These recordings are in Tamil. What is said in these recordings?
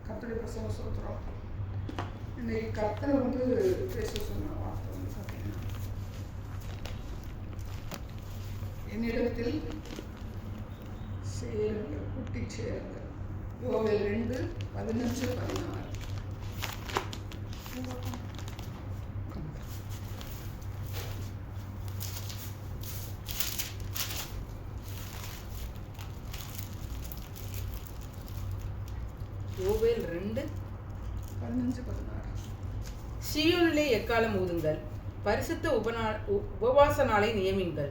கர்த்தருடைய பிரசவ சோத்திரம். இன்னைக்கு கர்த்தரை வந்து பேச சொன்ன வார்த்தை வந்து பார்த்தீங்கன்னா, என்னிடத்தில் சேருங்கள், கூட்டி சேருங்கள். யோவேல் 2:15-16. யோவேல் 2:15-16. சீயோனிலே எக்காலம் ஊதுங்கள், பரிசுத்த உபவாச நாளை நியமிங்கள்,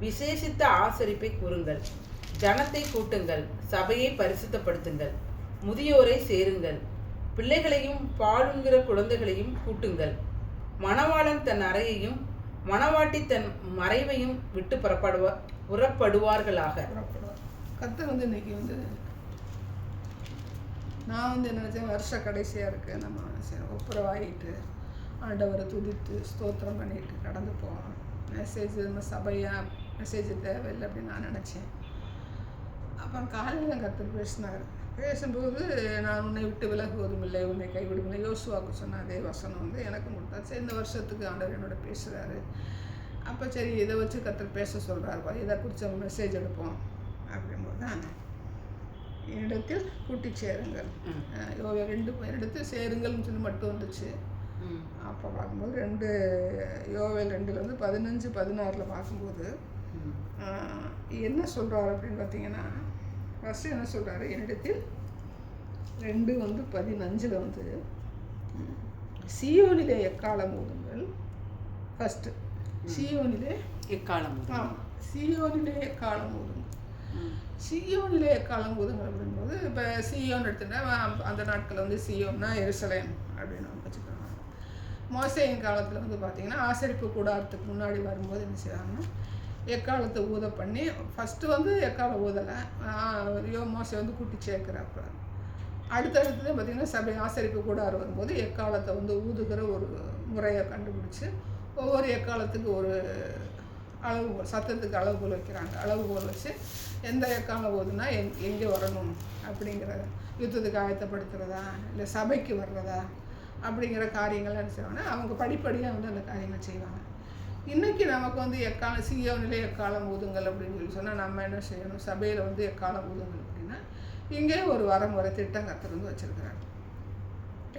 விசேஷித்த ஆசரிப்பை கூறுங்கள், ஜனத்தை கூட்டுங்கள், சபையை பரிசுத்தப்படுத்துங்கள், முதியோரை சேருங்கள், பிள்ளைகளையும் பாலுங்கிற குழந்தைகளையும் கூட்டுங்கள். மணவாளன் தன் அறையையும் மணவாட்டி தன் மறைவையும் விட்டு புறப்படுவார்களாக. கர்த்தர் வந்து இன்னைக்கு வந்து நான் வந்து என்ன நினச்சேன், வருஷ கடைசியாக இருக்குது, நம்ம ஒப்புரவாகிட்டு ஆண்டவரை துதித்து ஸ்தோத்திரம் பண்ணிட்டு கடந்து போகணும். மெசேஜ் நம்ம சபையாக மெசேஜ் தேவையில்லை அப்படின்னு நான் நினச்சேன். அப்புறம் காலையில் கர்த்தர் பேசும்போது நான் உன்னை விட்டு விலகுவதும் இல்லை, உன்னை கைவிடும் இல்லை, யோசுவாவுக்கு சொன்ன அதே வசனம் வந்து எனக்கு கொடுத்தாச்சு. இந்த வருஷத்துக்கு ஆண்டவர் என்னோட பேசுகிறாரு. அப்போ சரி, இதை வச்சு கர்த்தர் பேச சொல்கிறாருப்பா, இதை குறித்து மெசேஜ் எடுப்போம் அப்படிங்கும்போது தான் என்னிடத்தில் கூட்டி சேருங்கள், யோவேல் 2:2 சேருங்கள்னு சொல்லி மட்டும் வந்துச்சு. அப்போ பார்க்கும்போது யோவேல் 2:15-16 பார்க்கும்போது என்ன சொல்கிறாரு அப்படின்னு பார்த்தீங்கன்னா, ஃபஸ்ட்டு என்ன சொல்கிறாரு, என்னிடத்தில் 2:15 வந்து சீயோனிலே எக்காலம் ஊதுங்கள். ஃபஸ்ட்டு சீயோனிலே எக்காலம், ஆமாம், சீயோனிலே எக்காலம் ஊதுங்கள். சீயோனிலே எக்காலம் ஊதுங்கள் அப்படிங்கும்போது, இப்போ சீயோன் எடுத்துட்டா அந்த நாட்களில் வந்து சீயோன்னா எருசலேம் அப்படின்னு வச்சுக்கிறாங்க. மோசேயின் காலத்தில் வந்து பார்த்திங்கன்னா ஆசரிப்பு கூடாரத்துக்கு முன்னாடி வரும்போது என்ன செய்வாங்கன்னா, எக்காலத்தை ஊத பண்ணி, ஃபஸ்ட்டு வந்து எக்காலம் ஊதலை, மோசே வந்து கூட்டி சேர்க்குறாப்புல. அடுத்தடுத்து பார்த்திங்கன்னா சபை ஆசரிப்பு கூடாரம் வரும்போது எக்காலத்தை வந்து ஊதுகிற ஒரு முறையை கண்டுபிடிச்சி ஒவ்வொரு எக்காலத்துக்கு ஒரு அளவுகோல், சத்தத்துக்கு அளவுகோல் வைக்கிறாங்க. அளவுகோல் வச்சு எந்த எக்காலம் ஓதுனா எங்கே வரணும் அப்படிங்கிற, யுத்தத்துக்கு ஆயத்தப்படுத்துகிறதா இல்லை சபைக்கு வர்றதா அப்படிங்கிற காரியங்கள்லாம் என்ன செய்வாங்கன்னா அவங்க படிப்படியாக வந்து அந்த காரியங்கள் செய்வாங்க. இன்றைக்கி நமக்கு வந்து எக்காலம் சீயோனிலே எக்காலம் ஊதுங்கள் அப்படின்னு சொல்லி சொன்னால் நம்ம என்ன செய்யணும், சபையில் வந்து எக்காலம் ஊதுங்கள் அப்படின்னா இங்கே ஒரு வரமுறை திட்டம் கர்த்தர் வந்து வச்சுருக்கிறாங்க.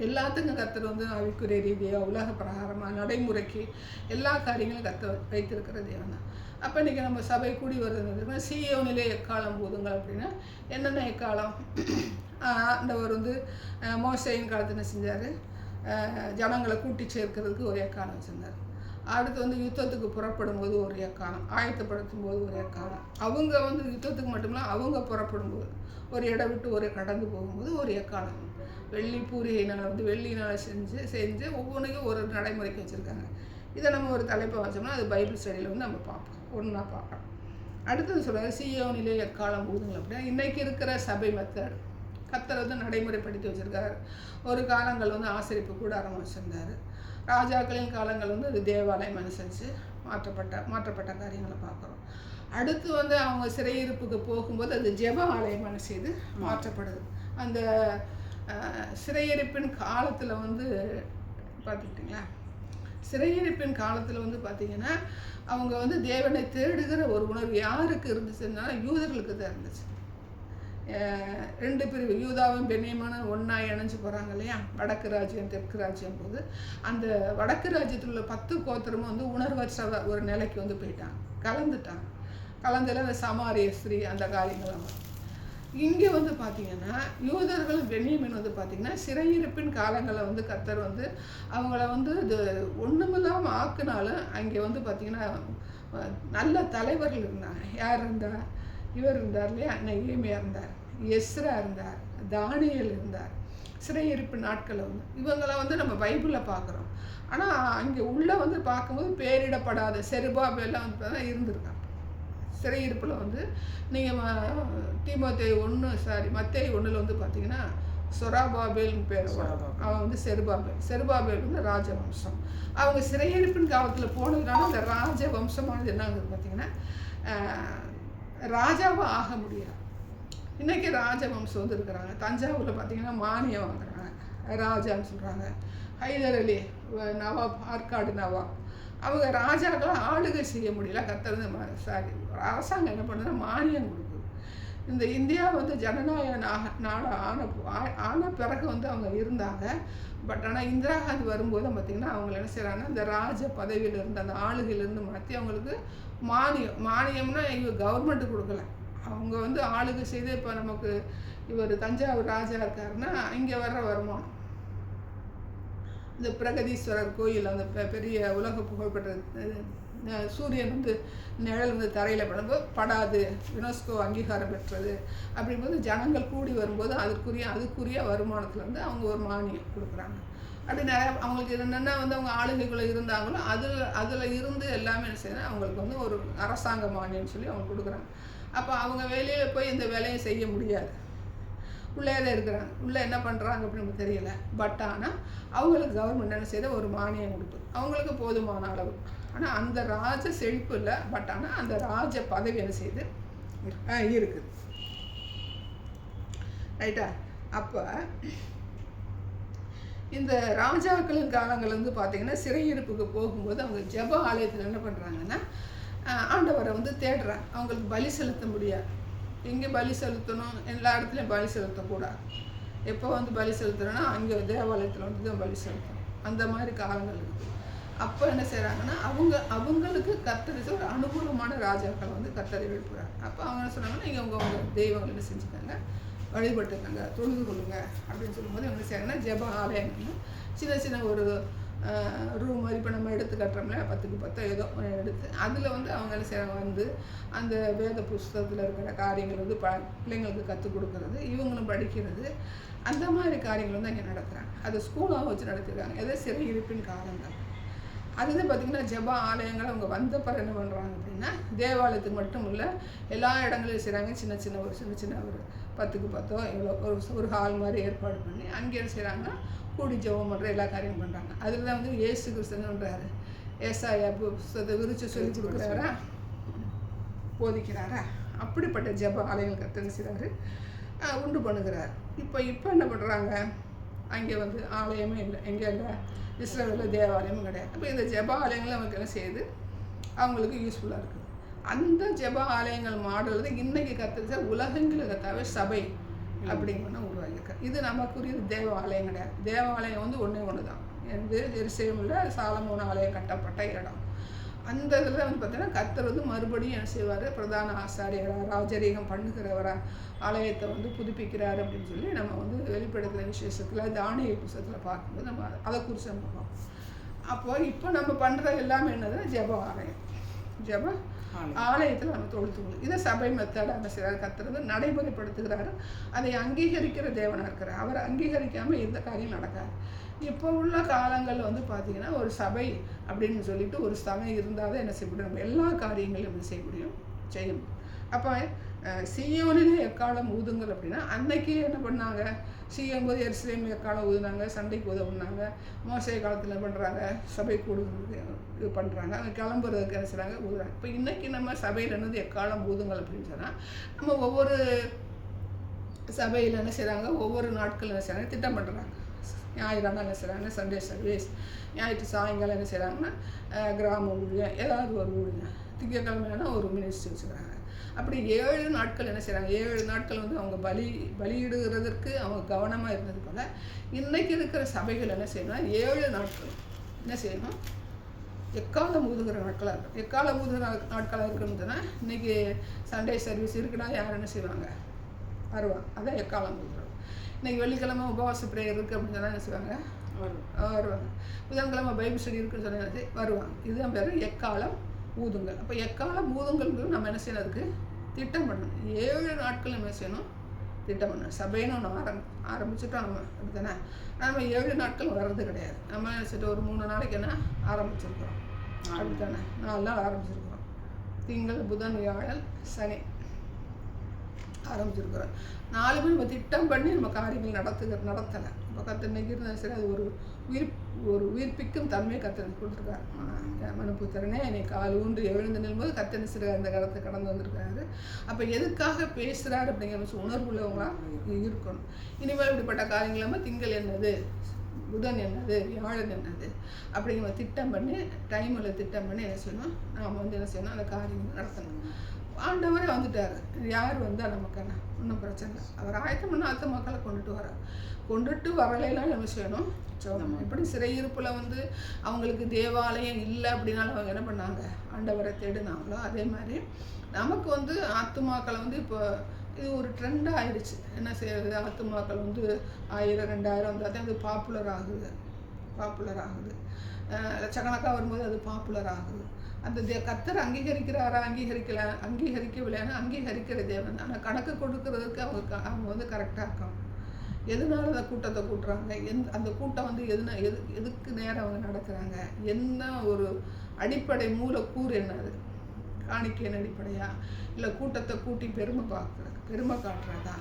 எல்லாத்துக்கும் கர்த்தர் வந்து ஆவிக்குரிய ரீதியாக உலக பிரகாரமாக நடைமுறைக்கு எல்லா காரியங்களும் கர்த்தர் வைத்திருக்கிற தேவன் தான். அப்போ இன்றைக்கி நம்ம சபை கூடி வருதுன்னா சீயோனிலே எக்காலம் ஊதுங்கள் அப்படின்னா என்னென்ன எக்காலம், ஆண்டவர் வந்து மோசேயின் காலத்தில் என்ன செஞ்சார், ஜனங்களை கூட்டி சேர்க்கிறதுக்கு ஒரு எக்காலம் வச்சுருந்தார். அடுத்து வந்து யுத்தத்துக்கு புறப்படும் போது ஒரு எக்காலம், ஆயத்தப்படுத்தும் போது ஒரு எக்காலம், அவங்க வந்து யுத்தத்துக்கு மட்டுமில்ல அவங்க புறப்படும் போது ஒரு இடம் விட்டு ஒரு கடந்து போகும்போது ஒரு எக்காலம், வெள்ளி பூரிகையினால் வந்து வெள்ளினால் செஞ்சு ஒவ்வொன்றைக்கும் ஒரு நடைமுறைக்கு வச்சுருக்காங்க. இதை நம்ம ஒரு தலைப்பை வச்சோம்னா அது பைபிள் ஸ்டடியில் வந்து நம்ம பார்ப்போம், ஒன்றா பார்க்கலாம். அடுத்தது சொல்கிறாரு சீயோனிலே எக்காலம் ஊதுங்கள் அப்படின்னா இன்றைக்கி இருக்கிற சபை மெத்தட் கர்த்தர் வந்து நடைமுறைப்படுத்தி வச்சுருக்காரு. ஒரு காலங்கள் வந்து ஆசரிப்பு கூடாரம் வச்சுருந்தார். ராஜாக்களின் காலங்கள் வந்து அது தேவாலயம் அனுசரித்து மாற்றப்பட்ட காரியங்களை பார்க்குறோம். அடுத்து வந்து அவங்க சிறையிருப்புக்கு போகும்போது அது ஜெப ஆலயம் செய்து மாற்றப்படுது. அந்த சிறையிருப்பின் காலத்தில் வந்து பார்த்துக்கிட்டிங்களா, சிறையிருப்பின் காலத்தில் வந்து பார்த்திங்கன்னா அவங்க வந்து தேவனை தேடுகிற ஒரு உணர்வு யாருக்கு இருந்துச்சுன்னா யூதர்களுக்கு தான் இருந்துச்சு. 2 பிரிவு, யூதாவும் பென்யமீனும் ஒன்றா இணைஞ்சு போகிறாங்க இல்லையா, வடக்கு ராஜ்யம் தெற்கு ராஜ்யம் போது அந்த வடக்கு ராஜ்யத்தில் உள்ள 10 கோத்திரமும் வந்து உணர்வற்ற ஒரு நிலைக்கு வந்து போயிட்டாங்க, கலந்தில் அந்த சமாரிய ஸ்திரீ அந்த காரியங்கள்லாம். இங்கே வந்து பார்த்திங்கன்னா யூதர்கள் பென்யமீன் வந்து பார்த்திங்கன்னா சிறையிருப்பின் காலங்களில் வந்து கர்த்தர் வந்து அவங்கள வந்து இது ஒன்றுமில்லாமல் ஆக்குனாலும் அங்கே வந்து பார்த்திங்கன்னா நல்ல தலைவர்கள் இருந்தாங்க. யார் இருந்தார், இவர் இருந்தார் இல்லையா, நெகேமியா இருந்தார், எஸ்ரா இருந்தார், தானியேல் இருந்தார். சிறையிருப்பு நாட்களில் வந்து இவங்களை வந்து நம்ம பைபிளில் பார்க்குறோம். ஆனால் அங்கே உள்ளே வந்து பார்க்கும்போது பேரிடப்படாத செருபாபேலாம் வந்து இருந்திருக்காங்க. சிறையிருப்பில் வந்து நீங்கள் மத்தேயு 1 வந்து பார்த்தீங்கன்னா சொராபாபேல்னு பேர், அவன் வந்து செருபாபேல் வந்து ராஜவம்சம். அவங்க சிறையிருப்பின் காலத்தில் போனதுனால அந்த ராஜவம்சமானது என்ன ஆகுது பார்த்தீங்கன்னா ராஜாவாக ஆக முடியாது. இன்றைக்கி ராஜவம்சம் வந்து இருக்கிறாங்க. தஞ்சாவூரில் பார்த்திங்கன்னா மானியம் வாங்குறாங்க, ராஜான்னு சொல்கிறாங்க. ஹைதர் அலி நவாப், ஆற்காடு நவாப், அவங்க ராஜாக்களை ஆளுகை செய்ய முடியல. அரசாங்கம் என்ன பண்ணுதுன்னா மானியம் கொடுக்குது. இந்த இந்தியா வந்து ஜனநாயக நாடு ஆன பிறகு வந்து அவங்க இருந்தாங்க. பட் ஆனால் இந்திரா காந்தி வரும்போது பார்த்திங்கன்னா அவங்களை என்ன செய்கிறாங்கன்னா இந்த ராஜ பதவியில் இருந்து அந்த ஆளுகையிலேருந்து மாற்றி அவங்களுக்கு மானியம்னா இவங்க கவர்மெண்ட்டு கொடுக்கல, அவங்க வந்து ஆளுகை செய்து. இப்போ நமக்கு இவர் தஞ்சாவூர் ராஜா இருக்காருன்னா இங்கே வர்ற வருமானம், இந்த பிரகதீஸ்வரர் கோயில், அந்த பெரிய உலக புகழ்பெற்ற சூரியன் வந்து நிழல் வந்து தரையில் படாது, யுனெஸ்கோ அங்கீகாரம் பெற்றது. அப்படிங்கும்போது ஜனங்கள் கூடி வரும்போது அதுக்குரிய வருமானத்தில் அவங்க ஒரு மானியம் கொடுக்குறாங்க. அப்படி நிறையா அவங்களுக்கு என்னென்ன வந்து அவங்க ஆளுகைக்குள்ளே இருந்தாங்களோ அதில் இருந்து எல்லாமே என்ன செய்யணும், அவங்களுக்கு வந்து ஒரு அரசாங்க மானியம்னு சொல்லி அவங்க கொடுக்குறாங்க. அப்போ அவங்க வெளியில் போய் இந்த வேலையை செய்ய முடியாது, உள்ளே தான் இருக்கிறாங்க. உள்ளே என்ன பண்ணுறாங்க அப்படின்னு நமக்கு தெரியல. பட் ஆனால் அவங்களுக்கு கவர்மெண்ட் என்ன செய்த ஒரு மானியம் கொடுக்குது, அவங்களுக்கு போதுமான அளவு. ஆனால் அந்த ராஜ செழிப்பு இல்லை, பட் ஆனால் அந்த ராஜ பதவி என்ன செய்யுது இருக்குது. ரைட்டா? அப்போ இந்த ராஜாக்களின் காலங்கள் வந்து பார்த்திங்கன்னா சிறையிருப்புக்கு போகும்போது அவங்க ஜெப ஆலயத்தில் என்ன பண்ணுறாங்கன்னா ஆண்டவரை வந்து தேடுறாங்க. அவங்களுக்கு பலி செலுத்த முடியாது. எங்கே பலி செலுத்தணும், எல்லா இடத்துலையும் பலி செலுத்தக்கூடாது. எப்போ வந்து பலி செலுத்துறோன்னா அங்கே தேவாலயத்தில் வந்து தான் பலி செலுத்தணும். அந்த மாதிரி காலங்கள் இருக்குது. அப்போ என்ன செய்கிறாங்கன்னா அவங்களுக்கு கர்த்தர் ஒரு அனுகூலமான ராஜாக்களை வந்து கர்த்தரை எழுப்புறாங்க. அப்போ அவங்க என்ன சொன்னாங்கன்னா நீங்கள் உங்க தெய்வங்கள் என்ன செஞ்சுக்காங்க, வழிபட்டுக்காங்க, தொழுது கொள்ளுங்க அப்படின்னு சொல்லும்போது என்ன செய்யறாங்கன்னா ஜெப ஆலயங்கள்னு சின்ன ஒரு ரூம் மாதிரி இப்போ நம்ம எடுத்து கட்டுறோம்ல 10க்கு 10 ஏதோ எடுத்து அதில் வந்து அவங்க என்ன செய்கிறாங்க வந்து அந்த வேத புஸ்தகத்தில் இருக்கிற காரியங்கள் வந்து பிள்ளைங்களுக்கு கற்றுக் கொடுக்கறது, இவங்களும் படிக்கிறது, அந்த மாதிரி காரியங்கள் வந்து அங்கே நடத்துகிறாங்க. அதை ஸ்கூலாக வச்சு நடத்திருக்காங்க. எதோ சிறையிருப்பின் காலங்கள். அதுதான் பார்த்திங்கன்னா ஜெப ஆலயங்கள் அவங்க வந்த பிறகு என்ன பண்ணுறாங்க அப்படின்னா தேவாலயத்துக்கு மட்டும் இல்லை எல்லா இடங்களையும் செய்கிறாங்க. சின்ன ஒரு 10க்கு 10 எவ்வளோ ஒரு ஹால் மாதிரி ஏற்பாடு பண்ணி அங்கே என்ன செய்கிறாங்கன்னா கூடி ஜெபம் பண்ணுற எல்லா காரியமும் பண்ணுறாங்க. அதில் தான் வந்து இயேசு கிறிஸ்துன்றாரு ஏசாயா புஸ்தகத்தை விரித்து சொல்லி கொடுக்குறாரா, போதிக்கிறாரா. அப்படிப்பட்ட ஜெப ஆலயங்கள் கர்த்தர் செய்கிறாரு, உண்டு பண்ணுகிறார். இப்போ என்ன பண்ணுறாங்க, அங்கே வந்து ஆலயமே இல்லை, எங்கே இல்லை, இஸ்ரவேலில் தேவாலயமும் கிடையாது. அப்போ இந்த ஜெப ஆலயங்கள் அவங்களுக்கு என்ன செய்யுது, அவங்களுக்கு யூஸ்ஃபுல்லாக இருக்குது. அந்த ஜெப ஆலயங்கள் மாடல் தான் இன்றைக்கி கற்றுக்கிற உலகங்களை கத்தாவே சபை அப்படிங்கன்னா உருவாகியிருக்காரு. இது நமக்குரிய தேவாலயம் கிடையாது. தேவாலயம் வந்து ஒன்று தான். எருசலேமில் சாலமோன் ஆலயம் கட்டப்பட்ட இடம். அந்த இதில் வந்து பார்த்தீங்கன்னா கர்த்தர் வந்து மறுபடியும் என்ன செய்வார், பிரதான ஆசாரியராக ராஜரீகம் பண்ணுகிறவரா ஆலயத்தை வந்து புதுப்பிக்கிறார் அப்படின்னு சொல்லி நம்ம வந்து வெளிப்படுத்துகிற விசேஷத்தில் தானிய புத்தகத்தில் பார்க்கும்போது நம்ம அதை குறித்து நம்ம பார்ப்போம். அப்போ இப்போ நம்ம பண்ணுற எல்லாமே என்னதுன்னா ஜெப ஆலயம், ஜெப ஆலயத்தில் நம்ம தொழுத்துக்கணும். இதை சபை மெத்தடாக என்ன செய்கிறார், கர்த்தர் வந்து நடைமுறைப்படுத்துகிறாரு. அதை அங்கீகரிக்கிற தேவனாக இருக்கிறார். அவர் அங்கீகரிக்காமல் எந்த காரியம் நடக்காது. இப்போ உள்ள காலங்களில் வந்து பார்த்திங்கன்னா ஒரு சபை அப்படின்னு சொல்லிட்டு ஒரு சபை இருந்தால் தான் என்ன செய்ய முடியும், நம்ம எல்லா காரியங்களையும் என்ன செய்ய முடியும், செய்யணும். அப்போ சீயோனிலே எக்காலம் ஊதுங்கள் அப்படின்னா அன்னைக்கு என்ன பண்ணாங்க, சீயோன் போது எருசலேம் எக்காலம் ஊதுனாங்க, சண்டைக்கு உதவுனாங்க. மோசே காலத்தில் பண்ணுறாங்க, சபை கூடுதல் இது பண்ணுறாங்க, அவங்க கிளம்புறதுக்கு என்ன செய்கிறாங்க, ஊதுறாங்க. இப்போ இன்றைக்கி நம்ம சபையில் என்னது எக்காலம் ஊதுங்கள் அப்படின்னு சொன்னால் நம்ம ஒவ்வொரு சபையில் என்ன செய்கிறாங்க, ஒவ்வொரு நாட்கள் என்ன செய்கிறாங்க, திட்டம் பண்ணுறாங்க. ஞாயிறானா என்ன செய்கிறாங்கன்னா சண்டே சர்வீஸ், ஞாயிற்று சாயங்காலம் என்ன செய்கிறாங்கன்னா கிராம ஊழியம், ஏதாவது ஒரு ஊழியம், திங்கக்கிழமைனா ஒரு மினிஸ்ட்ரி வச்சுக்கிறாங்க. அப்படி 7 நாட்கள் என்ன செய்கிறாங்க, 7 நாட்கள் வந்து அவங்க பலியிடுகிறதுக்கு அவங்க கவனமாக இருந்தது போல் இன்றைக்கி இருக்கிற சபைகள் என்ன செய்யணும், 7 நாட்கள் என்ன செய்யணும், எக்காலம் ஊதுகிற நாட்களாக இருக்கும். எக்காலம் ஊதுகிற நாட்களாக இருக்குன்னு சொன்னால் இன்றைக்கி சண்டே சர்வீஸ் இருக்குன்னா யார் என்ன செய்வாங்க, வருவாங்க. அதான் எக்காலம் ஊதுகிறோம். இன்றைக்கி வெள்ளிக்கிழமை உபவாச பிரேயர் இருக்குது அப்படின்னு சொன்னால் என்ன செய்வாங்க, வருவாங்க. புதன்கிழமை பைபிள் ஸ்டடி இருக்குன்னு சொன்னால் வருவாங்க. இதுதான் பேர் எக்காலம் ஊதுங்கள். அப்போ எக்காலம் ஊதுங்கள்ங்கிறது நம்ம என்ன செய்யணும், அதுக்கு திட்டம் பண்ணணும். 7 நாட்கள் நம்ம செய்யணும், திட்டம் பண்ணணும். சபைன்னு ஒன்று ஆரம்பிச்சுட்டோம் நம்ம, அப்படி தானே. நம்ம 7 நாட்கள் வர்றது கிடையாது. நம்ம நினச்சிட்டு ஒரு 3 நாளைக்கு என்ன ஆரம்பிச்சிருக்கிறோம், அப்படி தானே. 4 நாள் ஆரம்பிச்சிருக்கிறோம். திங்கள் புதன் வியாழன் சனி ஆரம்பிச்சிருக்கிறோம். 4 பேர் நம்ம திட்டம் பண்ணி நம்ம காரியங்கள் நடத்தலை. இப்போ கர்த்தர் இன்னைக்கு இருந்தால் சரி, அது ஒரு உயிர்ப்பிக்கும் தன்மையை கர்த்தர் கொடுத்துருக்காரு. மனுப்புத்திறனே என்னை கால் ஊன்று எழுந்து நில்லும்போது கர்த்தர் சிறு அந்த காலத்தை கடந்து வந்திருக்காரு. அப்போ எதுக்காக பேசுகிறாரு அப்படிங்கிற உணர்வுள்ளவங்களாக இருக்கணும். இனிமேல் இப்படிப்பட்ட காரியங்கள் இல்லாமல் திங்கள் என்னது, புதன் என்னது, வியாழன் என்னது அப்படிங்கிற திட்டம் பண்ணி டைமில் திட்டம் பண்ணி என்ன செய்யணும், நாம் என்ன செய்யணும், அந்த காரியங்கள் நடத்தணும். ஆண்டவரே வந்துட்டார், யார் வந்தால் நமக்கு என்ன ஒன்றும் பிரச்சனை இல்லை. அவர் ஆயத்தம் பண்ண ஆத்த மக்களை கொண்டுட்டு வரலைலாம் நம்ம செய்யணும். எப்படி சிறையிருப்பில் அவங்களுக்கு தேவாலயம் இல்லை அப்படின்னாலும் அவங்க என்ன பண்ணாங்க, ஆண்டவரை தேடினாங்களோ அதே மாதிரி நமக்கு ஆத்துமாக்களை இப்போ இது ஒரு ட்ரெண்டாக ஆயிடுச்சு. என்ன செய்யறது, ஆத்துமாக்கள் 1000 2000 வந்தால் அது பாப்புலர் ஆகுது. லட்சக்கணக்காக வரும்போது அது பாப்புலர் ஆகுது. அந்த கர்த்தர் அங்கீகரிக்கிறாரா, அங்கீகரிக்கவில்லைன்னா அங்கீகரிக்கிற தேவன். ஆனால் கணக்கு கொடுக்கறதுக்கு அவங்க கரெக்டாக இருக்காங்க. எதனால அந்த கூட்டத்தை கூட்டுறாங்க, அந்த கூட்டம் எதுக்கு நேரம் அவங்க நடத்துகிறாங்க, என்ன ஒரு அடிப்படை மூலக்கூறு என்னது, காணிக்கையின் அடிப்படையா இல்லை கூட்டத்தை கூட்டி பெருமை காட்டுறதா,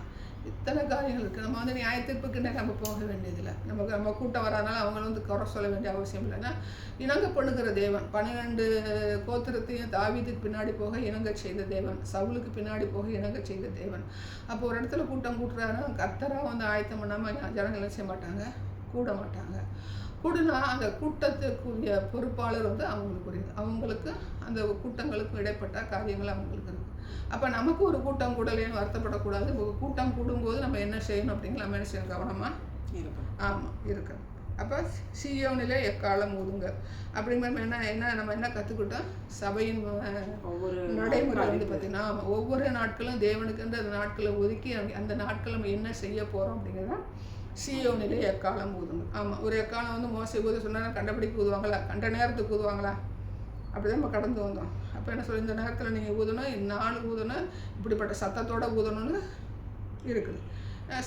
இத்தனை காரியங்கள் இருக்குது. நம்ம நியாயத்தீர்ப்புக்குன்னே நம்ம போக வேண்டியதில்லை. நம்ம கூட்டம் வராதனால அவங்கள குறை சொல்ல வேண்டிய அவசியம் இல்லைன்னா இணங்க பண்ணுகிற தேவன். 12 கோத்திரத்தையும் தாவீதுக்கு பின்னாடி போக இணங்க செய்த தேவன், சவுலுக்கு பின்னாடி போக இணங்க செய்த தேவன். அப்போ ஒரு இடத்துல கூட்டம் கூட்டுறாருன்னா கர்த்தராக ஆயத்தம் பண்ணாமல் ஜனங்கள் செய்ய மாட்டாங்க, கூட மாட்டாங்க. கூடுனா அந்த கூட்டத்துக்குரிய பொறுப்பாளர் அவங்களுக்கு அந்த கூட்டங்களுக்கும் இடைப்பட்ட காரியங்கள் அவங்களுக்கு இருக்குது. அப்போ நமக்கு ஒரு கூட்டம் கூடலேன்னு வருத்தப்படக்கூடாது. கூட்டம் கூடும்போது நம்ம என்ன செய்யணும் அப்படிங்கிற நம்ம என்ன செய்யணும், கவனமாக இருக்கணும். அப்போ சீயோனிலே எக்காலம் ஊதுங்க அப்படிங்கிற நம்ம என்ன கற்றுக்கிட்டோம், சபையின் நடைமுறை பார்த்திங்கன்னா ஒவ்வொரு நாட்களும் தேவனுக்குன்ற அந்த நாட்களை ஒதுக்கி அந்த நாட்கள் நம்ம என்ன செய்ய போகிறோம் அப்படிங்கிறத சீயோனிலே எக்காலம் ஊதுங்க. ஒரு எக்காலம் மோசை ஊத சொன்னால் கண்டபடிக்கு ஊதுவாங்களா, கண்ட நேரத்துக்கு ஊதுவாங்களா, அப்படிதான் நம்ம கடந்து வந்தோம். அப்போ என்ன சொல்லி, இந்த நேரத்தில் நீங்கள் ஊதணும், இந்நாள் ஊதணும், இப்படிப்பட்ட சத்தத்தோடு ஊதணும்னு இருக்குது.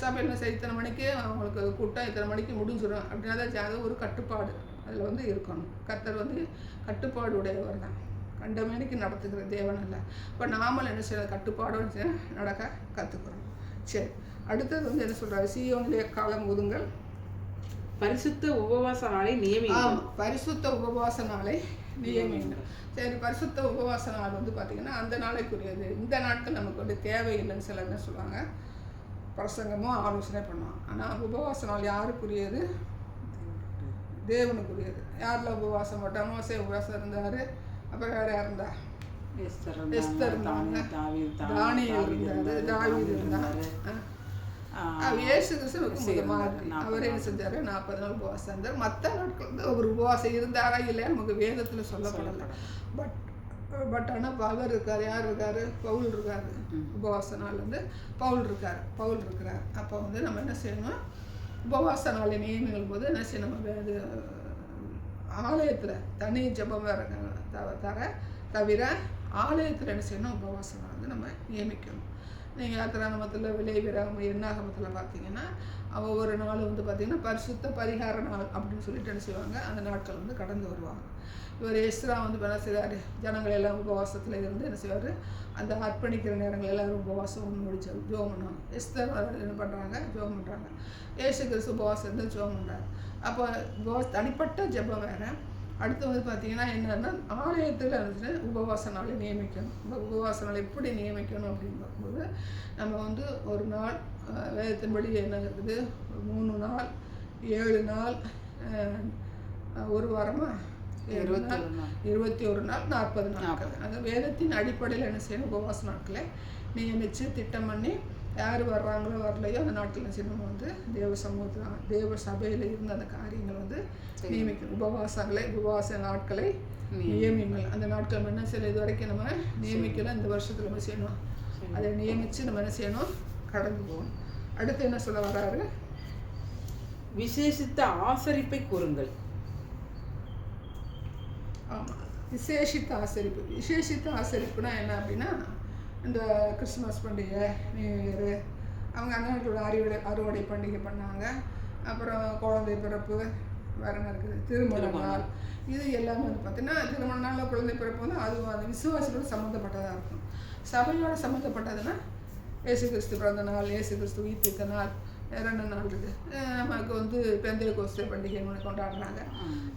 சபையில் இத்தனை மணிக்கு அவங்களுக்கு கூட்டம் இத்தனை மணிக்கு முடிஞ்சிடும் அப்படின்னா தான் அது ஒரு கட்டுப்பாடு அதில் இருக்கணும். கர்த்தர் கட்டுப்பாடு உடையவர் தான், கண்டமேனிக்கு நடத்துக்கிற தேவன் அல்ல. இப்போ நாமல் என்ன செய்யறது, கட்டுப்பாடு நடக்க கற்றுக்கிறோம். சரி, அடுத்தது என்ன சொல்கிறாரு, சீயோனிலே எக்காலம் ஊதுங்கள், பரிசுத்த உபவாச நாளை நியமிங்கள். பரிசுத்த உபவாச நாளை நியமிங்கள். சரி, பரிசுத்த உபவாச நாள் பார்த்தீங்கன்னா அந்த நாளைக்குரியது. இந்த நாட்கள் நமக்கு தேவையில்லைன்னு சிலர் என்ன சொல்லுவாங்க, பிரசங்கமோ ஆலோசனை பண்ணுவாங்க. ஆனால் உபவாச நாள் யாருக்குரியது, தேவனுக்குரியது. யாரில் உபவாசம் போட்டால் மோசே உபவாசம் இருந்தார். அப்புறம் வேறு யார் இருந்தா, எஸ்தர் இருந்தாங்க, தானியேல் இருந்தார், தாவீது இருந்தார். இயேசு கிறிஸ்து அவரே என்ன செஞ்சாரு, 40 நாள் உபவாசம் இருந்தார். மற்ற நாட்கள் ஒரு உபவாசம் இருந்தாரா இல்லையா நமக்கு வேதத்தில் சொல்லப்படலை. பட் ஆனால் அவர் இருக்கார், யார் இருக்கார், பவுல் இருக்கார். உபவாச நாள் பவுல் இருக்கிறார். அப்போ நம்ம என்ன செய்யணும், உபவாச நாளை நியமிக்கும் போது என்ன செய்யணும், நம்ம ஆலயத்தில் தனி ஜபம் தவிர ஆலயத்தில் என்ன செய்யணும், உபவாச நாள் நம்ம நியமிக்கணும். நீங்கள் யாத்திராகமத்தில் விளைவிராகமம் எண்ணாகமத்தில் பார்த்தீங்கன்னா ஒவ்வொரு நாளும் பார்த்தீங்கன்னா பரிசுத்த பரிகார நாள் அப்படின்னு சொல்லிட்டு என்ன செய்வாங்க, அந்த நாட்கள் கடந்து வருவாங்க. இவர் எஸ்ரா என்ன செய்வார், ஜனங்கள் எல்லாம் உபவாசத்தில் இருந்து என்ன செய்வார், அந்த அர்ப்பணிக்கிற நேரங்கள் எல்லாரும் உபவாசம் முடிச்சு ஜோம் பண்ணுவாங்க. எஸ்தர் என்ன பண்ணுறாங்க, ஜோம் பண்ணுறாங்க. ஏசு கிறிஸ்து உபவாசம் இருந்து ஜோம் பண்ணுறாங்க. அப்போ தனிப்பட்ட ஜெபம் வேறு. அடுத்து பார்த்தீங்கன்னா என்னென்னா ஆலயத்தில் உபவாச நாளை நியமிக்கணும். உபவாச நாளை எப்படி நியமிக்கணும் அப்படின்னு பார்க்கும்போது நம்ம ஒரு நாள் வேதத்தின்படி என்ன இருக்குது, 3 நாள் 7 நாள், ஒரு வாரமாக 21 நாள் 40 நாட்கள். அது வேதத்தின் அடிப்படையில் என்ன செய்யணும், உபவாச நாட்களை நியமித்து திட்டம் பண்ணி யார் வர்றாங்களோ வரலையோ அந்த நாட்கள் செய்யணும் தேவ சமூகத்தில் தேவ சபையில் இருந்த அந்த காரியங்கள் நியமிக்கணும். உபவாச நாட்களை நியமிங்கள். அந்த நாட்கள் என்ன செய்யணும், இது வரைக்கும் நம்ம நியமிக்கலாம், இந்த வருஷத்தில் நம்ம செய்யணும், அதை நியமித்து நம்ம என்ன செய்யணும், கடந்து போகணும். அடுத்து என்ன சொல்ல வர்றாரு, விசேஷித்த ஆசரிப்பை கூறுங்கள். ஆமாம், விசேஷித்த ஆசரிப்புனா என்ன அப்படின்னா, இந்த கிறிஸ்மஸ் பண்டிகை, நியூ இயரு, அவங்க அண்ணனோட அறுவடை பண்டிகை பண்ணாங்க. அப்புறம் குழந்தை பிறப்பு, வேறு என்ன இருக்குது, திருமண நாள், இது எல்லாமே பார்த்தீங்கன்னா திருமண நாளில் குழந்தை பிறப்பு அது அந்த விசுவாசத்தோடு சம்மந்தப்பட்டதாக இருக்கும். சபையோடு சம்மந்தப்பட்டதுன்னா இயேசு கிறிஸ்து பிறந்த நாள், இயேசு கிறிஸ்து உயிர்ப்பித்த நாள், 2 நாள் இருக்குது. நமக்கு வந்து பெந்தேகோஸ்தே பண்டிகை கொண்டாடுறாங்க.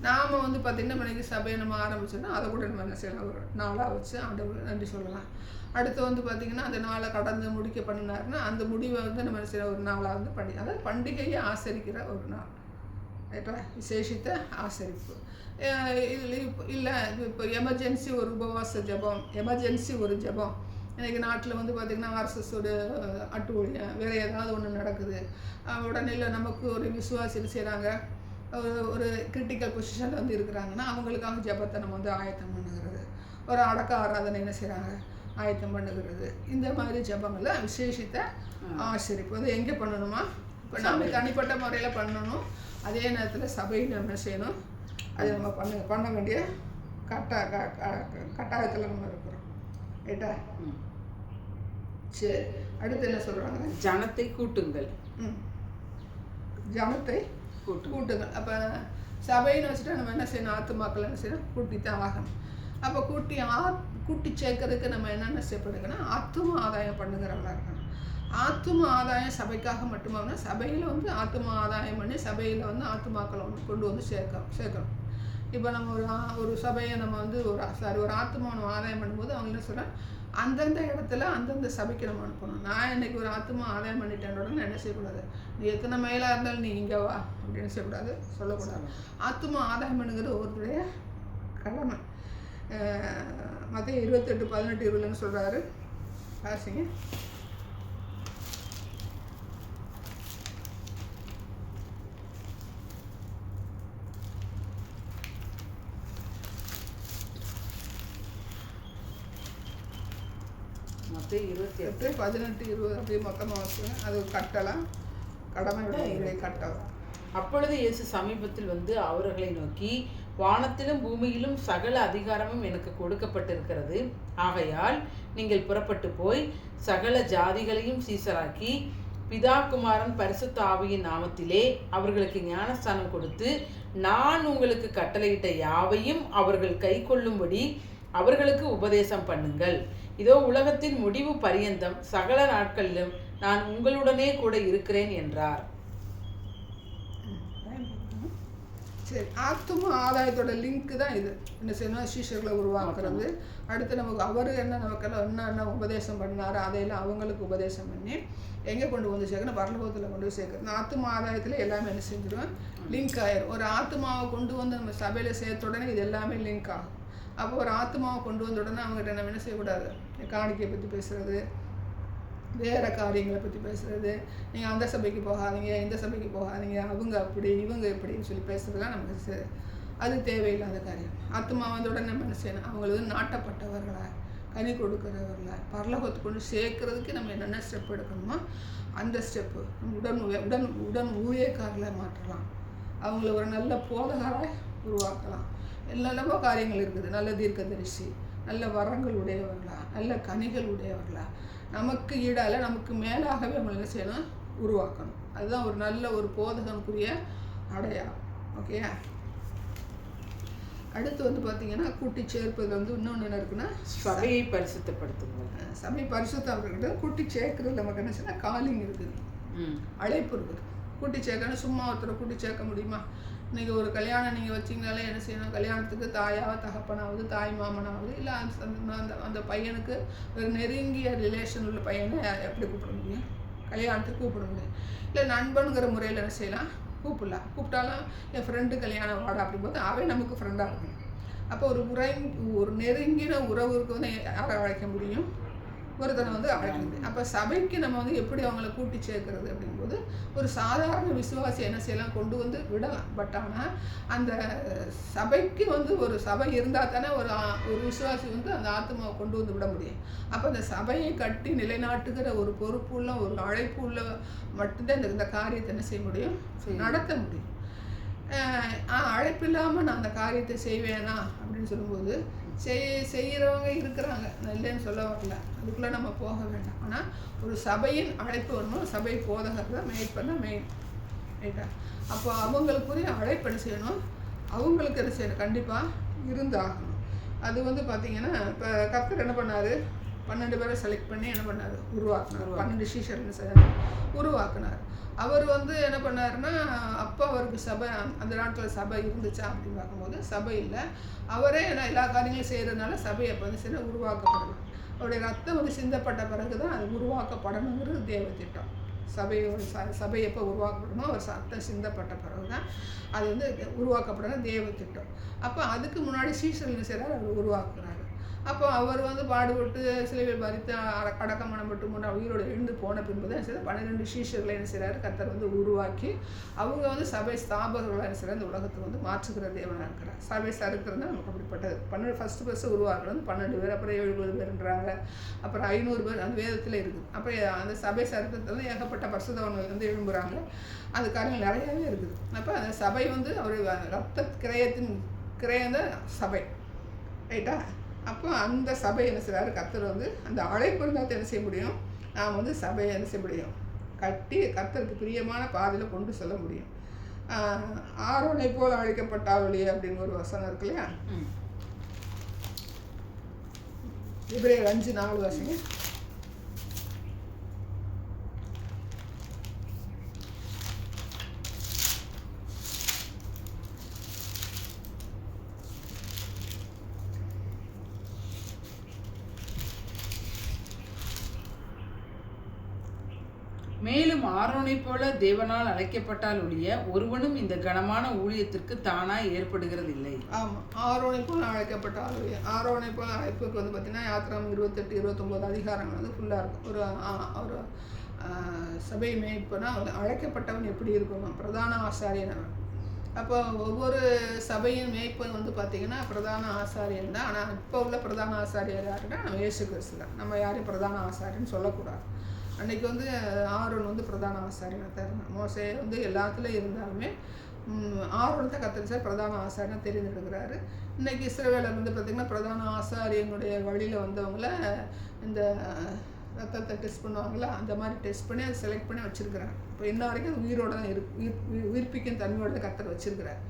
நாம் வந்து பார்த்திங்கன்னா மணிக்கு சபையை நம்ம ஆரம்பிச்சோன்னா அதை கூட நம்ம என்ன செய்யலாம், ஒரு நாளாக வச்சு ஆண்டவர் நன்றி சொல்லலாம். அடுத்து வந்து பார்த்திங்கன்னா அந்த நாளை கடந்து முடிக்க பண்ணினாருன்னா அந்த முடிவை வந்து நம்ம என்ன செய்யலாம், ஒரு நாளாக வந்து அதாவது பண்டிகையை ஆசரிக்கிற ஒரு நாள், ரைட்டா, விசேஷித்த ஆசரிப்பு. இல்லை இப்போ எமர்ஜென்சி ஒரு உபவாச ஜபம், எமர்ஜென்சி ஒரு ஜபம். இன்றைக்கி நாட்டில் வந்து பார்த்திங்கன்னா ஆர்எஸ்எஸோட அட்டூழியம் வேறு ஏதாவது ஒன்று நடக்குது, உடனே இல்லை நமக்கு ஒரு விசுவாசி செய்கிறாங்க, ஒரு கிரிட்டிக்கல் பொசிஷனில் வந்து இருக்கிறாங்கன்னா அவங்களுக்காக ஜபத்தை நம்ம வந்து ஆயத்தம் பண்ணுகிறது, ஒரு அடக்க ஆராதனை என்ன செய்கிறாங்க, ஆயத்தம் பண்ணுகிறது. இந்த மாதிரி ஜபங்களை விசேஷித்த ஆசரிப்பு வந்து எங்கே பண்ணணுமா, இப்போ நம்ம தனிப்பட்ட முறையில் பண்ணணும், அதே நேரத்தில் சபையில் என்ன செய்யணும், அது நம்ம பண்ண வேண்டிய கட்டாயத்தில் நம்ம இருக்கிறோம், ரைட்டா. சரி, அடுத்து என்ன சொல்கிறாங்க, ஜனத்தை கூட்டுங்கள். ஜனத்தை கூட்டுங்கள். அப்போ சபைன்னு வச்சுட்டா நம்ம என்ன செய்யணும், ஆத்துமாக்கள் என்ன செய்யணும், கூட்டித்தான் ஆகணும். அப்போ கூட்டி சேர்க்கறதுக்கு நம்ம என்னென்ன ஸ்டெப் எடுக்கணும், ஆத்தும ஆதாயம் பண்ணுங்கிறவங்களா இருக்கணும். ஆத்தும ஆதாயம் சபைக்காக மட்டுமானா சபையில் வந்து ஆத்தும ஆதாயம் பண்ணி சபையில் வந்து ஆத்துமாக்களை வந்து கொண்டு வந்து சேர்க்கணும். இப்போ நம்ம ஒரு சபையை நம்ம வந்து ஒரு ஆத்துமா நம்ம ஆதாயம் பண்ணும்போது அவங்க என்ன சொல்கிறேன், அந்தந்த இடத்துல அந்தந்த சபைக்கு நம்ம அனுப்பணும். நான் இன்றைக்கி ஒரு ஆத்துமா ஆதாயம் பண்ணிட்டேன் உடனே என்ன செய்யக்கூடாது, நீ எத்தனை மைலாக இருந்தாலும் நீ இங்கே வா அப்படின்னு செய்யக்கூடாது, சொல்லக்கூடாது. ஆத்துமா ஆதாயம் பண்ணுங்கிறது ஒருத்தருடைய கடமை. மத்திய 28:18-20 சொல்கிறாரு, வாசிங்க. மத்திய 28:18-20 அப்படியே மொத்தமாக வச்சுக்கணும். அது கட்டலாம், கடமையோட இதை கட்டலாம். அப்பொழுது இயேசு சமீபத்தில் வந்து அவர்களை நோக்கி, வானத்திலும் பூமியிலும் சகல அதிகாரமும் எனக்கு கொடுக்கப்பட்டிருக்கிறது. ஆகையால் நீங்கள் புறப்பட்டு போய் சகல ஜாதிகளையும் சீசராக்கி பிதா குமாரன் பரிசுத்த ஆவியின் நாமத்திலே அவர்களுக்கு ஞானஸ்தானம் கொடுத்து நான் உங்களுக்கு கட்டளையிட்ட யாவையும் அவர்கள் கை கொள்ளும்படி அவர்களுக்கு உபதேசம் பண்ணுங்கள். இதோ உலகத்தின் முடிவு பரியந்தம் சகல நாட்களிலும் நான் உங்களுடனே கூட இருக்கிறேன் என்றார். சரி, ஆத்தும ஆதாயத்தோட லிங்க் தான் இது. என்ன செய்யணும், சீஷர்களை உருவாக்குறது. அடுத்து நமக்கு அவர் என்ன நமக்கெல்லாம் என்ன உபதேசம் பண்ணாரோ அதையெல்லாம் அவங்களுக்கு உபதேசம் பண்ணி எங்கே கொண்டு வந்து சேர்க்கணும், பரலோகத்தில் கொண்டு போய் சேர்க்கணும். ஆத்தும ஆதாயத்தில் எல்லாமே என்ன செஞ்சிடுவேன், லிங்க் ஆயிரும். ஒரு ஆத்துமாவை கொண்டு வந்து நம்ம சபையில் சேர்த்த உடனே இது எல்லாமே லிங்க் ஆகும். அப்போ ஒரு ஆத்துமாவை கொண்டு வந்த உடனே அவங்ககிட்ட நம்ம என்ன செய்யக்கூடாது, காணிக்கையை பற்றி பேசுகிறது, வேறு காரியங்களை பற்றி பேசுகிறது, நீங்கள் அந்த சபைக்கு போகாதீங்க, இந்த சபைக்கு போகாதீங்க, அவங்க அப்படி இவங்க இப்படின்னு சொல்லி பேசுறதுலாம் நமக்கு அது தேவையில்லாத காரியம். ஆத்துமா வந்த உடனே நம்ம என்ன செய்யணும், அவங்கள வந்து நாட்டப்பட்டவர்களா, கனி கொடுக்குறவர்களா பரலோகத்தை கொண்டு சேர்க்கறதுக்கு நம்ம என்னென்ன ஸ்டெப் எடுக்கணுமோ அந்த ஸ்டெப்பு உடன் ஊழியக்காரர்களை மாற்றலாம், அவங்கள ஒரு நல்ல போதகராக உருவாக்கலாம். நல்லவோ காரியங்கள் இருக்குது, நல்ல தீர்க்கதரிசி, நல்ல வரங்கள் உடையவர்களா, நல்ல கனிகள் உடையவர்களா, நமக்கு ஈடால நமக்கு மேலாகவே அவங்களை என்ன செய்யணும், உருவாக்கணும். அதுதான் ஒரு நல்ல ஒரு போதகனுக்குரிய அடையாளம். ஓகேயா. அடுத்து வந்து பார்த்தீங்கன்னா கூட்டி சேர்ப்பது வந்து இன்னொன்று என்ன இருக்குன்னா, சபையை பரிசுத்தப்படுத்துங்க. சபை பரிசுத்தம் இருக்கிறது. கூட்டி சேர்க்கறது நமக்கு என்ன செய்யணும், காலிங் இருக்குது, அழைப்பு இருக்குது. கூட்டி சேர்க்கணும், சும்மா ஒருத்தரை கூட்டி சேர்க்க முடியுமா? இன்றைக்கி ஒரு கல்யாணம் நீங்கள் வச்சிங்கனாலே என்ன செய்யணும், கல்யாணத்துக்கு தாயாவது தகப்பனாவது தாய் மாமனாவது இல்லை அந்த பையனுக்கு ஒரு நெருங்கிய ரிலேஷன் உள்ள பையனை எப்படி கூப்பிட முடியும், கல்யாணத்துக்கு கூப்பிட முடியும். இல்லை நண்பனுங்கிற முறையில் என்ன செய்யலாம், கூப்பிட்டாலும் என் ஃப்ரெண்டு கல்யாணம் வாடா அப்படிங்கும்போது அவன் நமக்கு ஃப்ரெண்டாக இருக்கணும். அப்போ ஒரு நெருங்கின உறவுக்கு வந்து யாரை அழைக்க முடியும், ஒருத்தனை வந்து அழைக்க முடியும். அப்போ சபைக்கு நம்ம வந்து எப்படி அவங்கள கூட்டி சேர்க்கறது அப்படிங்கும்போது ஒரு சாதாரண விசுவாசி என்ன செய்யலாம், கொண்டு வந்து விடலாம். பட் ஆனால் அந்த சபைக்கு வந்து ஒரு சபை இருந்தால் தானே ஒரு விசுவாசி வந்து அந்த ஆத்மாவை கொண்டு வந்து விட முடியும். அப்போ அந்த சபையை கட்டி நிலைநாட்டுகிற ஒரு பொறுப்புள்ள ஒரு அழைப்பு உள்ள மட்டும்தான் இந்த காரியத்தை என்ன செய்ய முடியும், நடத்த முடியும். அழைப்பு இல்லாமல் நான் அந்த காரியத்தை செய்வேனா அப்படின்னு சொல்லும்போது செய்கிறவங்க இருக்கிறாங்க, நான் இல்லைன்னு சொல்ல வரல, அதுக்குள்ளே நம்ம போக வேண்டாம். ஆனால் ஒரு சபையின் அழைப்பு வரணும், சபை போதகர் தான் மெயின் ரைட்டா. அப்போ அவங்களுக்குரிய அழைப்பு என்ன செய்யணும், அவங்களுக்கு என்ன செய்யணும், கண்டிப்பாக இருந்தாகணும். அது வந்து பார்த்திங்கன்னா இப்போ கர்த்தர் என்ன பண்ணார், 12 பேரை செலக்ட் பண்ணி என்ன பண்ணார், உருவாக்குனார். 12 சீஷர்கள் உருவாக்குனார். அவர் வந்து என்ன பண்ணாருன்னா, அப்போ அவருக்கு சபை, அந்த நாட்டில் சபை இருந்துச்சா அப்படின்னு பார்க்கும்போது சபை இல்லை. அவரே எல்லா காரியங்களும் செய்கிறதுனால சபையை அப்போ வந்து சில உருவாக்கப்படலாம். அவருடைய ரத்தம் வந்து சிந்தப்பட்ட பிறகு தான் அது உருவாக்கப்படணுங்கிறது தேவ திட்டம். சபை எப்போ உருவாக்கப்படணுமோ அவர் ரத்தம் சிந்தப்பட்ட பிறகு தான் அது வந்து உருவாக்கப்படணும் தேவ திட்டம். அப்போ அதுக்கு முன்னாடி சீஷர்கள் செய்கிறார், அவர் உருவாக்குறாரு. அப்போ அவர் வந்து பாடுபட்டு சிலுவையில் மரித்து அடக்கம் பண்ணப்பட்டு உயிரோடு எழுந்து போன பின்பு தான் 12 சீஷர்களை என்ன செய்கிறாரு, கர்த்தர் வந்து உருவாக்கி அவங்க வந்து சபை ஸ்தாபகர்களாக என்ன செய்கிறார், இந்த உலகத்தை வந்து மாற்றுகிற தேவனாக இருக்கிறார். சபை சறுக்கிறது நமக்கு அப்படிப்பட்டது. ஃபஸ்ட்டு உருவாக்குறது 12 பேர், அப்புறம் 70 பேருன்றாங்க, அப்புறம் 500 பேர் அந்த வேதத்தில் இருக்குது. அப்புறம் அந்த சபை சறுக்கிறதுல ஏகப்பட்ட பரிசுத்தவான்கள் வந்து எழும்புகிறாங்க. அது காரியங்கள் நிறையாவே இருக்குது. அப்போ அந்த சபை வந்து அவர் ரத்த கிரயம்தான் சபை, ரைட்டா? அப்போ அந்த சபை என்ன செய்கிறாரு, கர்த்தர் வந்து அந்த அழைப்பு இருந்தால் என்ன செய்ய முடியும், நாம் வந்து சபையை என்ன செய்ய முடியும், கட்டி கர்த்தருக்கு பிரியமான பாதையில் கொண்டு செல்ல முடியும். ஆரோனை போல் அழைக்கப்பட்டாவளி அப்படின்னு ஒரு வசனம் இருக்கு இல்லையா, எபிரேயர் 5:4 வாசிங்க. மேலும் ஆரோனைப் போல தேவனால் அழைக்கப்பட்டால் ஒழிய ஒருவனும் இந்த கனமான ஊழியத்திற்கு தானாய் ஏற்படுகிறதில்லை. ஆமாம், ஆரோனை போல அழைக்கப்பட்டால் ஒழிய. ஆரோனை போல அழைப்புக்கு வந்து பார்த்தீங்கன்னா யாத்திராம் 28-29 அதிகாரங்கள் வந்து ஃபுல்லாக இருக்கும். ஒரு சபை மேய்ப்புனா அழைக்கப்பட்டவன் எப்படி இருக்கணும், பிரதான ஆசாரியன் அவன். அப்போ ஒவ்வொரு சபையின் மேய்ப்பன் வந்து பார்த்திங்கன்னா பிரதான ஆசாரியன் தான். ஆனால் இப்போ உள்ள பிரதான ஆசாரியர் யாருன்னா நம்ம இயேசு கிறிஸ்து தான். நம்ம யாரையும் பிரதான ஆசாரியன்னு சொல்லக்கூடாது. அன்றைக்கி வந்து ஆரோன் வந்து பிரதான ஆசாரியனாக தான் இருந்தான். மோசே வந்து எல்லாத்துலேயும் இருந்தாலுமே ஆரோன் தான் கர்த்தர் பிரதான ஆசாரியனாக தெரிந்தெடுக்கிறாரு. இன்றைக்கி இஸ்ரவேலர் வந்து பார்த்திங்கன்னா பிரதான ஆசாரியனுடைய வழியில் வந்தவங்கள இந்த ரத்தத்தை டெஸ்ட் பண்ணுவாங்களா, அந்த மாதிரி டெஸ்ட் பண்ணி அதை செலக்ட் பண்ணி வச்சுருக்கிறாங்க. இப்போ இன்ன வரைக்கும் அது உயிரோடு தான் உயிர்ப்பிக்கும் தன்மையோடு தான் கர்த்தர் வச்சுருக்கிறார்.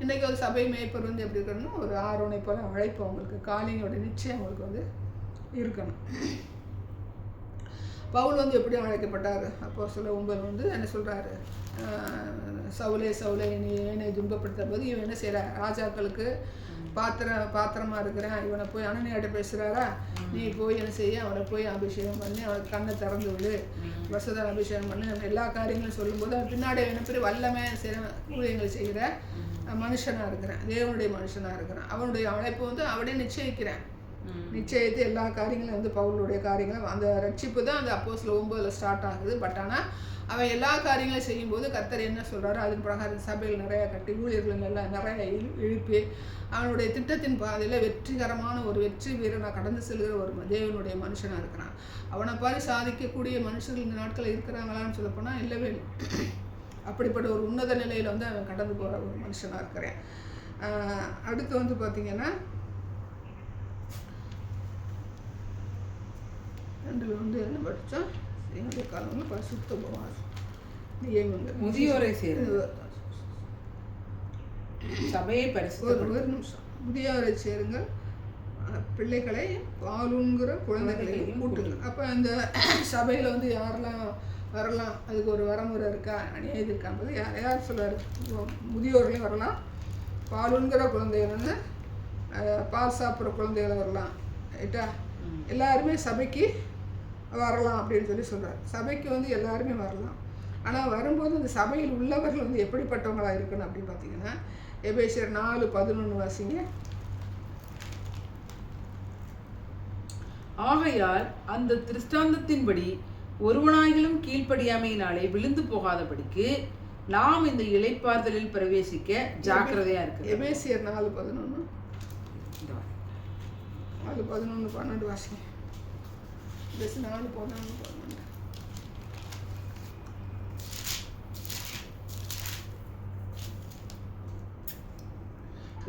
இன்றைக்கி ஒரு சபை மேய்ப்பர் வந்து எப்படி இருக்கணும்னா ஒரு ஆரோனை போல அழைப்பு அவங்களுக்கு, காலிங்கோட நிச்சயம் அவங்களுக்கு வந்து இருக்கணும். பவுல் வந்து எப்படி அழைக்கப்பட்டார், அப்போஸ்தலர் 9 வந்து என்ன சொல்கிறாரு, சவுலே சவுலே என்னை துன்பப்படுத்த போது இவன் என்ன செய்கிறார், ராஜாக்களுக்கு பாத்திரமாக இருக்கிறேன், இவனை போய் அனனியாட்ட பேசுகிறாரா, நீ போய் என்ன செய்ய, அவனை போய் அபிஷேகம் பண்ணி அவனுக்கு கண்ணை திறந்து விடு, வசதால் அபிஷேகம் பண்ணி எல்லா காரியங்களும் சொல்லும்போது அவன் பின்னாடி என்ன பெரிய வல்லமே செய்கிற ஊழியங்கள் செய்கிற மனுஷனாக இருக்கிறேன், தேவனுடைய மனுஷனாக இருக்கிறேன். அவனுடைய அழைப்பு வந்து அவனே நிச்சயிக்கிறேன். நிச்சயத்தை எல்லா காரியங்களும் வந்து பவுலுடைய காரியங்களும் அந்த ரட்சிப்பு தான் அந்த அப்போஸ்தலர் 9 ஸ்டார்ட் ஆகுது. பட் ஆனால் அவன் எல்லா காரியங்களும் செய்யும்போது கர்த்தர் என்ன சொல்கிறாரோ அதன் பிரகாரம் சபையில் நிறையா கட்டி ஊழியர்கள் எல்லாம் நிறைய எழுப்பி அவனுடைய திட்டத்தின் பாதையில் வெற்றிகரமான ஒரு வெற்றி வீரனாக கடந்து செல்கிற ஒரு தேவனுடைய மனுஷனாக இருக்கிறான். அவனை பாரு சாதிக்கக்கூடிய மனுஷர்கள் இந்த நாட்களில் இருக்கிறாங்களான்னு சொல்லப்போனால் இல்லவே இல்லை. அப்படிப்பட்ட ஒரு உன்னத நிலையில் வந்து அவன் கடந்து போகிற ஒரு மனுஷனாக இருக்கிறேன். அடுத்து வந்து பார்த்திங்கன்னா ரெண்டில் வந்து என்ன படித்தோம், என்னுடைய காலங்களில் பரிசுத்த உபவாசம், முதியோரை சேர்ந்து சபையை ஒரு நிமிஷம், முதியோரை சேருங்கள், பிள்ளைகளை பாலுங்கிற குழந்தைகளையும் கூட்டுங்கள். அப்போ அந்த சபையில் வந்து யாரெல்லாம் வரலாம், அதுக்கு ஒரு வரமுறை இருக்கா, அநியாயம் இருக்கான்பது யார் சொல்கிறார், முதியோர்களையும் வரலாம், பாலுங்கிற குழந்தைகள் வந்து பால் சாப்பிட்ற குழந்தைகளை வரலாம், ரைட்டா, எல்லாருமே சபைக்கு வரலாம் அப்படின்னு சொல்கிறார். சபைக்கு வந்து எல்லாருமே வரலாம். ஆனால் வரும்போது அந்த சபையில் உள்ளவர்கள் வந்து எப்படிப்பட்டவங்களாக இருக்கணும் அப்படின்னு பார்த்தீங்கன்னா எபேசியர் 4:11 வாசிங்க. ஆகையால் அந்த திருஷ்டாந்தத்தின்படி ஒருவனாயிலும் கீழ்ப்படியாமையினாலே விழுந்து போகாதபடிக்கு நாம் இந்த இளைப்பாறுதலில் பிரவேசிக்க ஜாக்கிரதையா இருக்கு. எபேசியர் 4:11 4:11-12 வாசிங்க. 4:11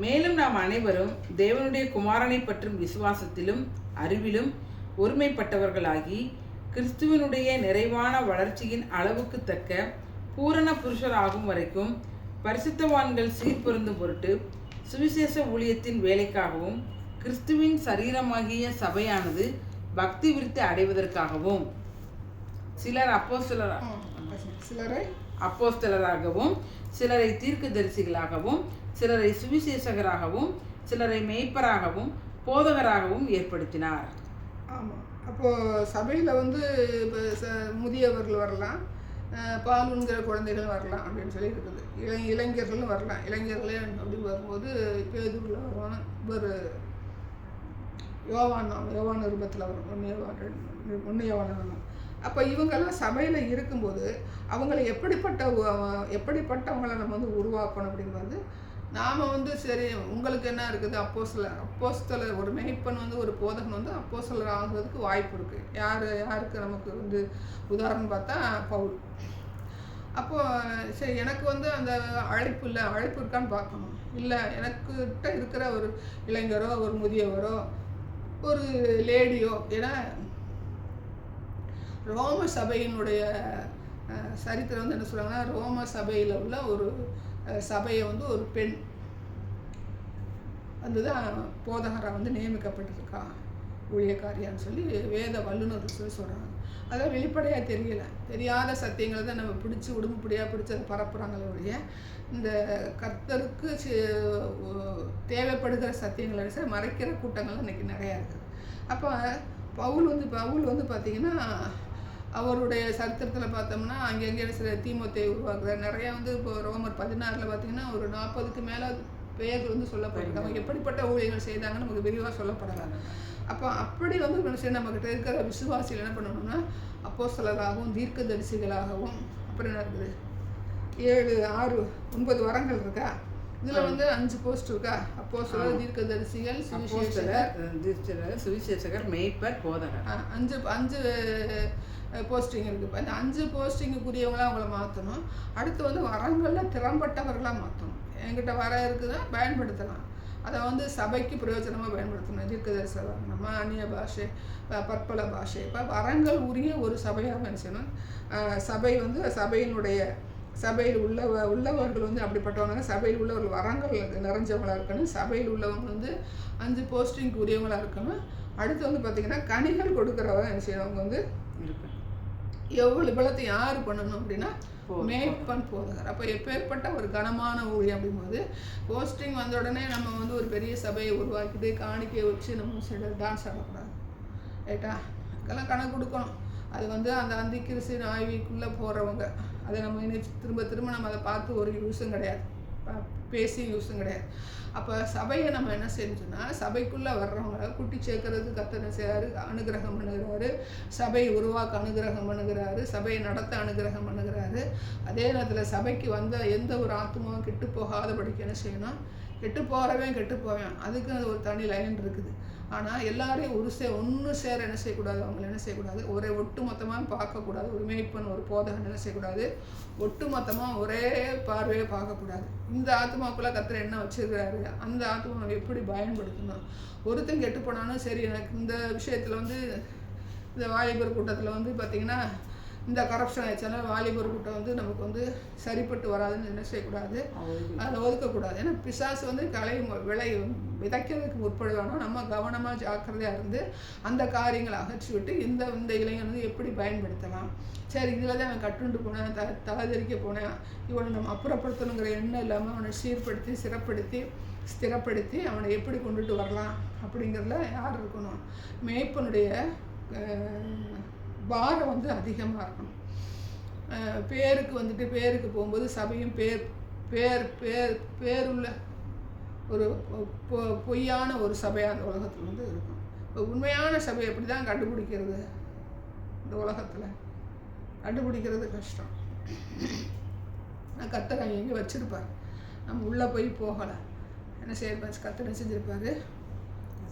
மேலும் நாம் அனைவரும் தேவனுடைய குமாரனை பற்றும் விசுவாசத்திலும் அறிவிலும் ஒருமைப்பட்டவர்களாகி கிறிஸ்துவனுடைய நிறைவான வளர்ச்சியின் அளவுக்கு தக்க பூரண புருஷர் ஆகும் வரைக்கும் பரிசுத்தவான்கள் சீர்பொருந்தும் பொருட்டு சுவிசேஷ ஊழியத்தின் வேலைக்காகவும் கிறிஸ்துவின் சரீரமாகிய சபையானது பக்தி விருத்தி அடைவதற்காகவும் சிலர் சிலரை அப்போஸ்தலராகவும் சிலரை தீர்க்கதரிசிகளாகவும் சிலரை சுவிசேஷகராகவும் சிலரை மேய்ப்பராகவும் போதகராகவும் ஏற்படுத்தினார். ஆமாம். அப்போது சபையில் வந்து இப்போ முதியவர்கள் வரலாம், பாலுங்கிற குழந்தைகள் வரலாம் அப்படின்னு சொல்லி இருக்குது. இளைஞர்களும் வரலாம். இளைஞர்களே அப்படி வரும்போது பேதுருல வருவான், ஒரு யோவான் நிருபத்தில் வரும், ஒன்று யோவான் வரணும். அப்போ இவங்கெல்லாம் சபையில் இருக்கும்போது அவங்கள எப்படிப்பட்டவங்களை நம்ம வந்து உருவாக்கணும் அப்படிங்கிறது நாம் வந்து சரி உங்களுக்கு என்ன இருக்குது, அப்போஸ்தலர் ஒரு மேய்ப்பன் வந்து ஒரு போதகன் வந்து அப்போஸ்தலர் ஆகுறதுக்கு வாய்ப்பு இருக்குது. யாருக்கு நமக்கு வந்து உதாரணம் பார்த்தா பவுல். அப்போது சரி எனக்கு வந்து அந்த அழைப்பு இருக்கான்னு பார்க்கணும். இல்லை எனக்கிட்ட இருக்கிற ஒரு இளைஞரோ ஒரு முதியவரோ ஒரு லேடியோ, ஏன்னா ரோம சபையினுடைய சரித்திரம் வந்து என்ன சொல்கிறாங்கன்னா, ரோம சபையில் உள்ள ஒரு சபையை வந்து ஒரு பெண் வந்து தான் போதகராக வந்து நியமிக்கப்பட்டிருக்கா, ஊழியக்காரியான்னு சொல்லி வேத வல்லுநர்கள் சொல்லி சொல்கிறாங்க. அதான் வெளிப்படையாக தெரியாத சத்தியங்களை தான் நம்ம பிடிச்சி உடம்புப்படியாக பிடிச்சி அதை பரப்புகிறாங்களே ஒழிய இந்த கர்த்தருக்கு தேவைப்படுகிற சத்தியங்களை மறைக்கிற கூட்டங்கள் இன்றைக்கி நிறையா இருக்குது. அப்போ பவுல் வந்து பார்த்திங்கன்னா அவருடைய சரித்திரத்தில் பார்த்தோம்னா அங்கங்கே சில தீமோத்தேயு உருவாக்குறார். நிறையா வந்து இப்போ ரோமர் 16 பார்த்திங்கன்னா ஒரு 40க்கு மேலே பெயர்கள் வந்து சொல்லப்படுறாங்க. அவங்க எப்படிப்பட்ட ஊழியர்கள் செய்தாங்கன்னு நமக்கு விரிவாக சொல்லப்படலாம். அப்போ அப்படி வந்து நம்மக்கிட்ட இருக்கிற விசுவாசிகள் என்ன பண்ணணும்னா அப்போஸ்தலராகவும் தீர்க்கதரிசிகளாகவும் அப்புறம் என்ன இருக்குது 7, 6, 9 வரங்கள் இருக்கா. இதில் வந்து 5 போஸ்ட் இருக்கா. அப்போஸ்தலர், தீர்க்கதரிசிகள், சுவிசேஷகர், மேய்ப்பர், போதகர், 5 போஸ்டிங் இருக்குது. இப்போ இந்த 5 போஸ்டிங்குக்குரியவங்களாம் அவங்கள மாற்றணும். அடுத்து வந்து வரங்களில் திறம்பட்டவர்களாக மாற்றணும். என்கிட்ட வர இருக்குதுன்னா பயன்படுத்தலாம், அதை வந்து சபைக்கு பிரயோஜனமாக பயன்படுத்தணும். தீர்க்கதரிசி நம்ம அந்நிய பாஷை, பற்பல பாஷை, இப்போ வரங்கள் உரிய ஒரு சபையாக என்ன செய்யணும். சபை வந்து சபையில் உள்ளவர்கள் வந்து அப்படிப்பட்டவங்க, சபையில் உள்ளவர்கள் வரங்கள் நிறைஞ்சவங்களாக இருக்கணும். சபையில் உள்ளவங்க வந்து 5 போஸ்டிங்க்கு உரியவங்களாக இருக்கணும். அடுத்து வந்து பார்த்திங்கன்னா கனிகள் கொடுக்குறவங்க என்ன செய்யறவங்க வந்து இவ்வளோத்தை யார் பண்ணணும் அப்படின்னா மேய்ப்பன், போதகர். அப்போ எப்பேற்பட்ட ஒரு கனமான ஊழியம் அப்படிங்கும்போது போஸ்டிங் வந்த உடனே நம்ம வந்து ஒரு பெரிய சபையை உருவாக்கிட்டு காணிக்கையை வச்சு நம்ம டான்ஸ் ஆடக்கூடாது. ரைட்டா? அதுக்கெல்லாம் கணக்கு கொடுக்கணும். அது வந்து அந்த அந்தி கிறிஸ்து ஆய்வுக்குள்ளே போகிறவங்க அதை நம்ம திரும்ப நம்ம அதை பார்த்து ஒரு யூஸும் கிடையாது, பேசி யூஸும் கிடையாது. அப்போ சபையை நம்ம என்ன செஞ்சோன்னா சபைக்குள்ளே வர்றவங்க குட்டி சேர்க்கறது கர்த்தர் செய்கிறாரு, அனுகிரகம் பண்ணுகிறாரு, சபையை உருவாக்க அனுகிரகம் பண்ணுகிறாரு, சபையை நடத்த அனுகிரகம் பண்ணுகிறாரு. அதே நேரத்தில் சபைக்கு வந்த எந்த ஒரு ஆத்மாவும் கெட்டு போகாதபடிக்கு என்ன செய்யணும், கெட்டு போவேன் அதுக்கு ஒரு தனி லைன் இருக்குது. ஆனால் எல்லாரையும் ஒன்று சேர என்ன செய்யக்கூடாது, அவங்கள என்ன செய்யக்கூடாது, ஒரே ஒட்டு மொத்தமாக பார்க்கக்கூடாது. ஒரு மேய்ப்பன் ஒரு போதகன் என்ன செய்யக்கூடாது, ஒட்டு மொத்தமாக ஒரே பார்வையை பார்க்கக்கூடாது. இந்த ஆத்மாவுக்குள்ளே கர்த்தர் என்ன வச்சுருக்கிறாரு, அந்த ஆத்மாவை எப்படி பயன்படுத்தணும். ஒருத்தன் கெட்டு போனாலும் சரி, எனக்கு இந்த விஷயத்தில் வந்து இந்த வாலிபர் கூட்டத்தில் வந்து பார்த்திங்கன்னா இந்த கரப்ஷன் ஆயிடுச்சுன்னா வாலிபர் கூட்டம் வந்து நமக்கு வந்து சரிப்பட்டு வராதுன்னு என்ன செய்யக்கூடாது, அதை ஒதுக்கக்கூடாது. ஏன்னா பிசாசு வந்து விதைக்கிறதுக்கு முற்படுவானா நம்ம கவனமாக ஜாக்கிரதையாக இருந்து அந்த காரியங்களை அகற்றி விட்டு இந்த இளைஞன் வந்து எப்படி பயன்படுத்தலாம். சரி, இதில் தான் அவன் கட்டுண்டு போனேன், தலைதறிக்க போனேன், இவனை நம்ம அப்புறப்படுத்தணுங்கிற எண்ணம் இல்லாமல் அவனை சீர்படுத்தி ஸ்திரப்படுத்தி அவனை எப்படி கொண்டுட்டு வரலாம் அப்படிங்கிறதுல யார் இருக்கணும், மேய்ப்பனுடைய பாரம் வந்து அதிகமாக இருக்கணும். பேருக்கு போகும்போது சபையும் பேருள்ள ஒரு பொய்யான ஒரு சபையாக அந்த உலகத்தில் வந்து இருக்கும். இப்போ உண்மையான சபை எப்படி தான் கண்டுபிடிக்கிறது, இந்த உலகத்தில் கண்டுபிடிக்கிறது கஷ்டம். கர்த்தர் எங்கே வச்சுருப்பார், நம்ம உள்ளே போய் போகலை, என்ன செய்யப்பார், கர்த்தர் செஞ்சுருப்பார்,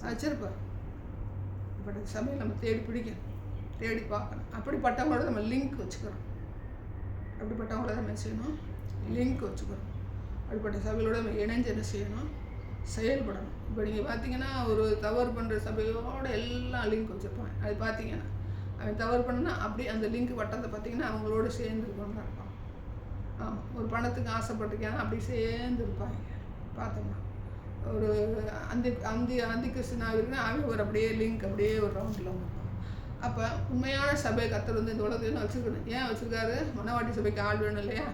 வச்சுருப்பார். பட் சபையை நம்ம தேடி பார்க்கணும். அப்படிப்பட்டவங்களோட நம்ம லிங்க் வச்சுக்கிறோம். அப்படிப்பட்டவங்களோட நம்ம என்ன செய்யணும், லிங்க் வச்சுக்கிறோம். அப்படிப்பட்ட சபையோட நம்ம இணைஞ்சு என்ன செய்யணும், செயல்படணும். இப்போ நீங்கள் பார்த்தீங்கன்னா ஒரு தவறு பண்ணுற சபையோட எல்லாம் லிங்க் வச்சுருப்பாங்க. அது பார்த்தீங்கன்னா அவன் தவறு பண்ணா அப்படி அந்த லிங்க் வட்டத்தை பார்த்தீங்கன்னா அவங்களோட சேர்ந்து இருப்பாங்க. ஆமாம், ஒரு பணத்துக்கு ஆசைப்பட்டிருக்காங்க, அப்படி சேர்ந்து இருப்பாங்க. பார்த்தோம்னா ஒரு அந்த கிறிஸ்துவனாக இருக்குன்னா அவன் ஒரு அப்படியே லிங்க் அப்படியே ஒரு ரவுண்டில் வந்துருப்பான். அப்போ உண்மையான சபை கர்த்தர் வந்து இந்த உலகத்தில் வச்சுருக்கணும். ஏன் வச்சுருக்காரு? மனவாட்டி சபைக்கு ஆள் வேணும் இல்லையா?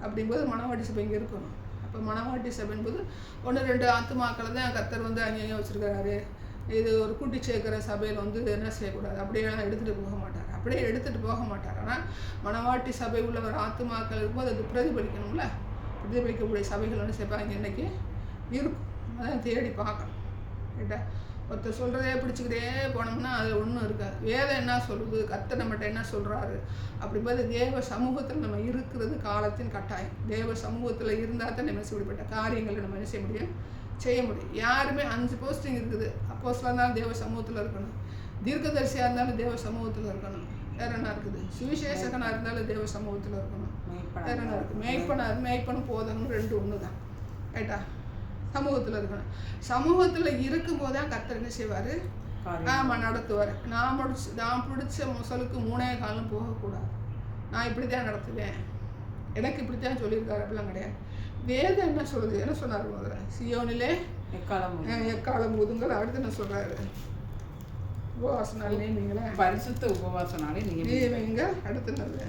அப்படிங்கும்போது மனவாட்டி சபை இங்கே இருக்கணும். அப்போ மனவாட்டி சபைன்போது 1-2 ஆத்துமாக்களை தான் கர்த்தர் வந்து அங்கேயும் வச்சுருக்காரு. இது ஒரு கூட்டி சேர்க்குற சபையில் வந்து என்ன செய்யக்கூடாது, அப்படியெல்லாம் எடுத்துகிட்டு போக மாட்டார். அப்படியே எடுத்துகிட்டு போக மாட்டார். ஆனால் மனவாட்டி சபை உள்ள ஒரு ஆத்துமாக்கள் இருக்கும்போது அது பிரதிபலிக்கணும்ல. பிரதிபலிக்கக்கூடிய சபைகள் வந்து செய்வாங்க இன்றைக்கி இருக்கும். அதான் தேடி பார்க்கணும். ரைட்டா? ஒருத்தர் சொல்கிறதே பிடிச்சிக்கிட்டே போனோம்னா அது ஒன்றும் இருக்காது. வேதம் என்ன சொல்லுது, கர்த்தர் நம்மகிட்ட என்ன சொல்கிறாரு அப்படிம்போது தேவ சமூகத்தில் நம்ம இருக்கிறது காலத்தின் கட்டாயம். தேவ சமூகத்தில் இருந்தால் தான் நம்ம இப்படிப்பட்ட காரியங்களை நம்ம என்ன செய்ய முடியும். யாருமே 5 போஸ்டிங் இருக்குது. அப்போஸ்தலனா இருந்தாலும் தேவ சமூகத்தில் இருக்கணும், தீர்க்கதரிசியாக இருந்தாலும் தேவ சமூகத்தில் இருக்கணும். வேற என்ன இருக்குது? சுவிசேஷகனாக இருந்தாலும் தேவ சமூகத்தில் இருக்கணும். வேற என்ன இருக்குது? மேய்ப்பனும் போதகனும் 2 ஒன்று தான். ரைட்டா? சமூகத்தில் இருக்கணும். சமூகத்தில் இருக்கும்போது தான் கர்த்தர் என்ன செய்வார்? ஆமாம், நடத்துவார். நான் பிடிச்ச முசலுக்கு 3 காலம் போகக்கூடாது. நான் இப்படி தான் நடத்துவேன், எனக்கு இப்படி தான் சொல்லியிருக்காரு, அப்படிலாம் கிடையாது. வேதம் என்ன சொல்லுது? என்ன சொன்னார்? முதல்ல சீயோனிலே எக்காலம் ஊதுங்கள். அடுத்து என்ன சொல்கிறாரு? உபவாச நாள் நியமிங்களே, பரிசுத்த உபவாச நாளை நியமிங்க. அடுத்து என்னது?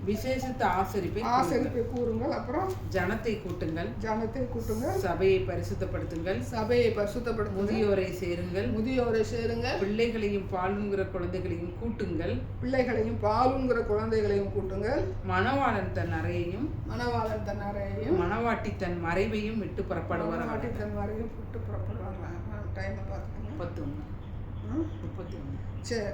விசேஷித்த ஆசரிப்பை கூறுங்கள். அப்புறம் ஜனத்தை கூட்டுங்கள். சபையை பரிசுத்தப்படுத்துங்கள். முதியோரை சேருங்கள். பிள்ளைகளையும் பாலுங்கிற குழந்தைகளையும் கூட்டுங்கள். மணவாளன் தன் அறையையும் மணவாட்டி தன் மறைவையும் விட்டு புறப்படுவார். டைமை பார்த்துக்கோங்க. 31. சரி.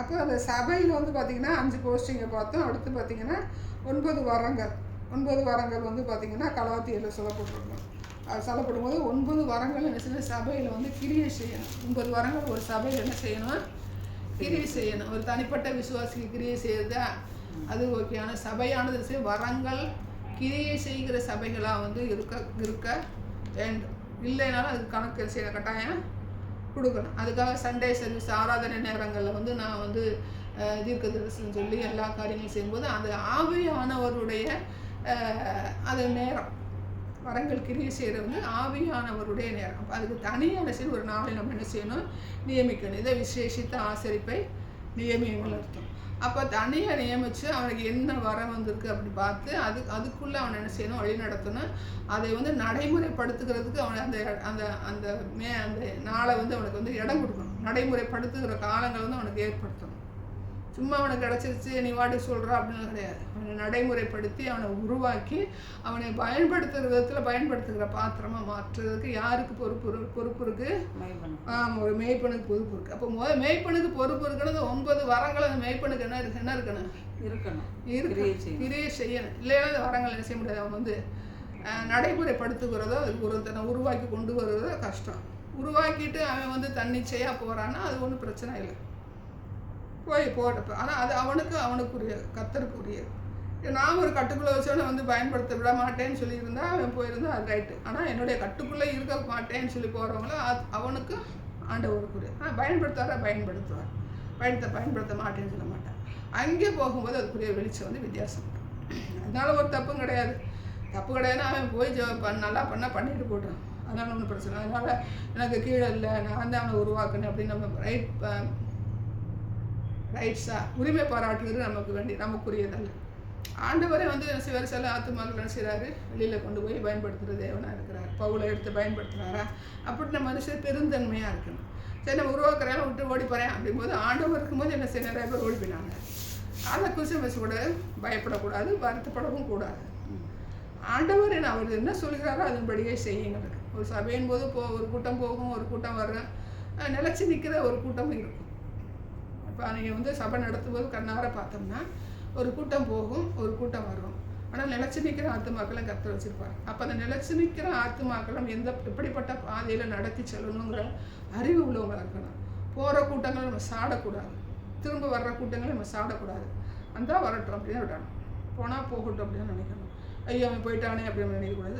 அப்போ அந்த சபையில் வந்து பார்த்திங்கன்னா 5 போஸ்டிங்கை பார்த்தோம். அடுத்து பார்த்திங்கன்னா 9 வரங்கள் வந்து பார்த்திங்கன்னா கலாத்தியில் சொல்லப்பட்டிருக்கணும். அது சொல்லப்படும் போது 9 வரங்கள் என்ன செய்யணும்? சபையில் வந்து கிரியை செய்யணும். 9 வரங்கள் ஒரு சபையில் என்ன செய்யணும்? கிரியை செய்யணும். ஒரு தனிப்பட்ட விசுவாசிக்கு கிரியை செய்யறது அது ஓகே. ஆனால் சபையானது வரங்கள் கிரியை செய்கிற சபைகளாக வந்து இருக்க வேண்டும். இல்லைனாலும் அதுக்கு கணக்கு செய்ய கட்டாயம் கொடுக்கணும். அதுக்காக சண்டே சர்வீஸ் ஆராதனை நேரங்களில் வந்து நான் வந்து தீர்க்க தரிசனம் சொல்லி எல்லா காரியங்களும் செய்யும்போது அந்த ஆவியானவருடைய அது நேரம், வரங்கள் கிரியை செய்கிறது வந்து ஆவியானவருடைய நேரம். அப்போ அதுக்கு தனியான சரி ஒரு நாளை நம்ம என்ன செய்யணும்? நியமிக்கணும். இதை விசேஷித்த ஆசரிப்பை நியமியங்கள் அர்த்தம். அப்போ தனியாக நியமித்து அவனுக்கு என்ன வரம் வந்திருக்கு அப்படி பார்த்து அதுக்குள்ளே அவனை என்ன செய்யணும்? வழி நடத்தணும். அதை வந்து நடைமுறைப்படுத்துகிறதுக்கு அவனை அந்த நாளை வந்து அவனுக்கு வந்து இடம் கொடுக்கணும். நடைமுறைப்படுத்துகிற காலங்களை வந்து அவனுக்கு ஏற்படுத்தணும். சும்மா அவனுக்கு கிடச்சிருச்சு நீ வாட்டி சொல்கிற அப்படின்னு கிடையாது. அவனை நடைமுறைப்படுத்தி அவனை உருவாக்கி அவனை பயன்படுத்துகிற விதத்தில் பயன்படுத்துகிற பாத்திரமாக மாற்றுறதுக்கு யாருக்கு பொறுப்பு இருக்குது? ஆமாம், ஒரு மேய்ப்பனுக்கு பொறுப்பு இருக்குது. அப்போ மேய்ப்பனுக்கு பொறுப்பு இருக்கிறது 9 வரங்கள் அந்த மேய்ப்பனுக்கு என்ன இருக்கணும்? கிரியை செய்யணும். இல்லைன்னா அந்த வரங்கள் என்ன செய்ய முடியாது. அவன் வந்து நடைமுறைப்படுத்துகிறதோ அதுக்கு ஒருத்தனை உருவாக்கி கொண்டு வருவதோ கஷ்டம். உருவாக்கிட்டு அவன் வந்து தன்னிச்சையாக போகிறான்னா அது ஒன்றும் பிரச்சனை இல்லை, போட்டப்போ. ஆனால் அது அவனுக்குரிய கர்த்தருக்குரியது. நான் ஒரு கட்டுக்குள்ளே வச்சோன்னே வந்து பயன்படுத்த விட மாட்டேன்னு சொல்லியிருந்தா அவன் போயிருந்தா அது ரைட்டு. ஆனால் என்னுடைய கட்டுக்குள்ளே இருக்க மாட்டேன்னு சொல்லி போகிறவங்கள அவனுக்கு ஆண்டவருக்குரிய. பயன்படுத்துவார். பயன்படுத்த மாட்டேன்னு சொல்ல மாட்டேன். அங்கே போகும்போது அதுக்குரிய வெளிச்சம் வந்து வித்தியாசம். அதனால ஒரு தப்பும் கிடையாது. அவன் போய் நல்லா பண்ணிட்டு போட்டான். அதனால ஒன்றும் பிரச்சனை. அதனால் எனக்கு கீழே இல்லை, நான் தான் அவனை உருவாக்குனேன் அப்படின்னு நம்ம ரைட்ஸா உரிமை பாராட்டுகிறது நமக்குரியதல்ல. ஆண்டவரே வந்து வேறு சில ஆத்துமாக்கள் என்ன செய்கிறாரு? வெளியில் கொண்டு போய் பயன்படுத்துகிற தேவனாக இருக்கிறார். பவுலை எடுத்து பயன்படுத்துகிறாரா? அப்படி நம்ம மனுஷன் பெருந்தன்மையாக இருக்கணும். சரி, நம்ம உருவாக்குறேன் விட்டு ஓடி போகிறேன் அப்படிங்கும்போது ஆண்டவர் இருக்கும்போது என்ன செய்ய நிறைய பேர் ஓடி போயினாங்க. அதை குறித்து பேசக்கூடாது, பயப்படக்கூடாது, வருத்தப்படவும் கூடாது. ஆண்டவர் அவர் என்ன சொல்கிறாரோ அதன்படியே செய்யுங்களுக்கு. ஒரு சபையின் போது ஒரு கூட்டம் போகும், ஒரு கூட்டம் வரும், நிலச்சி நிற்கிற ஒரு கூட்டமும் இருக்கும். இப்போ நீங்கள் வந்து சபை நடத்தும்போது கண்ணார பார்த்தோம்னா ஒரு கூட்டம் போகும், ஒரு கூட்டம் வரும். ஆனால் நிலச்சி நிற்கிற ஆத்துமாக்களும் கர்த்தர் வச்சுருப்பார். அப்போ அந்த நிலச்சி நிற்கிற ஆத்துமாக்களும் எப்படிப்பட்ட பாதையில் நடத்தி செல்லணுங்கிற அறிவு உள்ளவங்களாக இருக்கணும். போகிற கூட்டங்களை நம்ம சாடக்கூடாது, திரும்ப வர்ற கூட்டங்களை நம்ம சாடக்கூடாது. அந்த வரட்டும் அப்படின்னு விடணும், போனால் போகட்டும் அப்படின்னு நினைக்கணும். ஐயோ அவன் போயிட்டானே அப்படின்னு நினைக்கக்கூடாது.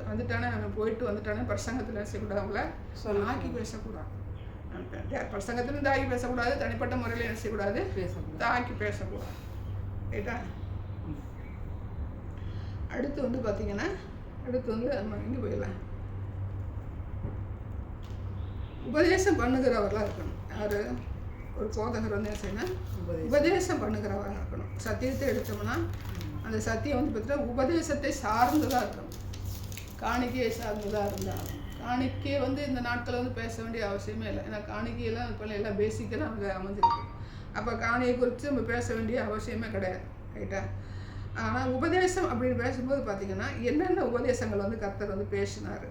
அவன் போயிட்டு வந்துட்டானே பிரசங்கத்தில் செய்யக்கூடாது, அவங்கள ஆக்கி பேசக்கூடாது. பிரசங்கத்திலும் தாக்கி பேசக்கூடாது, தனிப்பட்ட முறையில் என்ன செய்யக்கூடாது? தாக்கி பேசக்கூடாது. ரைட்டா? அடுத்து வந்து பார்த்தீங்கன்னா நம்ம எங்கே போயிடலாம்? உபதேசம் பண்ணுகிறவர்களாக இருக்கணும். யார்? ஒரு போதகர் வந்து என்ன செய்யணும், உபதேசம் பண்ணுகிறவராக இருக்கணும். சத்தியத்தை எடுத்தோம்னா அந்த சத்தியம் வந்து பார்த்தீங்கன்னா உபதேசத்தை சார்ந்துதான் இருக்கணும். காணிக்கையை சார்ந்ததாக இருந்தாலும் காணிக்கையை வந்து இந்த நாட்களில் வந்து பேச வேண்டிய அவசியமே இல்லை. ஏன்னா காணிக்கையெல்லாம் இப்போ எல்லாம் பேசிக்கெல்லாம் அங்கே அமைஞ்சிருக்கு. அப்போ காணியை குறித்து நம்ம பேச வேண்டிய அவசியமே கிடையாது, ரைட்டா? ஆனால் உபதேசம் அப்படின்னு பேசும்போது பார்த்திங்கன்னா என்னென்ன உபதேசங்கள் வந்து கர்த்தர் வந்து பேசினார்,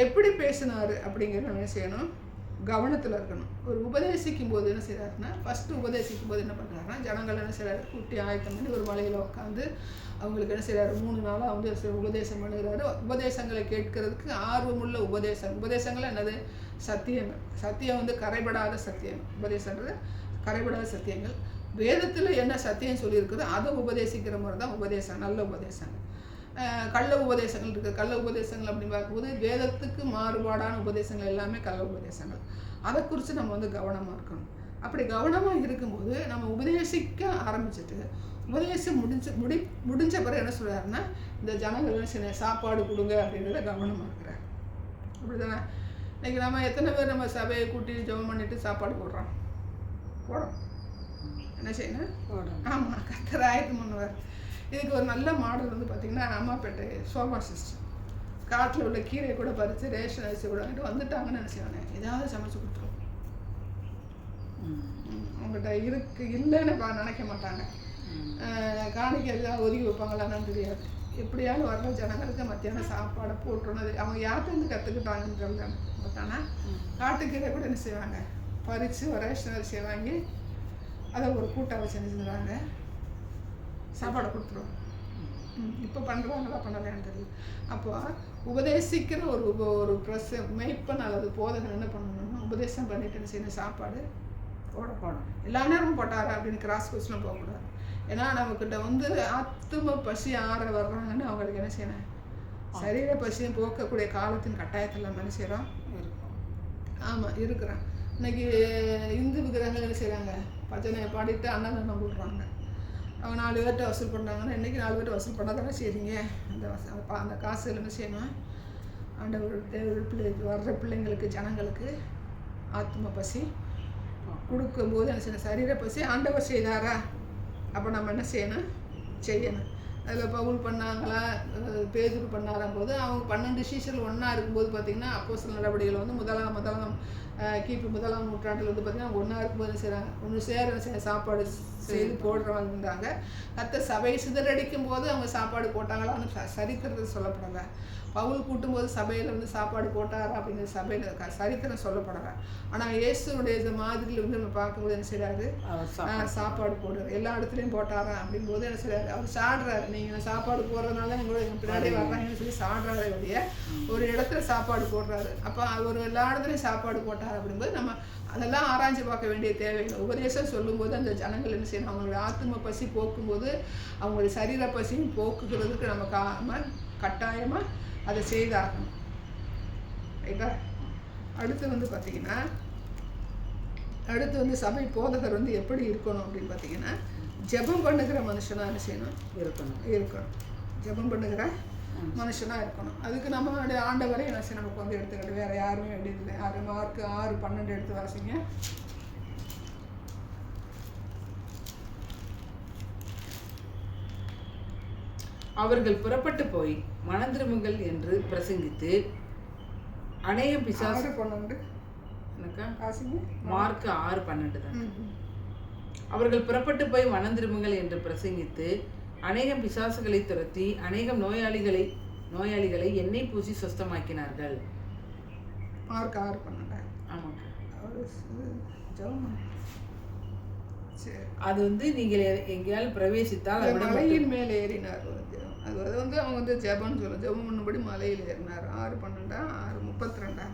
எப்படி பேசினார் அப்படிங்கிறத என்ன செய்யணும், கவனத்தில் இருக்கணும். ஒரு உபதேசிக்கும் போது என்ன செய்கிறாருன்னா, ஃபஸ்ட்டு உபதேசிக்கும் போது என்ன பண்ணுறாருன்னா, ஜனங்கள் என்ன செய்கிறாரு, கூட்டி ஆயத்தம் பண்ணி ஒரு மலையில் உட்காந்து அவங்களுக்கு என்ன செய்கிறாரு, 3 நாளாக வந்து உபதேசம் பண்ணுகிறாரு. உபதேசங்களை கேட்கறதுக்கு ஆர்வமுள்ள உபதேசங்கள் என்னது, சத்தியங்கள். சத்தியம் வந்து கரைபடாத சத்தியம். உபதேசன்றது கரைபடாத சத்தியங்கள். வேதத்தில் என்ன சத்தியம் சொல்லியிருக்குதோ அதை உபதேசிக்கிற மாதிரி தான் உபதேசம், நல்ல உபதேசங்கள். கள்ள உபதேசங்கள் இருக்குது. கள்ள உபதேசங்கள் அப்படின்னு பார்க்கும்போது வேதத்துக்கு மாறுபாடான உபதேசங்கள் எல்லாமே கள்ள உபதேசங்கள். அதை குறித்து நம்ம வந்து கவனமாக இருக்கணும். அப்படி கவனமாக இருக்கும்போது நம்ம உபதேசிக்க ஆரம்பிச்சுட்டு உபதேசம் முடிஞ்ச பிறகு என்ன சொல்கிறாருன்னா, இந்த ஜனங்கள் என்ன செய்ய சாப்பாடு கொடுங்க அப்படின்றத கவனமாக இருக்கிறார். அப்படி தானே இன்றைக்கி நம்ம எத்தனை பேர் நம்ம சபையை கூட்டி ஜெபம் பண்ணிவிட்டு சாப்பாடு போடுறோம்? என்ன செய்யணும்? ஆமாம், கர்த்தர் ஆயத்தம் பண்ணுவார். இதுக்கு ஒரு நல்ல மாடல் வந்து பார்த்திங்கன்னா அம்மாப்பேட்டை சோபா சிஸ்டம். காட்டில் உள்ள கீரையை கூட பறித்து ரேஷன் அரிசி கூட வாங்கிட்டு வந்துட்டாங்கன்னு நினச்சாங்க, ஏதாவது சமைச்சு கொடுத்துருவோம். அவங்ககிட்ட இல்லைன்னு நினைக்க மாட்டாங்க. காணிக்கை எல்லாம் ஒதுக்கி வைப்பாங்களான்னு தெரியாது. எப்படியாவது வர்ற ஜனங்களுக்கு மத்தியானம் சாப்பாடை போட்டுறது அவங்க யார்கிட்டருந்து கற்றுக்கிட்டாங்கன்றது. பட் ஆனால் காட்டுக்கீரை கூட என்ன செய்வாங்க, பறித்து ஒரு ரேஷன் அரிசியை வாங்கி அதை ஒரு கூட்டாக செஞ்சுருந்தாங்க, சாப்பாடை கொடுத்துருவோம். இப்போ பண்ணுறாங்களா பண்ணலையான்னு தெரியும். அப்போ உபதேசிக்கிற ஒரு மேய்ப்பன் அல்லது போதகர் என்ன பண்ணணும்னா, உபதேசம் பண்ணிட்டு என்ன செய்யணும், சாப்பாடு போடணும். எல்லா நேரமும் போட்டாரா அப்படின்னு கிராஸ் கொஸ்டின் போகக்கூடாது. ஏன்னா நம்மக்கிட்ட வந்து ஆத்தும பசி ஆற வர்றாங்கன்னு அவங்களுக்கு என்ன செய்யணும், சரீர பசியை போக்கக்கூடிய காலத்தின் கட்டாயத்தில் நம்ம என்ன செய்கிறோம், ஆமாம் இருக்கிறோம். இன்னைக்கு இந்து விக்கிரகங்கள் என்ன செய்கிறாங்க, பஜனை பாடிட்டு அன்னதானம் போடுறாங்க. அவங்க 4 பேர்கிட்ட வசூல் பண்ணுறாங்கன்னா இன்றைக்கி 4 பேர்கிட்ட வசூல் பண்ணாதானே செய்றீங்க. அந்த காசு என்ன செய்யணும், ஆண்டவர் வர்ற பிள்ளைங்களுக்கு ஜனங்களுக்கு ஆத்ம பசி கொடுக்கும்போது என்ன செய்யணும், சரீர பசி ஆண்டவர் செய்தாரா, அப்போ நம்ம என்ன செய்யணும், செய்யணும். அதில் பவுல் பண்ணாங்களா, பேதுரு பண்ணாராம் போது அவங்க 12 சீஷர்கள் ஒன்றா இருக்கும்போது பார்த்திங்கன்னா அப்போஸ்தலர் நடவடிக்கைகள் வந்து முதலாம் கிபி 1ஆம் நூற்றாண்டில் வந்து பார்த்திங்கன்னா ஒன்றா இருக்கும்போது செய்கிறாங்க, ஒன்று சேர சாப்பாடு செய்து போடுறவங்க இருந்தாங்க. கர்த்தர் சபையை சிதறடிக்கும் போது அவங்க சாப்பாடு போட்டாங்களான்னு சரித்திரத்தில் சொல்லப்படலை. பவுல் கூட்டும்போது சபையில் வந்து சாப்பாடு போட்டாரா அப்படிங்கிற சபையில் சரித்திரம் சொல்லப்படலை. ஆனால் இயேசுடைய மாதிரியில் வந்து நம்ம பார்க்கும்போது என்ன செய்கிறாரு, சாப்பாடு போடுறாரு. எல்லா இடத்துலையும் போட்டாரா அப்படிங்கும்போது என்ன செய்கிறாரு, அவர் சாடுறாரு. நீங்கள் சாப்பாடு போடுறதுனால எங்களோட பின்னாடி வர்றாங்கன்னு சொல்லி சாடுறாரு வழிய ஒரு இடத்துல சாப்பாடு போடுறாரு. அப்போ அவர் எல்லா இடத்துலையும் சாப்பாடு போட்டார் அப்படிங்கும்போது நம்ம அதெல்லாம் ஆராய்ச்சி பார்க்க வேண்டிய தேவையில்லை. உபதேசம் சொல்லும்போது அந்த ஜனங்கள் என்ன செய்யணும், அவங்களுடைய ஆத்ம பசி போக்கும்போது அவங்களுடைய சரீர பசியும் போக்குகிறதுக்கு நம்ம கட்டாயமாக அதை செய்தாகணும், ரைட்டா? அடுத்து வந்து பார்த்திங்கன்னா சபை போதகர் வந்து எப்படி இருக்கணும் அப்படின்னு பார்த்தீங்கன்னா, ஜெபம் பண்ணுகிற மனுஷனாக என்ன செய்யணும், இருக்கணும். ஜெபம் பண்ணுகிற மனுஷனாக இருக்கணும். அதுக்கு நம்மளுடைய ஆண்டவரை என்ன செய்ய நமக்கு வந்து எடுத்துக்கிட்டு வேறு யாருமே வேண்டியதில்லை. 6 மார்க்கு 6:12 எடுத்து வாசிங்க. அவர்கள் புறப்பட்டு போய் மனந்திரும்புங்கள் என்று பிரசங்கித்து அநேகம் பிசாசு 6:12 மார்க் 6:12 தான். அவர்கள் புறப்பட்டு போய் மனந்திரும்புங்கள் என்று பிரசங்கித்து அநேகம் பிசாசுகளை துரத்தி அநேகம் நோயாளிகளை எண்ணெய் பூசி சுத்தமாக்கினார்கள். மார்க் 6:12. ஆமாம். சரி, அது வந்து நீங்கள் எங்கேயாவது பிரவேசித்தால் மலையின் மேலே ஏறினார். அது வந்து அவங்க வந்து ஜெபம்னு சொல்லுவோம். ஜெபம் பண்ணும்படி மலையில் ஏறினார். 6:12 6:32.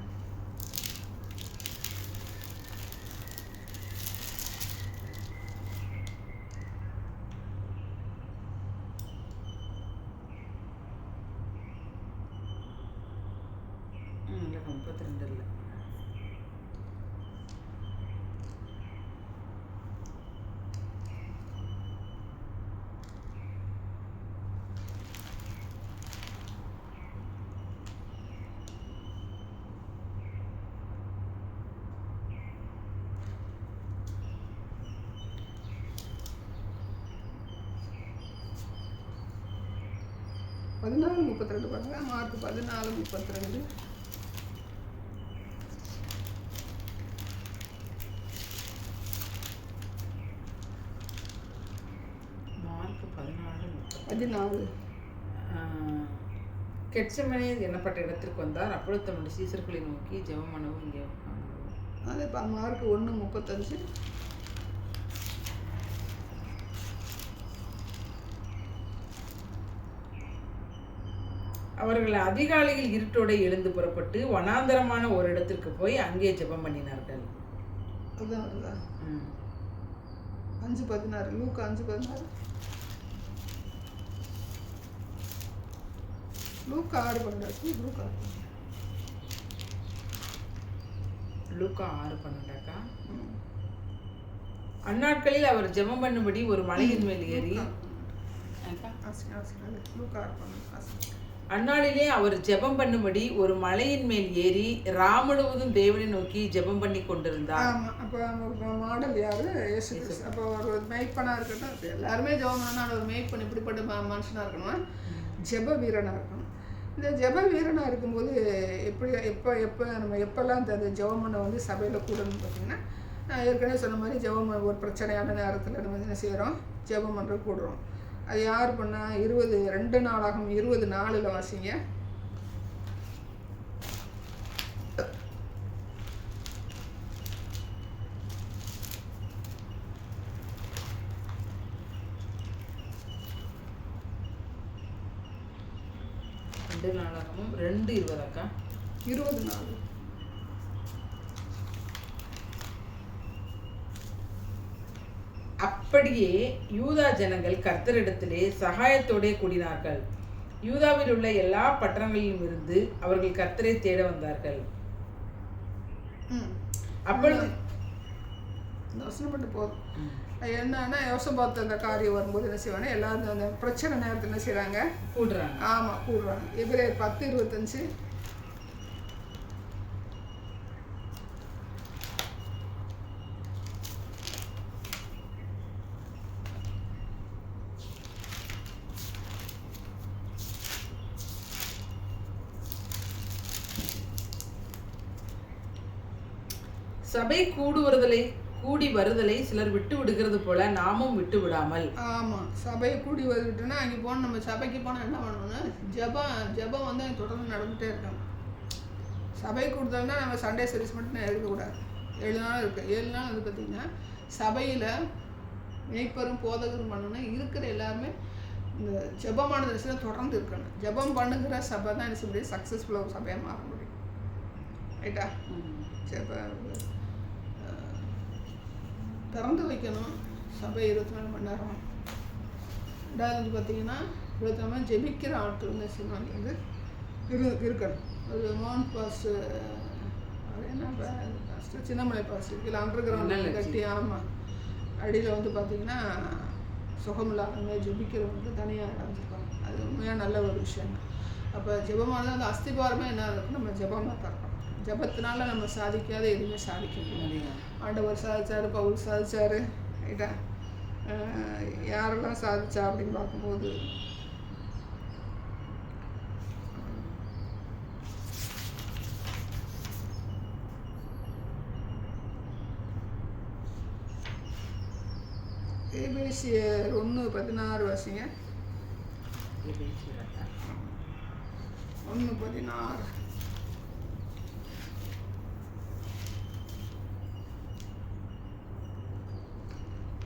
இல்லை 32 இல்லை. 14:32 பாருங்க. மார்க் 14:32. மார்க் 14:32. 14. கெட்செமனே எண்ணப்பட்ட இடத்திற்கு வந்தார். அப்பொழுது தம்முடைய சீசர்களை நோக்கி ஜெபம் பண்ணவும் இங்கே அது மார்க் 1:35. அவர்கள் அதிகாலையில் இருட்டோടെ எழுந்து புறப்பட்டு வனாந்தரமான ஒரு இடத்திற்கு போய் அங்கே ஜெபம் பண்ணினார்கள். அதுதான் வருதா? 5:16. லூக்கா 5:16. லூக்கா 6:12. லூக்கா 6:12. அந்நாட்களில் அவர் ஜெபம் பண்ணும்படி ஒரு மலையின் மேல் ஏறி லூக்கா 6:12. அந்நாளிலே அவர் ஜெபம் பண்ணும்படி ஒரு மலையின் மேல் ஏறி முழுவதும் தேவனை நோக்கி ஜெபம் பண்ணி கொண்டிருந்தார். அப்போ மாடல் யாரு? இயேசு கிறிஸ்து. அப்போ ஒரு மேய்ப்பனாக இருக்கட்டும், எல்லாருமே ஜெபம் பண்ணால் ஒரு மேய்ப்பன் இப்படிப்பட்ட மனுஷனாக இருக்கணும், ஜெப வீரனாக இருக்கணும். இந்த ஜெப வீரனாக இருக்கும்போது எப்போ நம்ம எப்போல்லாம் இந்த ஜெபம் பண்ண வந்து சபையில் கூடணும்னு பார்த்தீங்கன்னா, நான் ஏற்கனவே சொன்ன மாதிரி ஜெபம் ஒரு பிரச்சனையான நேரத்தில் நம்ம என்ன செய்கிறோம்? ஜெபம் பண்ணுற கூடுறோம். அது யார் பண்ணால் 2 நாளாகும் 24 வாசிங்க. நாளாகவும் 2:20 24. அப்படியே யூதா ஜனங்கள் கர்த்தரிடத்திலே சகாயத்தோடே கூடினார்கள். யூதாவில் உள்ள எல்லா பட்டணங்களிலும் இருந்து அவர்கள் கர்த்தரை தேட வந்தார்கள். அப்பொழுது யோசனைப்பட்டு போதும். என்னன்னா யோசபாத்து அந்த காரியம் வரும்போது என்ன செய்வாங்க? எல்லாரும் அந்த பிரச்சனை நேரத்தில் என்ன செய்கிறாங்க? கூடுறாங்க. ஆமாம், கூடுறாங்க. எபிரேயர் 10:25. சபை கூடி வருதலை சிலர் விட்டு விடுகிறது போல நாமும் விட்டு விடாமல். ஆமாம், சபையை கூடி வருதுன்னா அங்கே போனால் நம்ம சபைக்கு போனால் என்ன பண்ணணும்னா ஜெபம் வந்து தொடர்ந்து நடந்துகிட்டே இருக்கணும். சபை கூடுதல்னா நம்ம சண்டே சர்வீஸ் மட்டும் எடுக்கக்கூடாது. 7 நாள் இருக்குது. 7 நாள் வந்து பார்த்திங்கன்னா சபையில் மேய்ப்பரும் போதகரும் பண்ணணும். இருக்கிற எல்லாருமே இந்த ஜெபமான விஷயம் தொடர்ந்து இருக்கணும். ஜெபம் பண்ணுகிற சபை தான் என்ன செய்ய முடியும்? சக்ஸஸ்ஃபுல்லாக ஒரு சபையாக மாற முடியும். ரைட்டா? திறந்து வைக்கணும் சபை 24 மணி நேரம். 2வது வந்து பார்த்திங்கன்னா 24 மணி ஜெபிக்கிற ஆட்கள் வந்து சினிமாவில் வந்து இருக்கணும். அது மோகன் பாஸ்ட், அது என்ன பாஸ்ட்டு, சின்னமலை பாஸ்ட் இல்லை அண்டர் கிரவுண்டில் கட்டி. ஆமாம், அடியில் வந்து பார்த்திங்கன்னா சுகமில்லாதவங்க ஜெபிக்கிறவங்களுக்கு தனியாக இறந்துருப்பாங்க. அது உண்மையாக நல்ல ஒரு விஷயம். அப்போ ஜெபமானது அந்த அஸ்திபாரமே என்ன இருக்கும்? நம்ம ஜெபமாக தரணும். ஜபத்தினால நம்ம சாதிக்காத எதுவுமே சாதிக்க முடியாது. ஆண்டவர் சாதிச்சார், பவுல் சாதிச்சார். ரைட்டா? யாரெல்லாம் சாதிச்சா அப்படின்னு பார்க்கும்போது எபேசியர் 1:16 வாசிங்க. 1:16.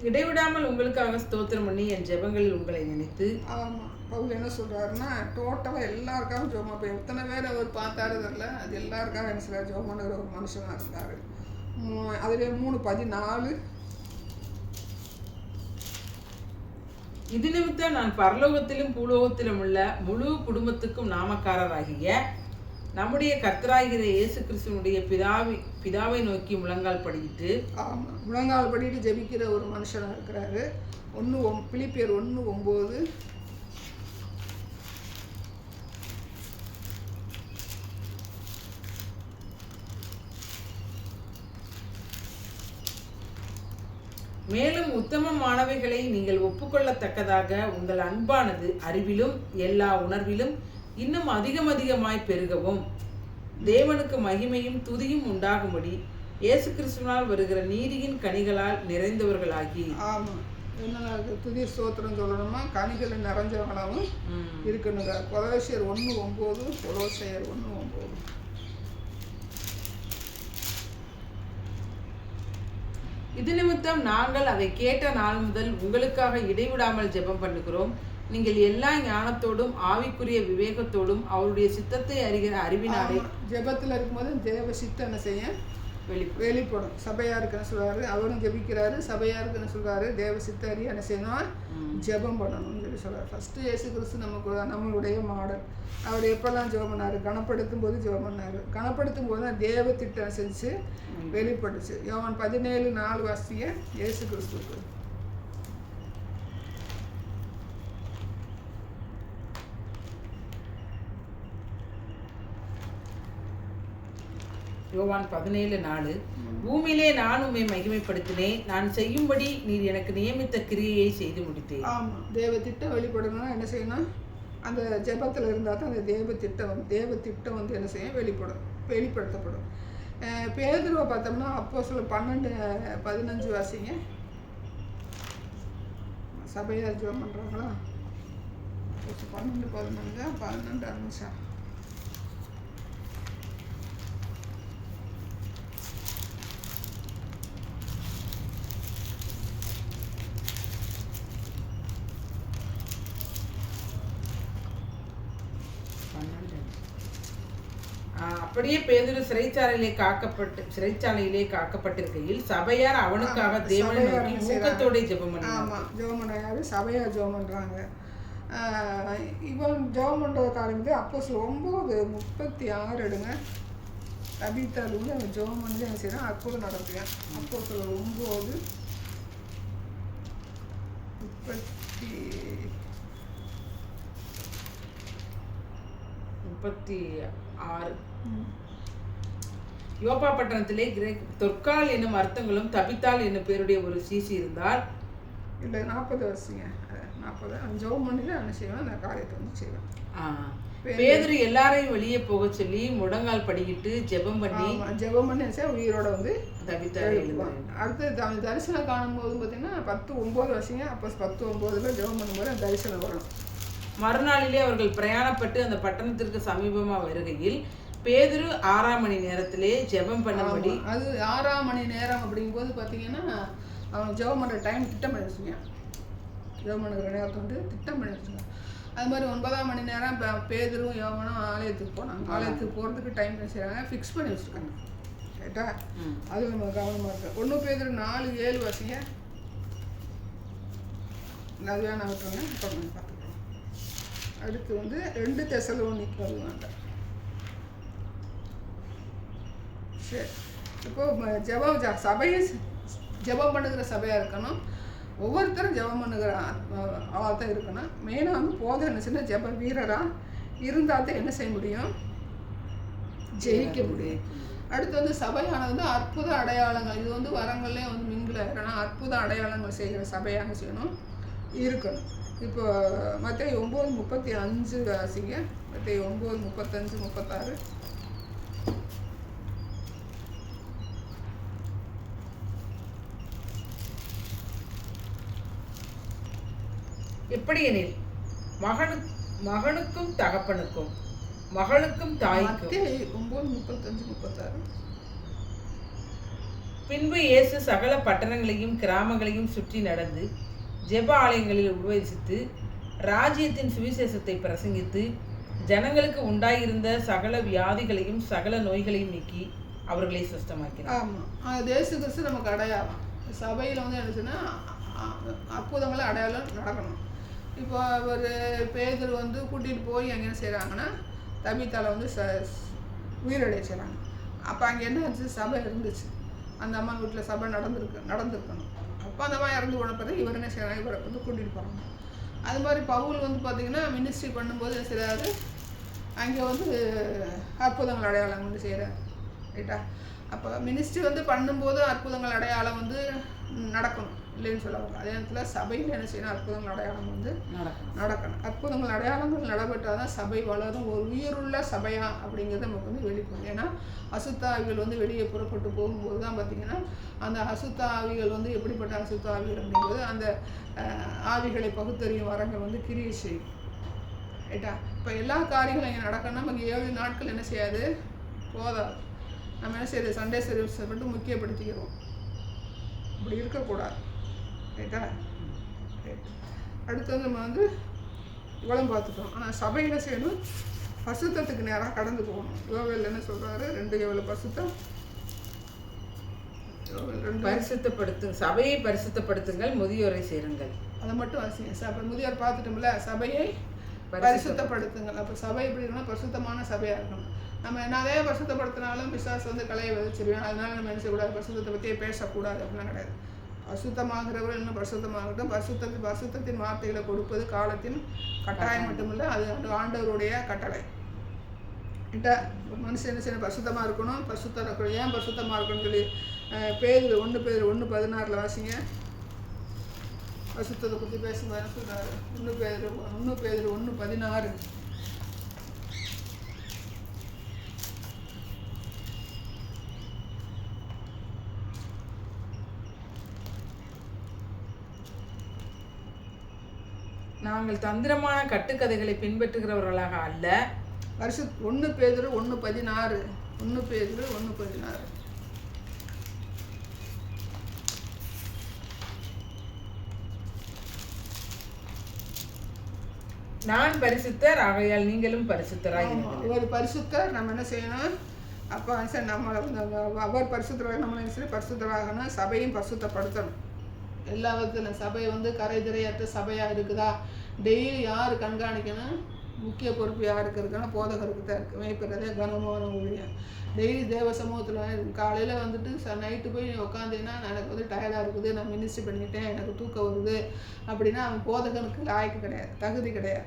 இடைவிடாமல் உங்களுக்காக ஸ்தோத்திரம் பண்ணி என் ஜெபங்களில் உங்களை நினைத்து. ஆமாம், பவுல் என்ன சொல்கிறாருன்னா டோட்டலாக எல்லாருக்காகவும் ஜெபம். இப்போ எத்தனை பேர் அவர் பார்த்தாரு தெரியல, அது எல்லாருக்காக என்ன சொல்கிறார்? ஜெபம் பண்ணுற ஒரு மனுஷனாக இருந்தார். அதிலே 3:14. இது நிமித்தம் நான் பரலோகத்திலும் பூலோகத்திலும் உள்ள முழு குடும்பத்துக்கும் நாமக்காரராகிய நம்முடைய கர்த்தராகிற இயேசு கிறிஸ்துவனுடைய பிதாவை நோக்கி முழங்கால் படிட்டு. ஆமாம், முழங்கால் படிட்டு ஜெபிக்கிற ஒரு மனுஷனாக இருக்கிறாரு. பிலிப்பியர் 1:9. மேலும் உத்தமமானவைகளை நீங்கள் ஒப்புக்கொள்ளத்தக்கதாக உங்கள் அன்பானது அறிவிலும் எல்லா உணர்விலும் இன்னும் அதிகமாய் பெருகவும் தேவனுக்கு மகிமையும் துதியும் உண்டாகும்படி இயேசு கிறிஸ்துவினால் வருகிற நீதியின் கனிகளால் நிறைந்தவர்களாகி. ஆமா, என்ன துதி ஸ்தோத்திரம் சொல்லணுமா, கனிகளை நிறைஞ்சவங்களாவும் இருக்கணுங்க. கொலோசியர் 1:9. கொலோசியர் 1:9. இது நிமித்தம் நாங்கள் அதை கேட்ட நாள் முதல் உங்களுக்காக இடைவிடாமல் ஜெபம் பண்ணுகிறோம். நீங்கள் எல்லா ஞானத்தோடும் ஆவிக்குரிய விவேகத்தோடும் அவருடைய சித்தத்தை அறிகிற அறிவினாலே. ஜெபத்தில் இருக்கும்போது தேவ சித்தம் என்ன செய்ய வெளிப்படும். சபையா இருக்குன்னு சொல்றாரு, அவரும் ஜெபிக்கிறாரு. சபையா இருக்குன்னு சொல்றாரு, தேவ சித்த அறிய என்ன செய்யணும், ஜெபம் பண்ணணும்னு சொல்லி சொல்றாரு. ஃபர்ஸ்ட் இயேசு கிறிஸ்து நமக்கு நம்மளுடைய மாடல். அவர் எப்பெல்லாம் ஜெபம் பண்ணாரு, கனப்படுத்தும் போது ஜெபம் பண்ணாரு. கனப்படுத்தும் போது தான் தேவ திட்டம் செஞ்சு வெளிப்பட்டுச்சு. யோவான் 17:4 வாசிங்க. இயேசு கிறிஸ்துக்கு யோவான் 17:4. பூமியிலே நான் உம்மை மகிமைப்படுத்தினேன், நான் செய்யும்படி நீர் எனக்கு நியமித்த கிரியையை செய்து முடித்தேன். ஆமாம், தேவ திட்டம் வெளிப்படணும்னா என்ன செய்யணும், அந்த ஜெபத்தில் இருந்தால் தான் அந்த தேவ திட்டம் வந்து என்ன செய்யும், வெளிப்படுத்தப்படும். பேதுருவை பார்த்தோம்னா அப்போஸ்தலர் 12:15 வாசிங்க. சபையார் ஜெபம் பண்ணுறாங்களா? 12 நிமிஷம். அப்படியே பேதுரு சிறைச்சாலையிலே காக்கப்பட்டிருக்கையில் சபையார் அவனுக்காக தேவனை நோக்கி ஊக்கத்தோட ஜெபம் பண்ணாங்க. ஆமாம், ஜெபம் பண்ணாரு. சபையார் ஜெபம் பண்ணுறாங்க. இவன் ஜெபம் பண்ணுற காலத்து அப்போஸ்தலர் 9:36 எடுங்க. தபித்தால் வந்து அவன் ஜெபம் பண்ணி என்ன செய்யறான், அற்புதம் நடத்துவேன். அப்போஸ்தலர் 9:36. யோப்பா பட்டணத்திலே தொற்கால் என்னும் அர்த்தங்களும் தபித்தால் என்னும் பேருடைய ஒரு சீசி இருந்தால். இல்லை 40 வருஷங்க. 40 ஜெபம் பண்ணி தான் என்ன செய்வேன், அந்த காரியத்தை வந்து செய்வேன். பேதுரு எல்லாரையும் வெளியே போக சொல்லி முடங்கால் படிக்கிட்டு ஜெபம் பண்ணி உயிரோட வந்து தபித்தால் எழுதுவாங்க. அடுத்து தரிசனம் காணும்போது பார்த்தீங்கன்னா 10:9 வருஷங்க. அப்போ 10:9 ஜெபம் பண்ணும்போது அந்த தரிசனம் வரும். மறுநாளிலே அவர்கள் பிரயாணப்பட்டு அந்த பட்டணத்திற்கு சமீபமாக வருகையில் பேதுரு 6ஆம் மணி நேரத்திலே ஜெபம் பண்ணும்படி. அது 6ஆம் மணி நேரம் அப்படிங்கும்போது பார்த்தீங்கன்னா அவன் ஜெபம் பண்ணுற டைம் திட்டம் பண்ணி வச்சுருக்கான். ஜெபம் பண்ணுற நேரத்தை வந்து திட்டம் பண்ணி வச்சுருக்கான். அது மாதிரி 9ஆம் மணி நேரம் பேதுரும் யோவானும் ஆலயத்துக்கு போனாங்க. ஆலயத்துக்கு போகிறதுக்கு டைம் செய்கிறாங்க, ஃபிக்ஸ் பண்ணி வச்சுருக்காங்க. ரைட்டா? அது நம்ம கவனமாக இருக்கு. 1 பேதுரு 4:7 வாசிங்க. அது வேணா விட்டுருங்க, இப்போ பார்த்துக்கலாம். அடுத்து வந்து 2 தெசலோனிக்கர் வருவாங்க. சரி, இப்போ சபையை ஜெபம் பண்ணுகிற சபையாக இருக்கணும். ஒவ்வொருத்தரும் ஜெபம் பண்ணுகிற ஆளாக தான் இருக்கணும். மெயினாக வந்து போதை என்ன செய்யணும், ஜெப வீரராக இருந்தால் தான் என்ன செய்ய முடியும், ஜெயிக்க முடியும். அடுத்து வந்து சபையானது வந்து அற்புத அடையாளங்கள், இது வந்து வரங்கள்லேயே வந்து மிங்கில் இருக்கணும். அற்புத அடையாளங்கள் செய்கிற சபையாக செய்யணும் இருக்கணும். இப்போ மத்தேயு 9:35 வாசிங்க. மத்தேயு 9:35-36. எப்படியெனில் மகனுக்கும் தகப்பனுக்கும் மகளுக்கும் தாய்க்கும். 9:35-36. பின்பு இயேசு சகல பட்டணங்களையும் கிராமங்களையும் சுற்றி நடந்து ஜெப ஆலயங்களில் உபதேசித்து ராஜ்யத்தின் சுவிசேஷத்தை பிரசங்கித்து ஜனங்களுக்கு உண்டாயிருந்த சகல வியாதிகளையும் சகல நோய்களையும் நீக்கி அவர்களை சுத்தமாக்கினார். ஆமாம், இயேசு கிறிஸ்து நமக்கு அடையாளம். சபையில் வந்து என்னச்சுன்னா அற்புதங்களை அடையாளம் நடக்கணும். இப்போ ஒரு பேதுரு வந்து கூட்டிகிட்டு போய் அங்கே என்ன செய்கிறாங்கன்னா தபித்தால வந்து உயிரடைய செய்கிறாங்க. அப்போ அங்கே என்ன ஆச்சு, சபை இருந்துச்சு. அந்த அம்மா வீட்டில் சபை நடந்திருக்கணும். அப்போ அந்த அம்மா இறந்து போன பிறகு இவர் என்ன செய்கிறாங்க, இவரை வந்து கூட்டிகிட்டு போகிறாங்க. அது மாதிரி பவுல் வந்து பார்த்திங்கன்னா மினிஸ்ட்ரி பண்ணும்போது என்ன செய்கிறாரு, அங்கே வந்து அற்புதங்கள் அடையாளம் வந்து செய்கிறார். ரைட்டா? அப்போ மினிஸ்ட்ரி வந்து பண்ணும்போது அற்புதங்கள் அடையாளம் வந்து நடக்கணும். இல்லைன்னு சொல்ல வரல. அதே நேரத்தில் சபையில் என்ன செய்யணும், அற்புதங்கள் அடையாளம் வந்து நடக்கணும். அற்புதங்கள் அடையாளங்கள் நடைபெற்றால் தான் சபை வளரும், ஒரு உயிருள்ள சபையா அப்படிங்கிறது நமக்கு வந்து வெளிப்படும். ஏன்னா அசுத்த ஆவிகள் வந்து வெளியே புறப்பட்டு போகும்போது தான் பார்த்திங்கன்னா அந்த அசுத்த ஆவிகள் வந்து எப்படிப்பட்ட அசுத்த ஆவிகள் அப்படிங்கிறது அந்த ஆவிகளை பகுத்தறியும் வரங்கள் வந்து கிரியை செய்யும். ரைட்டா? இப்போ எல்லா காரியங்களும் இங்கே நடக்கணும்னா நமக்கு 7 நாட்கள் என்ன செய்யாது, போதாது. நம்ம என்ன செய்யறது, சண்டே சர்வீஸை மட்டும் முக்கியப்படுத்திக்கிறோம். அப்படி இருக்கக்கூடாது. ரைட்டா? அடுத்தது நம்ம வந்து இவ்வளோ பார்த்துட்டோம். ஆனால் சபை என்ன செய்யணும், பரிசுத்தத்துக்கு நேராக கடந்து போகணும். யோவேல் என்ன சொல்கிறாரு, 2 பரிசுத்தம், சபையை பரிசுத்தப்படுத்துங்கள், முதியோரை சேருங்கள். அதை மட்டும் வாசிங்க. முதியோர் பார்த்துட்டோம்ல, சபையை பரிசுத்தப்படுத்துங்கள். அப்போ சபை எப்படி இருக்கணும், பரிசுத்தமான சபையாக இருக்கணும். நம்ம என்னதே பரிசுத்தப்படுத்தினாலும் பிசாசு வந்து கலையை விதைச்சிருவேன். அதனால நம்ம என்ன செய்யக்கூடாது, பரிசுத்தத்தை பற்றியே பேசக்கூடாது அப்படிலாம் கிடையாது. பரிசுத்தமாகிறவர் இன்னும் பரிசுத்தமாகட்டும். பரிசுத்தத்தின் வார்த்தைகளை கொடுப்பது காலத்தின் கட்டாயம் மட்டுமில்லை, அது ஆண்டவருடைய கட்டளை. மனுஷன் என்ன செய்யணும், பரிசுத்தமாக இருக்கணும். பரிசுத்தம் இருக்கணும். ஏன் பரிசுத்தமாக இருக்கணும்னு சொல்லி பேதுரு 1:16 வாசிங்க. பரிசுத்தத்தை பற்றி பேசும்போது என்ன சொல்கிறாரு, 1 பேதுரு 1:16. நாங்கள் தந்திரமான கட்டுக்கதைகளை பின்பற்றுகிறவர்களாக அல்ல. 1 பேதுரு 1:16. 1 பேதுரு 1:16. நான் பரிசுத்தர், ஆகையால் நீங்களும் பரிசுத்தராய். ஒரு பரிசுத்தர் நம்ம என்ன செய்யணும், அப்போ சார் நம்ம அவர் பரிசுத்தராக நம்ம என்ன செய்யணும், பரிசுத்தராகணும். சபையும் பரிசுத்தப்படுத்தணும். எல்லா விதத்தில் சபை வந்து கரை திரையற்ற சபையாக இருக்குதா, டெய்லி யார் கண்காணிக்கணும், முக்கிய பொறுப்பு யாருக்கு இருக்குன்னா போதகருக்கு தான் இருக்குது. மேய்க்கிறதே கனமான ஊழியம். டெய்லி தேவ சமூகத்தில் காலையில் வந்துட்டு நைட்டு போய் உட்காந்தேன்னா எனக்கு வந்து டயர்டாக இருக்குது, நான் மினிஸ்ட்ரி பண்ணிட்டேன், எனக்கு தூக்கம் வருது அப்படின்னா அவன் போதகனுக்கு லாய்க்கு கிடையாது, தகுதி கிடையாது.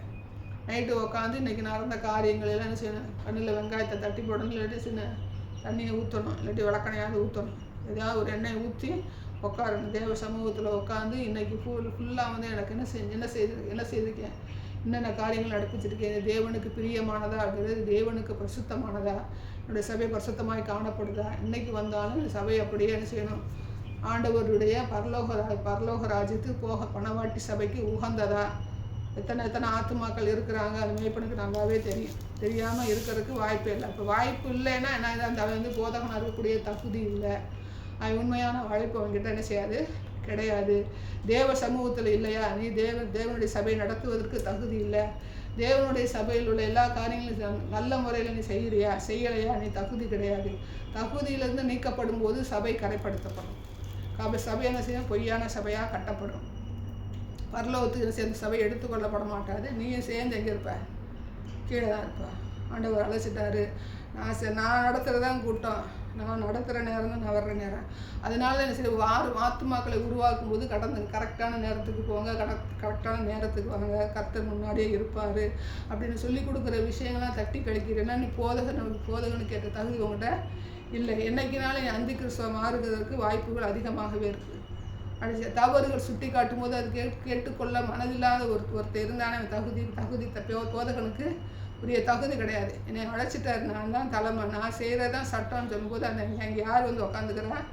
நைட்டு உட்காந்து இன்றைக்கி நடந்த காரியங்கள் எல்லாம் என்ன செய்யணும், கண்ணில் வெங்காயத்தை தட்டி போடணும், இல்லாட்டி சின்ன தண்ணியை ஊற்றணும், இல்லாட்டி விளக்கணையாவது ஊற்றணும், ஏதாவது ஒரு எண்ணெயை ஊற்றி உட்காரணும். தேவ சமூகத்தில் உட்காந்து இன்றைக்கி ஃபுல்லாக வந்து எனக்கு என்ன செய்திருக்கேன், என்னென்ன காரியங்கள் நடப்பிச்சிருக்கேன், இது தேவனுக்கு பிரியமானதா இருக்கிறது, தேவனுக்கு பரிசுத்தமானதா, என்னுடைய சபை பரிசுத்தமாய் காணப்படுதா, இன்றைக்கி வந்தாலும் இந்த சபை அப்படியே என்ன செய்யணும், ஆண்டவருடைய பரலோக ராஜ்யத்துக்கு போக பணவாட்டி சபைக்கு உகந்ததா, எத்தனை ஆத்துமாக்கள் இருக்கிறாங்க, அது மேய்ப்பனுக்கு நல்லாவே தெரியாமல் இருக்கிறதுக்கு வாய்ப்பே இல்லை. இப்போ வாய்ப்பு இல்லைன்னா என்ன, அந்த வந்து போதகனாக இருக்கக்கூடிய தகுதி இல்லை, அது உண்மையான வாய்ப்பு அவங்ககிட்ட என்ன செய்யாது, கிடையாது. தேவ சமூகத்தில் இல்லையா, நீ தேவனுடைய சபையை நடத்துவதற்கு தகுதி இல்லை, தேவனுடைய சபையில் உள்ள எல்லா காரியங்களும் நல்ல முறையில் நீ செய்யலையா, நீ தகுதி கிடையாது. தகுதியிலிருந்து நீக்கப்படும் போது சபை கரைப்படுத்தப்படும். சபை என்ன செய்யும், பொய்யான சபையாக கட்டப்படும். பரலோகத்துக்கு சேர்ந்த சபை எடுத்துக்கொள்ளப்பட மாட்டாது. நீயும் சேர்ந்து எங்கே இருப்ப, கீழே தான் இருப்ப. ஆண்டவர் அழைச்சிட்டாரு, நான் நடத்துகிறதான் கூட்டம், நான் நடத்துகிற நேரம் தான் நான் வர்ற நேரம். அதனால என்ன செய்ய, ஆத்துமாக்களை உருவாக்கும் போது கரெக்டான நேரத்துக்கு போங்க, கரெக்டான நேரத்துக்கு வாங்க, கர்த்தர் முன்னாடியே இருப்பார் அப்படின்னு சொல்லி கொடுக்குற விஷயங்கள்லாம் தட்டி கழிக்கிறேன்னா நீ போதகனுக்கு ஏற்ற தகுதி உங்கள்கிட்ட இல்லை. என்னைக்குனாலும் என் அந்தி கிறிஸ்துவ மாறுவதற்கு வாய்ப்புகள் அதிகமாகவே இருக்குது. அப்படி தவறுகள் சுட்டி காட்டும் போது அது கேட்டுக்கொள்ள மனதில்லாத ஒருத்தர் இருந்தானே தகுதி போதகனுக்கு உரிய தகுதி கிடையாது. என்னை அழைச்சிட்டாரு, நான் தான் தலைமை, நான் செய்கிறதான் சட்டம்னு சொல்லும்போது அந்த அங்கே யார் வந்து உட்காந்துக்கிறேன்,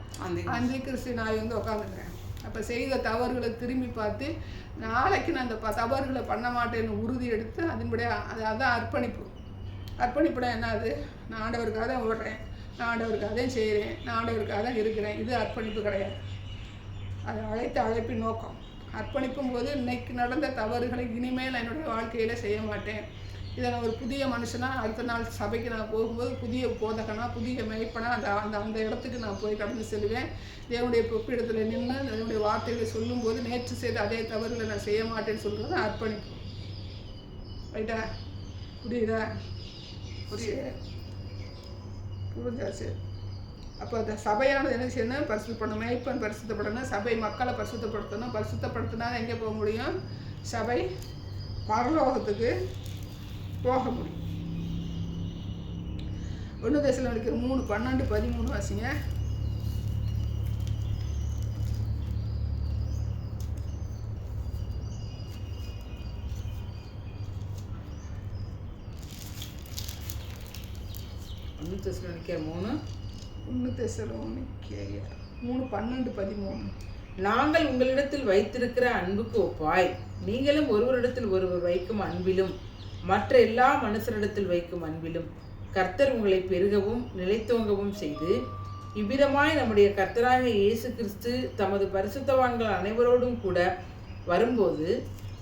அந்தி கிறிஸ்து நாய் வந்து உட்காந்துக்கிறேன். அப்போ செய்த தவறுகளை திரும்பி பார்த்து நாளைக்கு நான் அந்த தவறுகளை பண்ண மாட்டேன்னு உறுதி எடுத்து அதன்படியாக அதுதான் அர்ப்பணிப்புனா என்னது, நான் ஆண்டவருக்காக தான் ஓடுறேன், நான் ஆண்டவருக்காக தான் செய்கிறேன், நான் ஆண்டவருக்காக தான் இருக்கிறேன். இது அர்ப்பணிப்பு கிடையாது. அது அழைப்பின் நோக்கம். அர்ப்பணிக்கும் போது இன்னைக்கு நடந்த தவறுகளை இனிமேல் என்னுடைய வாழ்க்கையில் செய்ய மாட்டேன். இதை நான் ஒரு புதிய மனுஷனாக அடுத்த நாள் சபைக்கு நான் போகும்போது புதிய போதகனா, புதிய மேய்ப்பனா அந்த இடத்துக்கு நான் போய் கடந்து செல்வேன். தேவனுடைய பொப்பிடத்தில் நின்று தேவனுடைய வார்த்தைகளை சொல்லும்போது நேற்று செய்த அதே தவறுகளை நான் செய்ய மாட்டேன்னு சொல்கிறது அர்ப்பணிப்பு. ரைட்டா? புரியுதா? புரிஞ்சாச்சு. அப்போ அந்த சபையானது என்ன செய்யணும், பரிசுத்தப்படணும். மேய்ப்பன் பரிசுத்தப்படணும், சபை மக்களை பரிசுத்தப்படுத்தணும். பரிசுத்தப்படுத்தினா எங்கே போக முடியும், சபை பரலோகத்துக்கு போக முடியும். 1 தெசலோனிக்கர் 3:12-13 வாசிங்க. 1 தெசலோனிக்கேயர் 3 1 தெசலோனிக்கேயர் 3:12-13. நாங்கள் உங்களிடத்தில் வைத்திருக்கிற அன்புக்கு ஒப்பாய் நீங்களும் ஒருவரிடத்தில் ஒருவர் வைக்கும் அன்பிலும் மற்ற எல்லா மனுஷரிடத்தில் வைக்கும் அன்பிலும் கர்த்தர் உங்களை பெருகவும் நிலைத்தோங்கவும் செய்து இவ்விதமாய் நம்முடைய கர்த்தராகிய இயேசு கிறிஸ்து தமது பரிசுத்தவான்கள் அனைவரோடும் கூட வரும்போது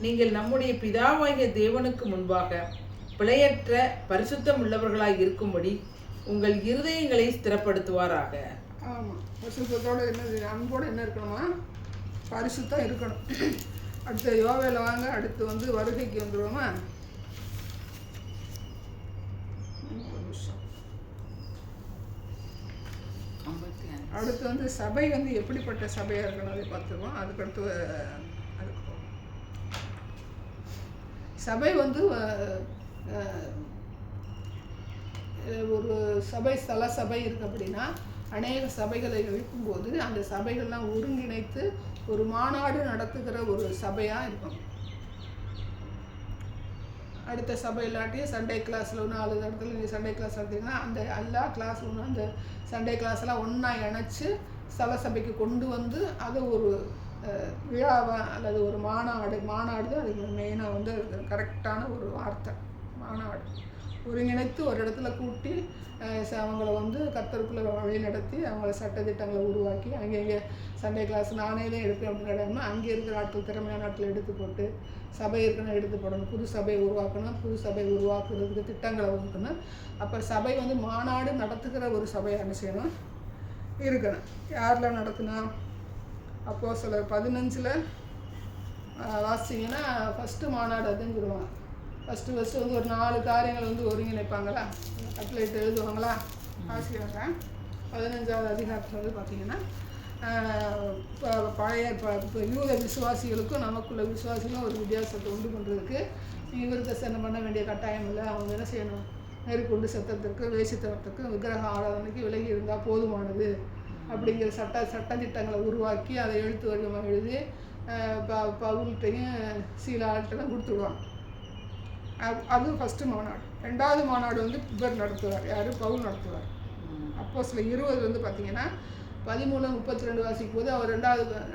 நீங்கள் நம்முடைய பிதாவாகிய தேவனுக்கு முன்பாக பிழையற்ற பரிசுத்தம் உள்ளவர்களாய் இருக்கும்படி உங்கள் இருதயங்களை ஸ்திரப்படுத்துவாராக. ஆமாம், பரிசுத்தத்தோடு என்ன அன்போடு என்ன இருக்கணுமா? பரிசுத்தம் இருக்கணும். அடுத்து யோவேல வாங்க. அடுத்து வருகைக்கு வந்துடுவோமா? அடுத்து சபை எப்படிப்பட்ட சபையாக இருக்கணும் அதை பார்த்துருவோம். அதுக்கடுத்து அதுக்கு போவோம். சபை ஒரு சபை ஸ்தல சபை இருக்கு அப்படின்னா அநேக சபைகளை இருக்கும்போது அந்த சபைகள்லாம் ஒருங்கிணைத்து ஒரு மாநாடு நடத்துகிற ஒரு சபையாக இருக்கும். அடுத்த சபை இல்லாட்டியும் சண்டே கிளாஸில் 4 இடத்துல நீங்கள் சண்டே கிளாஸ் எடுத்தீங்கன்னா அந்த எல்லா கிளாஸ் அந்த சண்டே கிளாஸ்லாம் ஒன்றா இணைச்சி ஸ்தல சபைக்கு கொண்டு வந்து அதை ஒரு விழாவை அல்லது ஒரு மாநாடு தான் அது மெயினாக கரெக்டான ஒரு வார்த்தை. மாநாடு ஒருங்கிணைத்து ஒரு இடத்துல கூட்டி அவங்கள கர்த்தருக்குள்ளே வழி நடத்தி அவங்கள சட்டத்திட்டங்களை உருவாக்கி அங்கங்கே சண்டே கிளாஸ் நானே தான் எடுப்பேன் அப்படின்னு கிடையாமல் அங்கே இருக்கிற ஆட்கள் திறமையான ஆட்கள் எடுத்து போட்டு சபை இருக்குன்னு எடுத்து போடணும். புது சபை உருவாக்கணும். புது சபை உருவாக்குறதுக்கு திட்டங்களை வகுக்கணும். அப்போ சபை மாநாடு நடத்துகிற ஒரு சபையை என்ன செய்யணும்? இருக்கணும். யாரில் நடத்தினா? அப்போஸ்தலர் 15 வாசிங்கன்னா ஃபஸ்ட்டு மாநாடு அதுன்னு சொல்லுவாங்க. ஃபஸ்ட்டு ஒரு 4 காரியங்கள் ஒருங்கிணைப்பாங்களா? கட்லைட் எழுதுவாங்களா? வாசிக்கிறாங்க. 15வது அதிகாரத்தில் பார்த்தீங்கன்னா பழைய யூத விசுவாசிகளுக்கும் நமக்குள்ள விசுவாசிகளும் ஒரு வித்தியாசத்தை உண்டு பண்ணுறதுக்கு விருத்தசேதனம் பண்ண வேண்டிய கட்டாயம் இல்லை. அவங்க என்ன செய்யணும்? நெருக்குண்டு சத்தத்திற்கு வேசித்தனத்துக்கு விக்கிரக ஆராதனைக்கு விலகி இருந்தால் போதுமானது அப்படிங்கிற சட்டத்திட்டங்களை உருவாக்கி அதை எழுத்து வடிவமாக எழுதி பவுல்கிட்டையும் சீலாட்டையும் கொடுத்துடுவாங்க. அது ஃபஸ்ட்டு மாநாடு. 2வது மாநாடு இவர் நடத்துவார். யார்? பவுல் நடத்துவார். அப்போஸ்தலர் 20 பார்த்தீங்கன்னா 13-32 வாசிக்கும் போது அவர்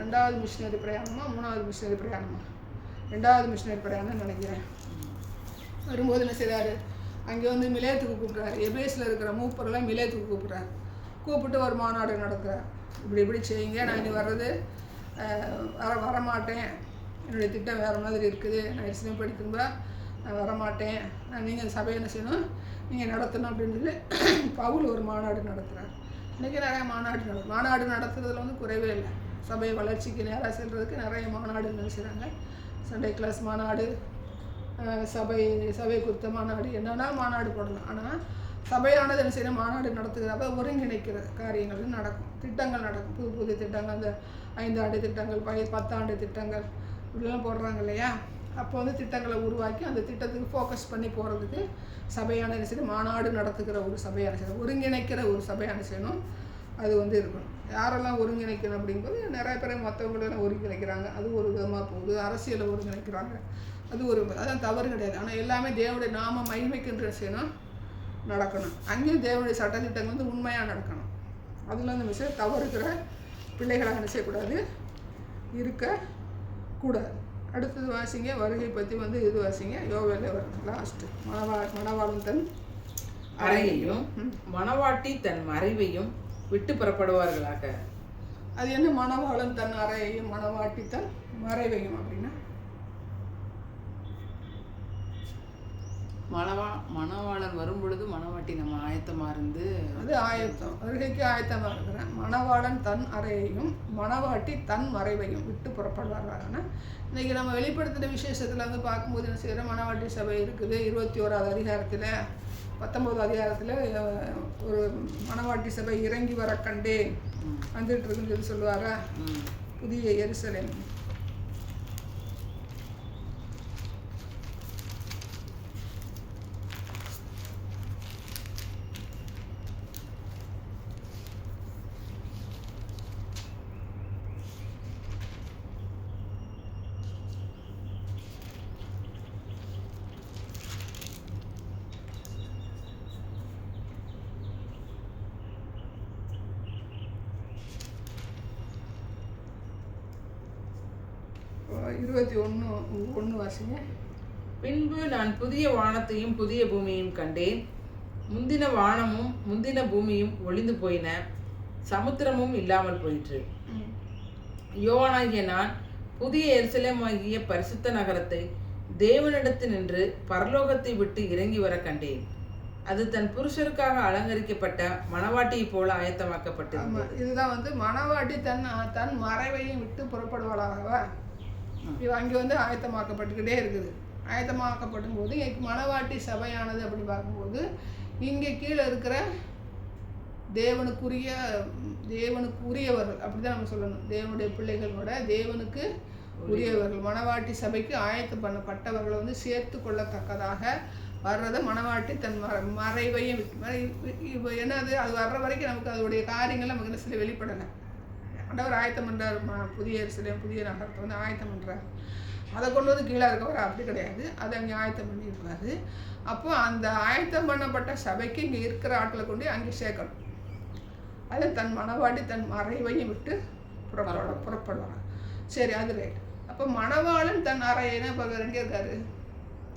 ரெண்டாவது மிஷினரி பிரயாணமா 3வது மிஷினரி பிரயாணமா 2வது மிஷினரி பிரயாணம் நினைக்கிறேன். வரும்போது என்ன செய்கிறாரு? அங்கே மிலேத்துக்கு கூப்பிட்றாரு. எபேஸில் இருக்கிற மூப்பரெல்லாம் மிலேத்துக்கு கூப்பிட்றாரு. கூப்பிட்டு ஒரு மாநாடு நடத்துகிறார். இப்படி செய்யுங்க, நான் இனி வர்றது வரமாட்டேன், என்னுடைய திட்டம் வேறு மாதிரி இருக்குது, நான் எரிசனம் படிக்கும்பா நான் வரமாட்டேன், நீங்கள் சபையை என்ன செய்யணும், நீங்கள் நடத்தணும் அப்படின்னு சொல்லி பவுல் ஒரு மாநாடு நடத்துகிறார். இன்றைக்கி நிறைய மாநாடு நடத்துறதுல குறைவே இல்லை. சபை வளர்ச்சிக்கு நேராக செல்றதுக்கு நிறைய மாநாடுகள் செய்கிறாங்க. சண்டே கிளாஸ் மாநாடு, சபை குறித்த மாநாடு, என்னென்னா மாநாடு போடலாம். ஆனால் சபையானது என்ன செய்யணும்? மாநாடு நடத்துகிறப்ப ஒருங்கிணைக்கிற காரியங்கள் நடக்கும், திட்டங்கள் நடக்கும். புது திட்டங்கள், அந்த 5 ஆண்டு திட்டங்கள், 10 ஆண்டு திட்டங்கள் இப்படிலாம் போடுறாங்க இல்லையா? அப்போ திட்டங்களை உருவாக்கி அந்த திட்டத்துக்கு ஃபோக்கஸ் பண்ணி போகிறதுக்கு சபையான என்ன செய்யணும்? மாநாடு நடத்துகிற ஒரு சபையான செய்யணும், ஒருங்கிணைக்கிற ஒரு சபையான செய்யணும். அது இருக்கணும். யாரெல்லாம் ஒருங்கிணைக்கணும் அப்படிங்கும்போது நிறைய பேர் மற்றவங்களெல்லாம் ஒருங்கிணைக்கிறாங்க. அது ஒரு விதமாக போகுது. அரசியலை ஒருங்கிணைக்கிறாங்க. அதான் தவறு கிடையாது. ஆனால் எல்லாமே தேவனுடைய நாம மகிமைக்குன்ற செய்யணும், நடக்கணும். அங்கேயும் தேவனுடைய சட்டத்திட்டங்கள் உண்மையாக நடக்கணும். அதில் அந்த விஷயம் தவறுகிற பிள்ளைகளாக என்ன செய்யக்கூடாது, இருக்கக்கூடாது. அடுத்தது வாசிங்க, வருகை பற்றி இது வாசிங்க. யோவேல லாஸ்ட்டு. மணவாளன் தன் அறையையும் மணவாட்டி தன் மறைவையும் விட்டு புறப்படுவார்களாக. அது என்ன? மணவாளன் தன் அறையையும் மணவாட்டி தன் மறைவையும் அப்படின்னா மணவாளன் வரும் பொழுது மணவாட்டி நம்ம ஆயத்தமாக இருந்து, அது ஆயத்தம், வருகைக்கு ஆயத்தமாக இருக்கிறேன். மணவாளன் தன் அறையையும் மணவாட்டி தன் மறைவையும் விட்டு புறப்படுவார்களான. இன்றைக்கி நம்ம வெளிப்படுத்தின விசேஷத்தில் பார்க்கும்போது என்ன செய்கிறோம்? மணவாட்டி சபை இருக்குது. 21வது அதிகாரத்தில் 19வது அதிகாரத்தில் ஒரு மணவாட்டி சபை இறங்கி வர கண்டே வந்துட்டு இருக்குன்னு சொல்லி சொல்லுவாரா? புதிய எருசலேம். 21 வாசிங்க. பின்பு நான் புதிய வானத்தையும் புதிய பூமியையும் கண்டேன். முந்தின வானமும் முந்தின பூமியும் ஒளிந்து போயின, சமுத்திரமும் இல்லாமல் போயிற்று. யோவானாகிய நான் புதிய எருசலேமாகிய பரிசுத்த நகரத்தை தேவனிடத்தினின்று பரலோகத்தை விட்டு இறங்கி வர கண்டேன். அது தன் புருஷருக்காக அலங்கரிக்கப்பட்ட மணவாட்டியை போல ஆயத்தமாக்கப்பட்டது. இதுதான் மணவாட்டி தன் மறைவையும் விட்டு புறப்படுவாளாகவா அங்கே ஆயத்தமாக்கப்பட்டுக்கிட்டே இருக்குது. ஆயத்தமாக்கப்படும் போது மணவாட்டி சபையானது அப்படி பார்க்கும்போது இங்கே கீழே இருக்கிற தேவனுக்குரியவர்கள் அப்படிதான் நம்ம சொல்லணும். தேவனுடைய பிள்ளைகளோட தேவனுக்கு உரியவர்கள் மணவாட்டி சபைக்கு ஆயத்தம் பண்ணப்பட்டவர்களை சேர்த்து கொள்ளத்தக்கதாக வர்றதை மணவாட்டி தன் மறைவையும் என்னது அது வர்ற வரைக்கும் நமக்கு அதோடைய காரியங்கள் நமக்கு சில வெளிப்படலை. ஆண்டவர் ஆயத்தம் பண்ணுறார். புதிய எருசலேம் புதிய நகரத்தை ஆயத்தம் பண்ணுறார். அதை கொண்டு கீழே இருக்கவர் அப்படி கிடையாது, அதை அங்கே ஆயத்தம் பண்ணியிருப்பாரு. அப்போ அந்த ஆயத்தம் பண்ணப்பட்ட சபைக்கு இங்கே இருக்கிற ஆட்களை கொண்டு அங்கே சேர்க்கணும். அதை தன் மணவாட்டி தன் மறைவையும் விட்டு புறப்படுவாங்க. சரி, அது ரைட். அப்போ மணவாளன் தன் அறையினா இப்போ எங்கே இருக்காரு?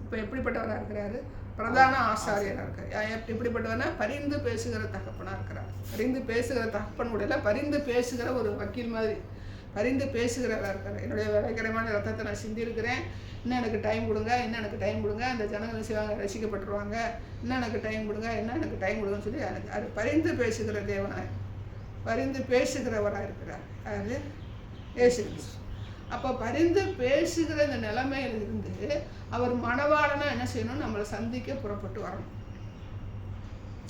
இப்போ எப்படிப்பட்டவராக இருக்கிறாரு? பிரதான ஆசாரியராக இருக்கார். எப்படிப்பட்டவர்னா பரிந்து பேசுகிற தகப்பனாக இருக்கிறார். பரிந்து பேசுகிற தகப்பன் உடையில பரிந்து பேசுகிற ஒரு வக்கீல் மாதிரி பரிந்து பேசுகிறவராக இருக்கார். என்னுடைய விலைக்கரமான ரத்தத்தை நான் சிந்திருக்கிறேன், இன்னும் எனக்கு டைம் கொடுங்க, இன்னும் எனக்கு டைம் கொடுங்க, அந்த ஜனங்கள் செய்வாங்க ரசிக்கப்பட்டுருவாங்க, இன்னும் எனக்கு டைம் கொடுங்க, இன்னும் எனக்கு டைம் கொடுங்கன்னு சொல்லி அது பரிந்து பேசுகிற தேவனாய் பரிந்து பேசுகிறவராக இருக்கிறார். அது இயேசு கிறிஸ்து. அப்போ பரிந்து பேசுகிற இந்த நிலைமையில் இருந்து அவர் மணவாளனா என்ன செய்யணும்? நம்மளை சந்திக்க புறப்பட்டு வரணும்.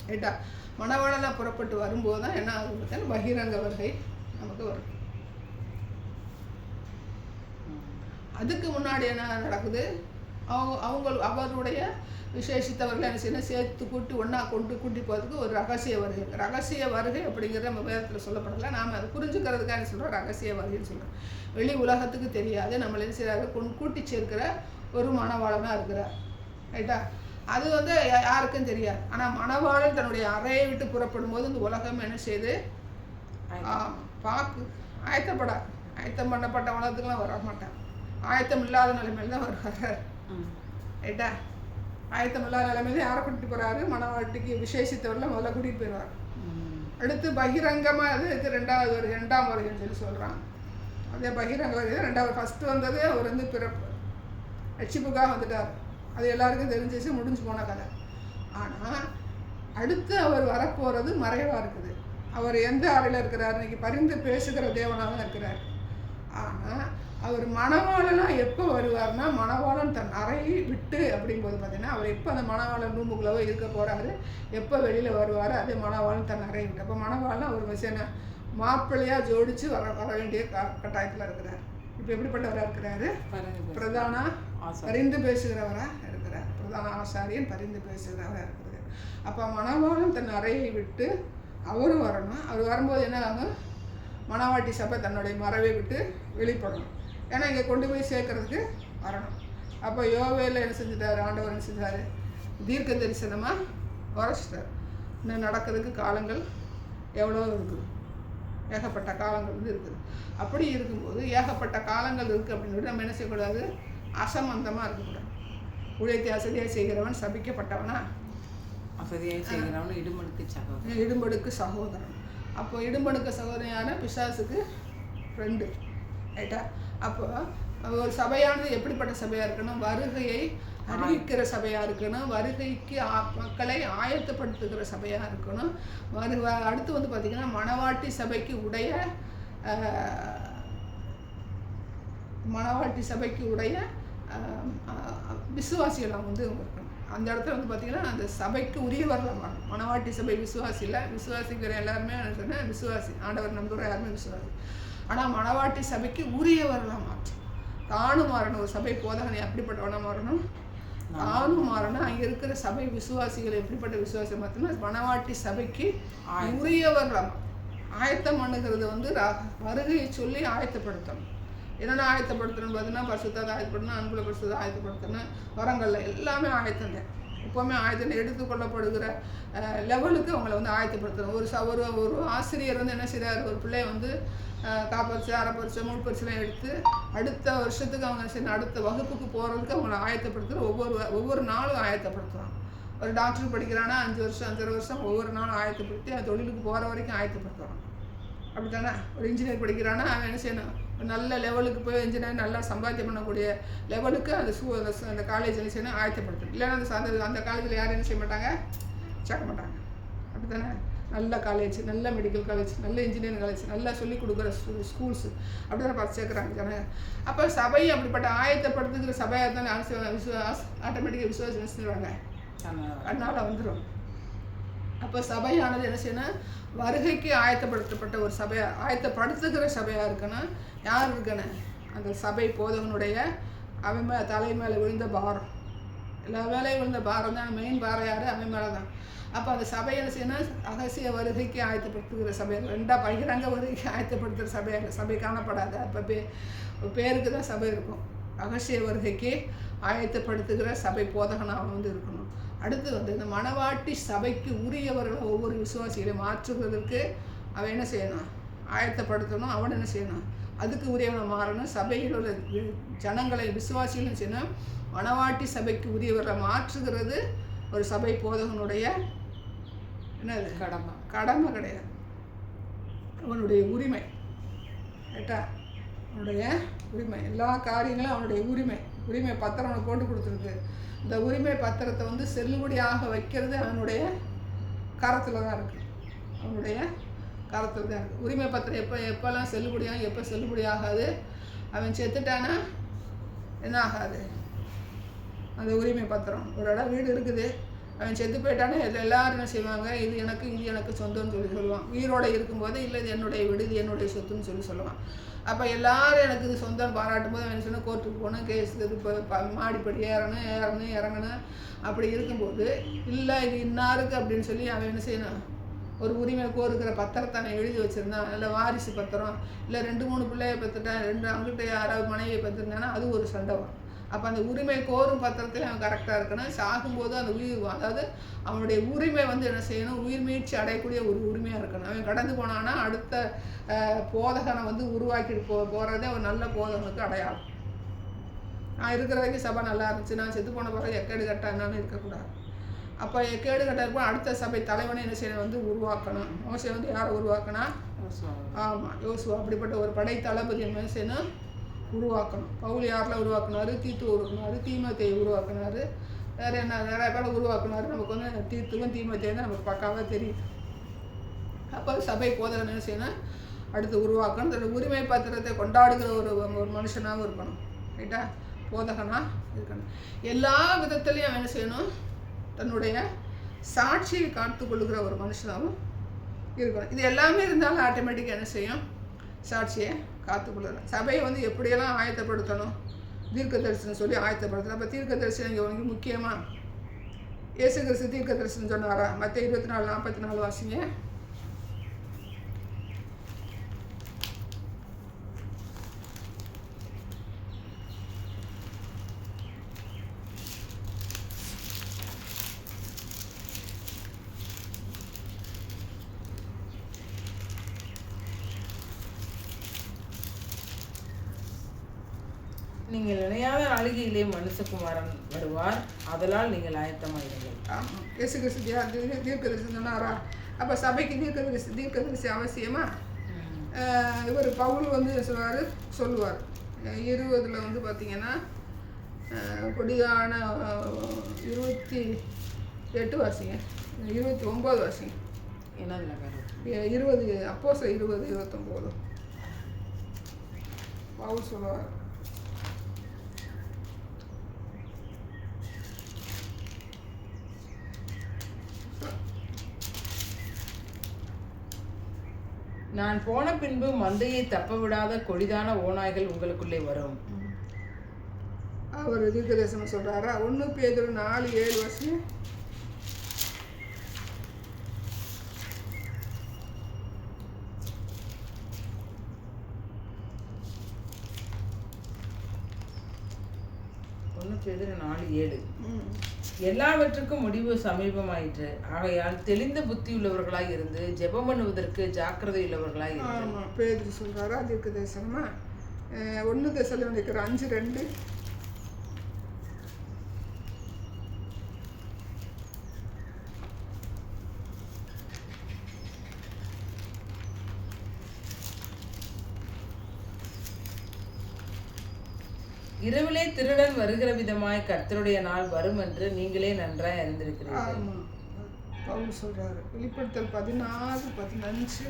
ரைட்டா? மணவாளனா புறப்பட்டு வரும்போது தான் என்ன ஆகுது? பகிரங்க வருகை நமக்கு வரும். அதுக்கு முன்னாடி என்ன நடக்குது? அவருடைய விசேஷித்தவர்களை என்ன செய்யணும்? சேர்த்து கூட்டி போகிறதுக்கு ஒரு ரகசிய வருகை அப்படிங்கிறது நம்ம வேதத்தில் சொல்லப்படலை. நாம் அதை புரிஞ்சுக்கிறதுக்காக என்ன சொல்கிறோம்? ரகசிய வருகைன்னு சொல்கிறோம். வெளி உலகத்துக்கு தெரியாது, நம்மளை என்ன செய்கிறாரு? கூட்டி சேர்க்கிற ஒரு மணவாளனாக இருக்கிறார். ரைட்டா? அது யாருக்கும் தெரியாது. ஆனால் மணவாளன் தன்னுடைய அறையை விட்டு புறப்படும் போது இந்த உலகம் என்ன செய்யுது? ஆயத்தம் பண்ணப்பட்ட உலகத்துக்குலாம் வர மாட்டான். ஆயத்தம் இல்லாத நிலைமையில் தான் வருவார். ரைட்டா? ஆயத்தம் இல்லாத நிலைமையில யாரை கூட்டிகிட்டு போகிறாரு? மணவாட்டிக்கு விசேஷித்தவரில் முதல்ல கூட்டிகிட்டு போயிடுவார். அடுத்து பகிரங்கமாக அதுக்கு ரெண்டாம் வருகைன்னு சொல்லி சொல்கிறான். அதே பகிரங்க வருகை ரெண்டாவது. ஃபஸ்ட்டு வந்தது அவர் பிறப்பு ரட்சிப்புக்காக வந்துட்டார். அது எல்லாருக்கும் தெரிஞ்சிச்சு, முடிஞ்சு போன கதை. ஆனால் அடுத்து அவர் வரப்போகிறது மறைவாக இருக்குது. அவர் எந்த அறையில் இருக்கிறார்? இன்னைக்கு பரிந்து பேசுகிற தேவனாக தான் இருக்கிறார். ஆனால் அவர் மணவாளனாக எப்போ வருவார்னா, மணவாளன் தன் அறையை விட்டு அப்படிங்கும்போது பார்த்தீங்கன்னா அவர் எப்போ அந்த மணவாளன் ரூமுக்குள்ளவோ இருக்க போகிறாரு, எப்போ வெளியில் வருவார், அதே மணவாளன் தன் அறையை விட்டு. அப்போ மணவாளன் அவர் விஷயம் மாப்பிள்ளையாக ஜோடித்து வர வேண்டிய கட்டாயத்தில் இருக்கிறார். இப்போ எப்படிப்பட்டவராக இருக்கிறாரு? பிரதான பரிந்து பேசுகிறவராக இருக்கிறார். பிரதான ஆசாரியன் பரிந்து பேசுகிறவராக இருக்கிறார். அப்போ மணவாளன் தன் அறையை விட்டு அவரும் வரணும். அவர் வரும்போது என்ன ஆகும்? மணவாட்டி சபை தன்னுடைய மறைவை விட்டு வெளிப்படணும். ஏன்னா இங்கே கொண்டு போய் சேர்க்கறதுக்கு வரணும். அப்போ யோவேல என்ன செஞ்சுட்டார்? ஆண்டவர் என்ன செஞ்சார்? தீர்க்க தரிசனமாக உரைச்சிட்டார். இன்னும் நடக்கிறதுக்கு காலங்கள் எவ்வளோ இருக்குது? ஏகப்பட்ட காலங்கள் இருக்குது. அப்படி இருக்கும்போது ஏகப்பட்ட காலங்கள் இருக்குது அப்படின்னு சொல்லி நம்ம என்ன செய்யக்கூடாது? அசமந்தமாக இருக்கக்கூடாது. உழைத்து அசதியாக செய்கிறவன் சபிக்கப்பட்டவனா? அசதியாக செய்கிறவன் இடும்படுக்கு சகோதரன். அப்போ இடும்படுக்க சகோதரனான பிசாசுக்கு ஃப்ரெண்டு. ரைட்டா? அப்போ ஒரு சபையானது எப்படிப்பட்ட சபையாக இருக்கணும்? வருகையை அறிவிக்கிற சபையாக இருக்கணும். வருகைக்கு மக்களை ஆயத்தப்படுத்துகிற சபையாக இருக்கணும். அடுத்து பார்த்திங்கன்னா மணவாட்டி சபைக்கு உடைய விசுவாசிகளாக இருக்கணும். அந்த இடத்துல பார்த்திங்கன்னா அந்த சபைக்கு உரியவர்களாக மாறணும். மணவாட்டி சபை விசுவாசி இல்லை. விசுவாசிக்கிற எல்லாருமே சொன்னேன் விசுவாசி, ஆண்டவர் நம்புகிற யாருமே விசுவாசி. ஆனால் மணவாட்டி சபைக்கு உரியவர்களாக மாற்றும். தானும் மாறணும். ஒரு சபை போதகனை எப்படிப்பட்டவனாக மாறணும்? தானும் மாறணும். அங்கே இருக்கிற சபை விசுவாசிகள் எப்படிப்பட்ட விசுவாசம் பார்த்தோம்னா மணவாட்டி சபைக்கு உரியவர்களாக ஆயத்தம் பண்ணுகிறது வருகையை சொல்லி ஆயத்தப்படுத்தணும். என்னென்ன ஆயத்தப்படுத்தணும் பார்த்தீங்கன்னா பரிசுத்தாக ஆயத்தப்படணும், அன்புல பரிசுத்தாக ஆயத்தப்படுத்தணும், வரங்களில் எல்லாமே ஆயத்தங்க. எப்போவுமே ஆயத்தம் எடுத்துக்கொள்ளப்படுகிற லெவலுக்கு அவங்கள ஆயத்தப்படுத்தணும். ஒரு ஆசிரியர் என்ன செய்கிறார்? ஒரு பிள்ளைய காப்பரிசு, அரைப்பரிசு, 3 பரிசுலாம் எடுத்து அடுத்த வருஷத்துக்கு அவங்க சரி அடுத்த வகுப்புக்கு போகிறதுக்கு அவங்கள ஆயத்தப்படுத்துகிற ஒவ்வொரு நாளும் ஆயத்தப்படுத்துகிறாங்க. ஒரு டாக்டர் படிக்கிறான்னா 5 வருஷம் 5.5 வருஷம் ஒவ்வொரு நாளும் ஆயத்தப்படுத்தி அந்த தொழிலுக்கு போகிற வரைக்கும் ஆயத்தப்படுத்துகிறாங்க. அப்படி தானே? ஒரு இன்ஜினியர் படிக்கிறான்னா அவன் என்ன செய்யணும், நல்ல லெவலுக்கு போய் இன்ஜினியர் நல்லா சம்பாத்தியம் பண்ணக்கூடிய லெவலுக்கு அந்த காலேஜ் என்ன செய்யணும், ஆயத்தப்படுத்தணும். இல்லைன்னா அந்த காலேஜில் யாரும் என்ன செய்ய மாட்டாங்க, சேர்க்க மாட்டாங்க. அப்படி தானே? நல்ல காலேஜ், நல்ல மெடிக்கல் காலேஜ், நல்ல இன்ஜினியரிங் காலேஜ், நல்லா சொல்லிக் கொடுக்குற ஸ்கூல்ஸு அப்படி தானே பார்த்து சேர்க்குறாங்க தானே. அப்போ சபை அப்படிப்பட்ட ஆயத்தப்படுத்துகிற சபையாக தானே ஆட்டோமேட்டிக்காக விசுவாசம் செஞ்சுருவாங்க, அதனால் வந்துடும். அப்போ சபையானது என்ன செய்யணும், வருகைக்கு ஆயத்தப்படுத்தப்பட்ட ஒரு சபையாக, ஆயத்தப்படுத்துகிற சபையாக இருக்கணும். யார் இருக்கணும், அந்த சபை போதகனுடைய அவன் தலை மேலே விழுந்த பாரம், எல்லா வேலையும் விழுந்த பாரம் தான். மெயின் பாரம் யார், அவன் மேலே தான். அப்போ அந்த சபை என்ன செய்யணும், ரகசிய வருகைக்கு ஆயத்தப்படுத்துகிற சபை, பகிரங்க வருகைக்கு ஆயத்தப்படுத்துகிற சபையாக சபை காணப்படாது. அப்போ பேருக்கு தான் சபை இருக்கும். ரகசிய வருகைக்கு ஆயத்தப்படுத்துகிற சபை போதகனாக இருக்கணும். அடுத்து இந்த மணவாட்டி சபைக்கு உரியவர்களை ஒவ்வொரு விசுவாசிகளையும் மாற்றுவதற்கு அவன் என்ன செய்யணும், ஆயத்தப்படுத்தணும். அவன் என்ன செய்யணும், அதுக்கு உரியவனை மாறணும். சபையில் உள்ள ஜனங்களை விசுவாசிகளும் செய்யணும். மணவாட்டி சபைக்கு உரியவர்களை மாற்றுகிறது ஒரு சபை போதகனுடைய என்னது, கடமை கிடையாது, அவனுடைய உரிமை. ரைட்டா? அவனுடைய உரிமை, எல்லா காரியங்களும் அவனுடைய உரிமை பத்திரம் அவனை போட்டு கொடுத்துருக்கு. இந்த உரிமை பத்திரத்தை செல்லுபடியாக வைக்கிறது அவனுடைய கரத்தில் தான் இருக்குது. அவனுடைய கரத்தில் தான் இருக்குது. உரிமை பத்திரம் எப்போல்லாம் செல்லுபடியாகும், எப்போ செல்லுபடியாகாது, அவன் செத்துட்டானா என்ன ஆகாது. அந்த உரிமை பத்திரம், ஒரு இடம் வீடு இருக்குது, அவன் செத்து போயிட்டானே எல்லோரும் என்ன செய்வாங்க, இது எனக்கு சொந்தம்னு சொல்லுவான். உயிரோடு இருக்கும்போது இல்லை இது என்னுடைய வீடு, இது என்னுடைய சொத்துன்னு சொல்லுவான். அப்போ எல்லோரும் எனக்கு இது சொந்தம் பாராட்டும் போது அவன் சொன்னால் கோர்ட்டுக்கு போகணும், கேஸ் இது மாடிப்படி இறங்கணும். அப்படி இருக்கும்போது இல்லை இது இன்னாருக்கு அப்படின்னு சொல்லி அவன் என்ன செய்யணும், ஒரு உரிமை கோருக்கிற பத்திரத்தை அவன் எழுதி வச்சுருந்தான். இல்லை வாரிசு பத்திரம், இல்லை 2-3 பிள்ளையை பெற்றுட்டான், அவங்ககிட்ட யாராவது மனைவியை பெற்றுருந்தானா அது ஒரு சண்டை வரும். அப்போ அந்த உரிமை கோரும் பத்திரத்தில் அவன் கரெக்டாக இருக்கணும். சாகும்போது அந்த அதாவது அவனுடைய உரிமை என்ன செய்யணும், உயிர் மீட்சி அடையக்கூடிய ஒரு உரிமையாக இருக்கணும். அவன் கடந்து போனான்னா அடுத்த போதகனை உருவாக்கிட்டு போகிறதே ஒரு நல்ல போதகனுக்கு அடையாளம். நான் இருக்கிற வரைக்கும் சபை நல்லா இருந்துச்சு, நான் செத்து போன பிறகு எக்கேடு கட்டா என்னன்னு இருக்கக்கூடாது. அப்போ எக்கேடு கட்டப்போ அடுத்த சபை தலைவனை என்ன செய்யணும், உருவாக்கணும். மோசே யாரை உருவாக்கினா, ஆமாம் யோசுவா. அப்படிப்பட்ட ஒரு படை தளபதி என்ன செய்யணும், உருவாக்கணும். பவுல் யாரில் உருவாக்குனாரு, தீத்து உருவாக்குனாரு, தீமோத்தேயை உருவாக்குனாரு, வேறு என்ன நிறைய பேரை உருவாக்குனாரு. நமக்கு தீத்துக்கும் தீமோத்தேயும் தான் நமக்கு பக்காவாக தெரியும். அப்போ சபை போதகன் என்ன செய்யணும், அடுத்து உருவாக்கணும். தன்னோட உரிமை பத்திரத்தை கொண்டாடுகிற ஒரு மனுஷனாகவும் இருக்கணும். ரைட்டா? போதகனாக இருக்கணும். எல்லா விதத்துலேயும் அவன் என்ன செய்யணும், தன்னுடைய சாட்சியை காத்துக்கொள்ளுகிற ஒரு மனுஷனாகவும் இருக்கணும். இது எல்லாமே இருந்தாலும் ஆட்டோமேட்டிக்காக என்ன செய்யும், சாட்சியை காத்துக்கொள்ளலாம். சபையை எப்படியெல்லாம் ஆயத்தப்படுத்தணும், தீர்க்க தரிசனம் சொல்லி ஆயத்தப்படுத்தணும். அப்போ தீர்க்க தரிசனம் இங்கே முக்கியமாக இயேசு கிறிஸ்து தீர்க்க தரிசனம் சொன்னாரா? மத்தேயு 24:44 வாசிங்க. நீங்கள் நினையாத நாளிகையிலே மனுஷகுமாரன் வருவார், அதனால் நீங்கள் ஆயத்தமாயிருங்கள். ஆமாம், இயேசு கிறிஸ்து தீர்க்கதரிசி சொன்னாரா? அப்போ சபைக்கு தீர்க்கதரிசி அவசியமா? இவர் பவுல் சொல்லுவார் 20 பார்த்தீங்கன்னா கொடியான 28 வாசிங்க, 29 வாசிங்க. என்னதுல 20 அப்போஸ்தலர் 20:29 பவுல் சொல்லுவார். நான் போன பின்பு மந்தையை தப்ப விடாத கொடிதான ஓநாய்கள் உங்களுக்குள்ளே வரும். அவர் தீர்க்கதரிசனம் சொல்றாரா? 1 பேதுரு 4:7 வருஷம். பேதுரு 4:7 எல்லாவற்றுக்கும் முடிவு சமீபமாயிற்று. ஆகையால் தெளிந்த புத்தி உள்ளவர்களாய் இருந்து ஜெபம் பண்ணுவதற்கு ஜாக்கிரதை உள்ளவர்களாய் இருந்து. பேதுரு சொல்றாரா தீர்க்க தரிசனமா? 1 தெசலோனிக்கர் 5:2. இரவிலே திருடன் வருகிற விதமாய் கர்த்தருடைய நாள் வரும் என்று நீங்களே நன்றாய் அறிந்திருக்கிறீர்கள். ஆமாம், பவுல் சொல்றாரு. வெளிப்படுத்தல் 16:15.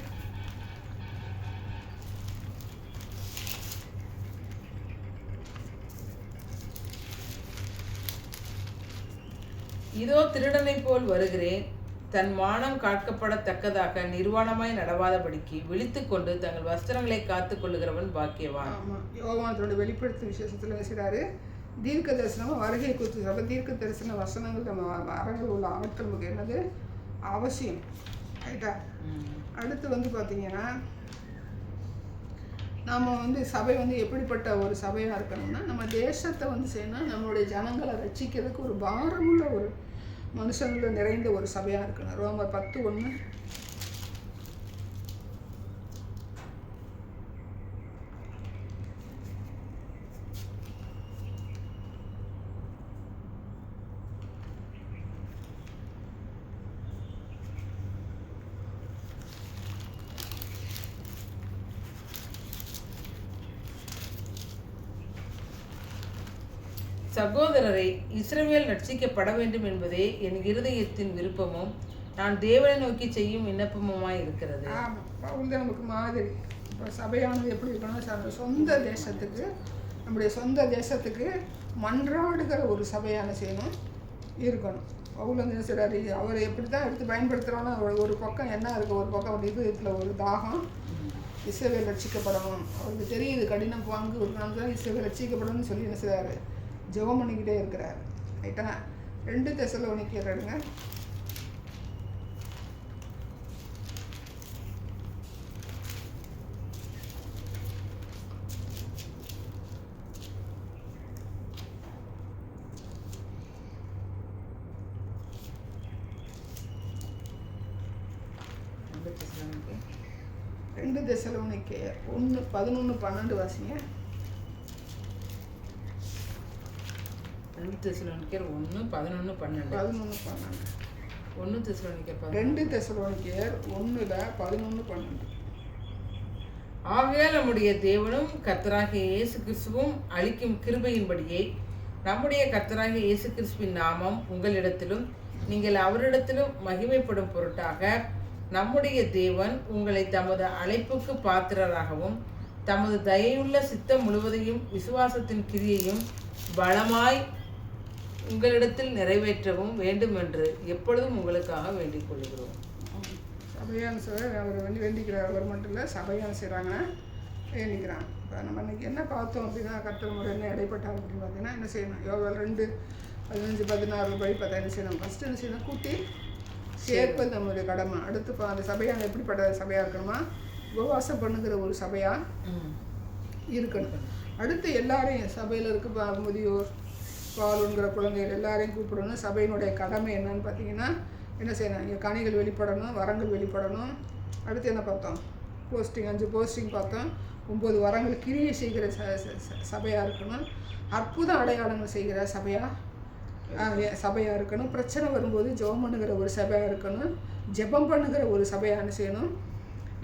இதோ திருடனைப் போல் வருகிறேன், தன் மானம் காக்கப்படத்தக்கதாக நிர்வாணமாய் நடவாதபடிக்கு விழித்துக் கொண்டு தங்கள் வஸ்திரங்களை காத்துக் கொள்ளுகிறவன் பாக்கியவான். ஆமாம், யோவானத்தோட வெளிப்படுத்தும் விசேஷத்தில் என்ன செய்கிறாரு, தீர்க்க தரிசனமாக வருகை குறித்து சொல்ல தீர்க்க தரிசன வசனங்கள் நம்ம அரங்கில் உள்ள ஆட்களுக்கு என்னது அவசியம். ரைட்டா? அடுத்து வந்து பார்த்தீங்கன்னா நம்ம சபை எப்படிப்பட்ட ஒரு சபையாக இருக்கணும்னா, நம்ம தேசத்தை செய்யணும், நம்மளுடைய ஜனங்களை ரட்சிக்கிறதுக்கு ஒரு பாரமுள்ள ஒரு மனுஷங்கள நிறைந்த ஒரு சபையாக இருக்கணும். ரோமர் 10:1. சகோதரரை, இஸ்ரவேல் ரட்சிக்கப்பட வேண்டும் என்பதே என் இருதயத்தின் விருப்பமும் நான் தேவனை நோக்கி செய்யும் விண்ணப்பமுமாய் இருக்கிறது. ஆமாம், பவுல் தான் நமக்கு மாதிரி. இப்போ சபையானது எப்படி இருக்கணும், சொந்த தேசத்துக்கு, நம்முடைய சொந்த தேசத்துக்கு மன்றாடுகிற ஒரு சபையான செய்யணும் இருக்கணும். பவுல் என்ன செய்கிறாரு, அவர் எப்படி தான் எடுத்து பயன்படுத்துகிறான்னா, ஒரு பக்கம் என்ன இருக்குது, ஒரு பக்கம் ஒரு இதயத்தில் ஒரு தாகம், இஸ்ரவேல் ரட்சிக்கப்படணும். அவருக்கு தெரியுது கடினம் பங்கு இருக்கணும், இஸ்ரவேல் ரட்சிக்கப்படணும்னு சொல்லி என்ன செய்கிறாரு, ஜெபம் பண்ணிக்கிட்டே இருக்கிறார். ரைட்டா? 2 தெசலோனிக்கர் எடுங்க. ரெண்டு தெசலோனிக்கேயர் 1:11-12 வாசிங்க. 2 தெசலோனிக்கேயர் 1:11-12. 1 தெசலோனிக்கேயர் 2 தெசலோனிக்கேயர் 1:11-12. ஆகையால் நம்முடைய தேவனும் கர்த்தராகிய இயேசு கிறிஸ்துவும் அளிக்கும் கிருபையின்படியே நம்முடைய கர்த்தராகிய இயேசு கிறிஸ்துவின் நாமம் உங்களிடத்திலும் நீங்கள் அவரிடத்திலும் மகிமைப்படும் பொருட்டாக நம்முடைய தேவன் உங்களை தமது அழைப்புக்கு பாத்திரராகவும் தமது தயையுள்ள சித்தம் முழுவதையும் விசுவாசத்தின் கிரியையும் பலமாய் உங்களிடத்தில் நிறைவேற்றவும் வேண்டும் என்று எப்பொழுதும் உங்களுக்காக வேண்டிக் கொள்கிறோம். சபையான சார் அவர் வேண்டிக்கிறார். அவர் மட்டும் இல்லை, சபையான செய்கிறாங்க, வேண்டிக்கிறாங்க. இப்போ நம்ம இன்றைக்கி என்ன பார்த்தோம் அப்படின்னா, கர்த்தர் முறை என்ன இடைப்பட்டார் அப்படின்னு பார்த்தீங்கன்னா என்ன செய்யணும், யோவேல் 2:15-16 படி பார்த்தா என்ன செய்யணும், ஃபஸ்ட்டு என்ன செய்யணும், கூட்டி சேர்ப்பது நம்மளுடைய கடமை. அடுத்து அந்த சபையான எப்படிப்பட்ட சபையாக இருக்கணுமா, உபவாசம் பண்ணுகிற ஒரு சபையாக இருக்கணும். அடுத்து எல்லாரையும் சபையில் இருக்க முதியோர், பாலுங்கிற குழந்தைகள் எல்லாரையும் கூப்பிடணும். சபையினுடைய கடமை என்னன்னு பார்த்தீங்கன்னா என்ன செய்யணும், இங்கே கனிகள் வெளிப்படணும், வரங்கள் வெளிப்படணும். அடுத்து என்ன பார்த்தோம், போஸ்டிங் 5 போஸ்டிங் பார்த்தோம். 9 வரங்கள் கிரியை செய்கிற சபையாக இருக்கணும். அற்புத அடையாளங்கள் செய்கிற சபையாக இருக்கணும். பிரச்சனை வரும்போது ஜெபம் பண்ணுகிற ஒரு சபையாக இருக்கணும். ஜெபம் பண்ணுகிற ஒரு சபையான செய்யணும்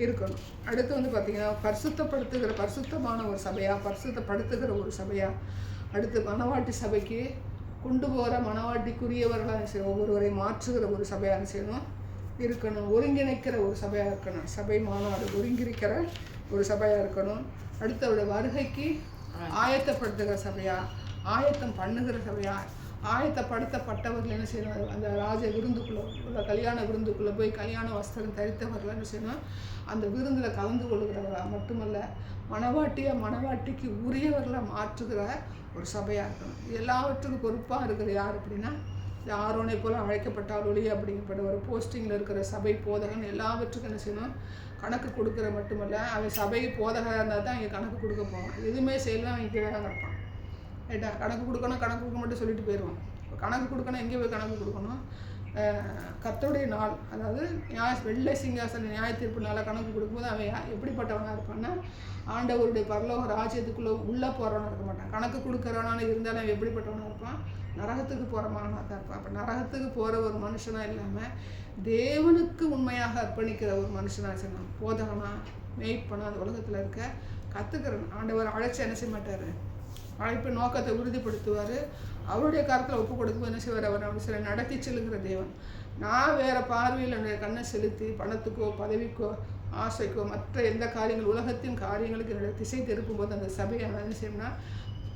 இருக்கணும். அடுத்து பார்த்திங்கன்னா பரிசுத்தமான ஒரு சபையாக, பரிசுத்தப்படுத்துகிற ஒரு சபையாக. அடுத்து மணவாட்டி சபைக்கு கொண்டு போகிற மணவாட்டிக்குரியவர்களாக ஒவ்வொருவரை மாற்றுகிற ஒரு சபையாக செய்யணும் இருக்கணும். ஒருங்கிணைக்கிற ஒரு சபையாக இருக்கணும். சபை மாநாடு ஒருங்கிணைக்கிற ஒரு சபையாக இருக்கணும். அடுத்து அவருடைய வருகைக்கு ஆயத்தப்படுத்துகிற சபையாக, ஆயத்தம் பண்ணுகிற சபையாக, ஆயத்தப்படுத்தப்பட்டவர்கள் என்ன செய்யணும், அந்த ராஜ விருந்துக்குள்ளே உள்ள கல்யாண விருந்துக்குள்ளே போய் கல்யாண வஸ்திரம் தரித்தவர்கள் என்ன செய்யணும், அந்த விருந்தில் கலந்து கொள்கிறவர்களாக மட்டுமல்ல, மணவாட்டிக்கு உரியவர்களாக மாற்றுகிற ஒரு சபையாக இருக்கணும். எல்லாவற்றுக்கும் பொறுப்பாக இருக்கிற யார் அப்படின்னா, ஆரோனை போல் அழைக்கப்பட்டால் ஒளி அப்படிங்கப்பட்ட ஒரு போஸ்டிங்கில் இருக்கிற சபை போதகன் எல்லாவற்றுக்கும் என்ன செய்யணும், கணக்கு கொடுக்குற மட்டுமல்ல, அவன் சபை போதகராக இருந்தால் தான் இங்கே கணக்கு கொடுக்க போவான். எதுவுமே செய்யலாம், அவன் கீழே தான் கிடப்பான். ரைட்டா? கணக்கு கொடுக்க மட்டும் சொல்லிட்டு போயிடுவான். இப்போ கணக்கு கொடுக்கணும், எங்கே போய் கணக்கு கொடுக்கணும், கர்த்தருடைய நாள், அதாவது வெள்ளை சிங்காசன நியாய தீர்ப்பு நாளை கணக்கு கொடுக்கும்போது அவன் எப்படிப்பட்டவனாக இருப்பான்னா, ஆண்டவருடைய பரலோக ராஜ்யத்துக்குள்ளே உள்ளே போகிறவனாக இருக்க மாட்டான். கணக்கு கொடுக்குறவனான இருந்தாலும் அவன் எப்படிப்பட்டவனாக இருப்பான்? நரகத்துக்கு போகிறவனாக தான் இருப்பான். அப்போ நரகத்துக்கு போகிற ஒரு மனுஷனாக இல்லாமல் தேவனுக்கு உண்மையாக அர்ப்பணிக்கிற ஒரு மனுஷனாக செய்யணும். போதகனா மேய்ப்பனா அந்த உலகத்தில் இருக்க கற்றுக்கிறன். ஆண்டவர் அழைச்சி என்ன செய்ய மாட்டார், அழைப்பு நோக்கத்தை உறுதிப்படுத்துவார். அவருடைய கருத்தில் ஒப்பு கொடுக்கும் என்ன செய்வார், அவர் சில நடத்தி செல்லுகிற தேவன். நான் வேறு பார்வையில் என்னுடைய கண்ணை செலுத்தி பணத்துக்கோ பதவிக்கோ ஆசைக்கோ மற்ற எந்த காரியங்கள் உலகத்தின் காரியங்களுக்கு என்னுடைய திசை திருப்பும் போது அந்த சபையை என்ன செய்யணும்னா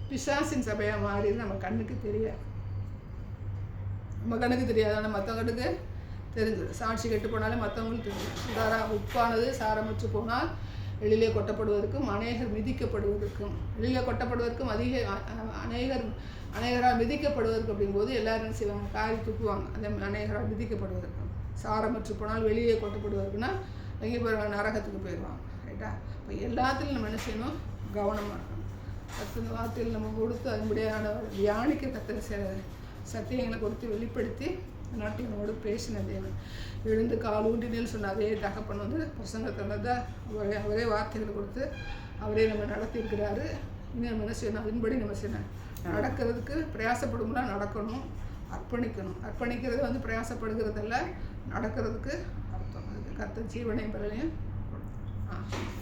பிசாசின் சபையாக மாறிது. நம்ம கண்ணுக்கு தெரியாது, நம்ம கண்ணுக்கு தெரியாது, ஆனால் மற்றவங்களுக்கு தெரிஞ்சது. சாட்சி கெட்டு போனாலே மற்றவங்களுக்கு தெரியும். உப்பானது சாரமற்று போனால் வெளியிலே கொட்டப்படுவதற்கும் அநேகர் மிதிக்கப்படுவதற்கும், வெளியிலே கொட்டப்படுவதற்கும் அநேகரால் மிதிக்கப்படுவதற்கு அப்படிங்கும்போது எல்லாரும் என்ன செய்வாங்க, காரி துப்புவாங்க. அந்த அநேகரால் மிதிக்கப்படுவதற்கும். சாரமற்று போனால் வெளியே கொட்டப்படுவதற்குன்னா எங்கே போயிடுவாங்க, நரகத்துக்கு போயிடுவாங்க. ரைட்டா? இப்போ எல்லாத்துலையும் நம்ம என்ன செய்யணும், கவனமாக இருக்கணும். கத்தின வார்த்தையில் நம்ம கொடுத்து அதுபடியான தியானிக்க கத்திர சத்தியங்களை கொடுத்து வெளிப்படுத்தி நாட்டினோடு பேசின தேவன். எழுந்து கால் ஊண்டினேன்னு சொன்ன அதே தகப்பன் பிரசங்கத்தில் தான் அவரே வார்த்தைகளை கொடுத்து அவரே நம்ம நடத்தியிருக்கிறாரு. இன்னும் நம்ம என்ன செய்யணும், அதன்படி நம்ம செய்யணும். நடக்கிறதுக்கு பிரயாசப்படும்னா நடக்கணும், அர்ப்பணிக்கணும். அர்ப்பணிக்கிறது பிரயாசப்படுகிறதில்ல, நடக்கிறதுக்கு அர்த்தம். அதுக்கு கர்த்தர் ஜீவனையும் பலனையும் கொடுக்கும்.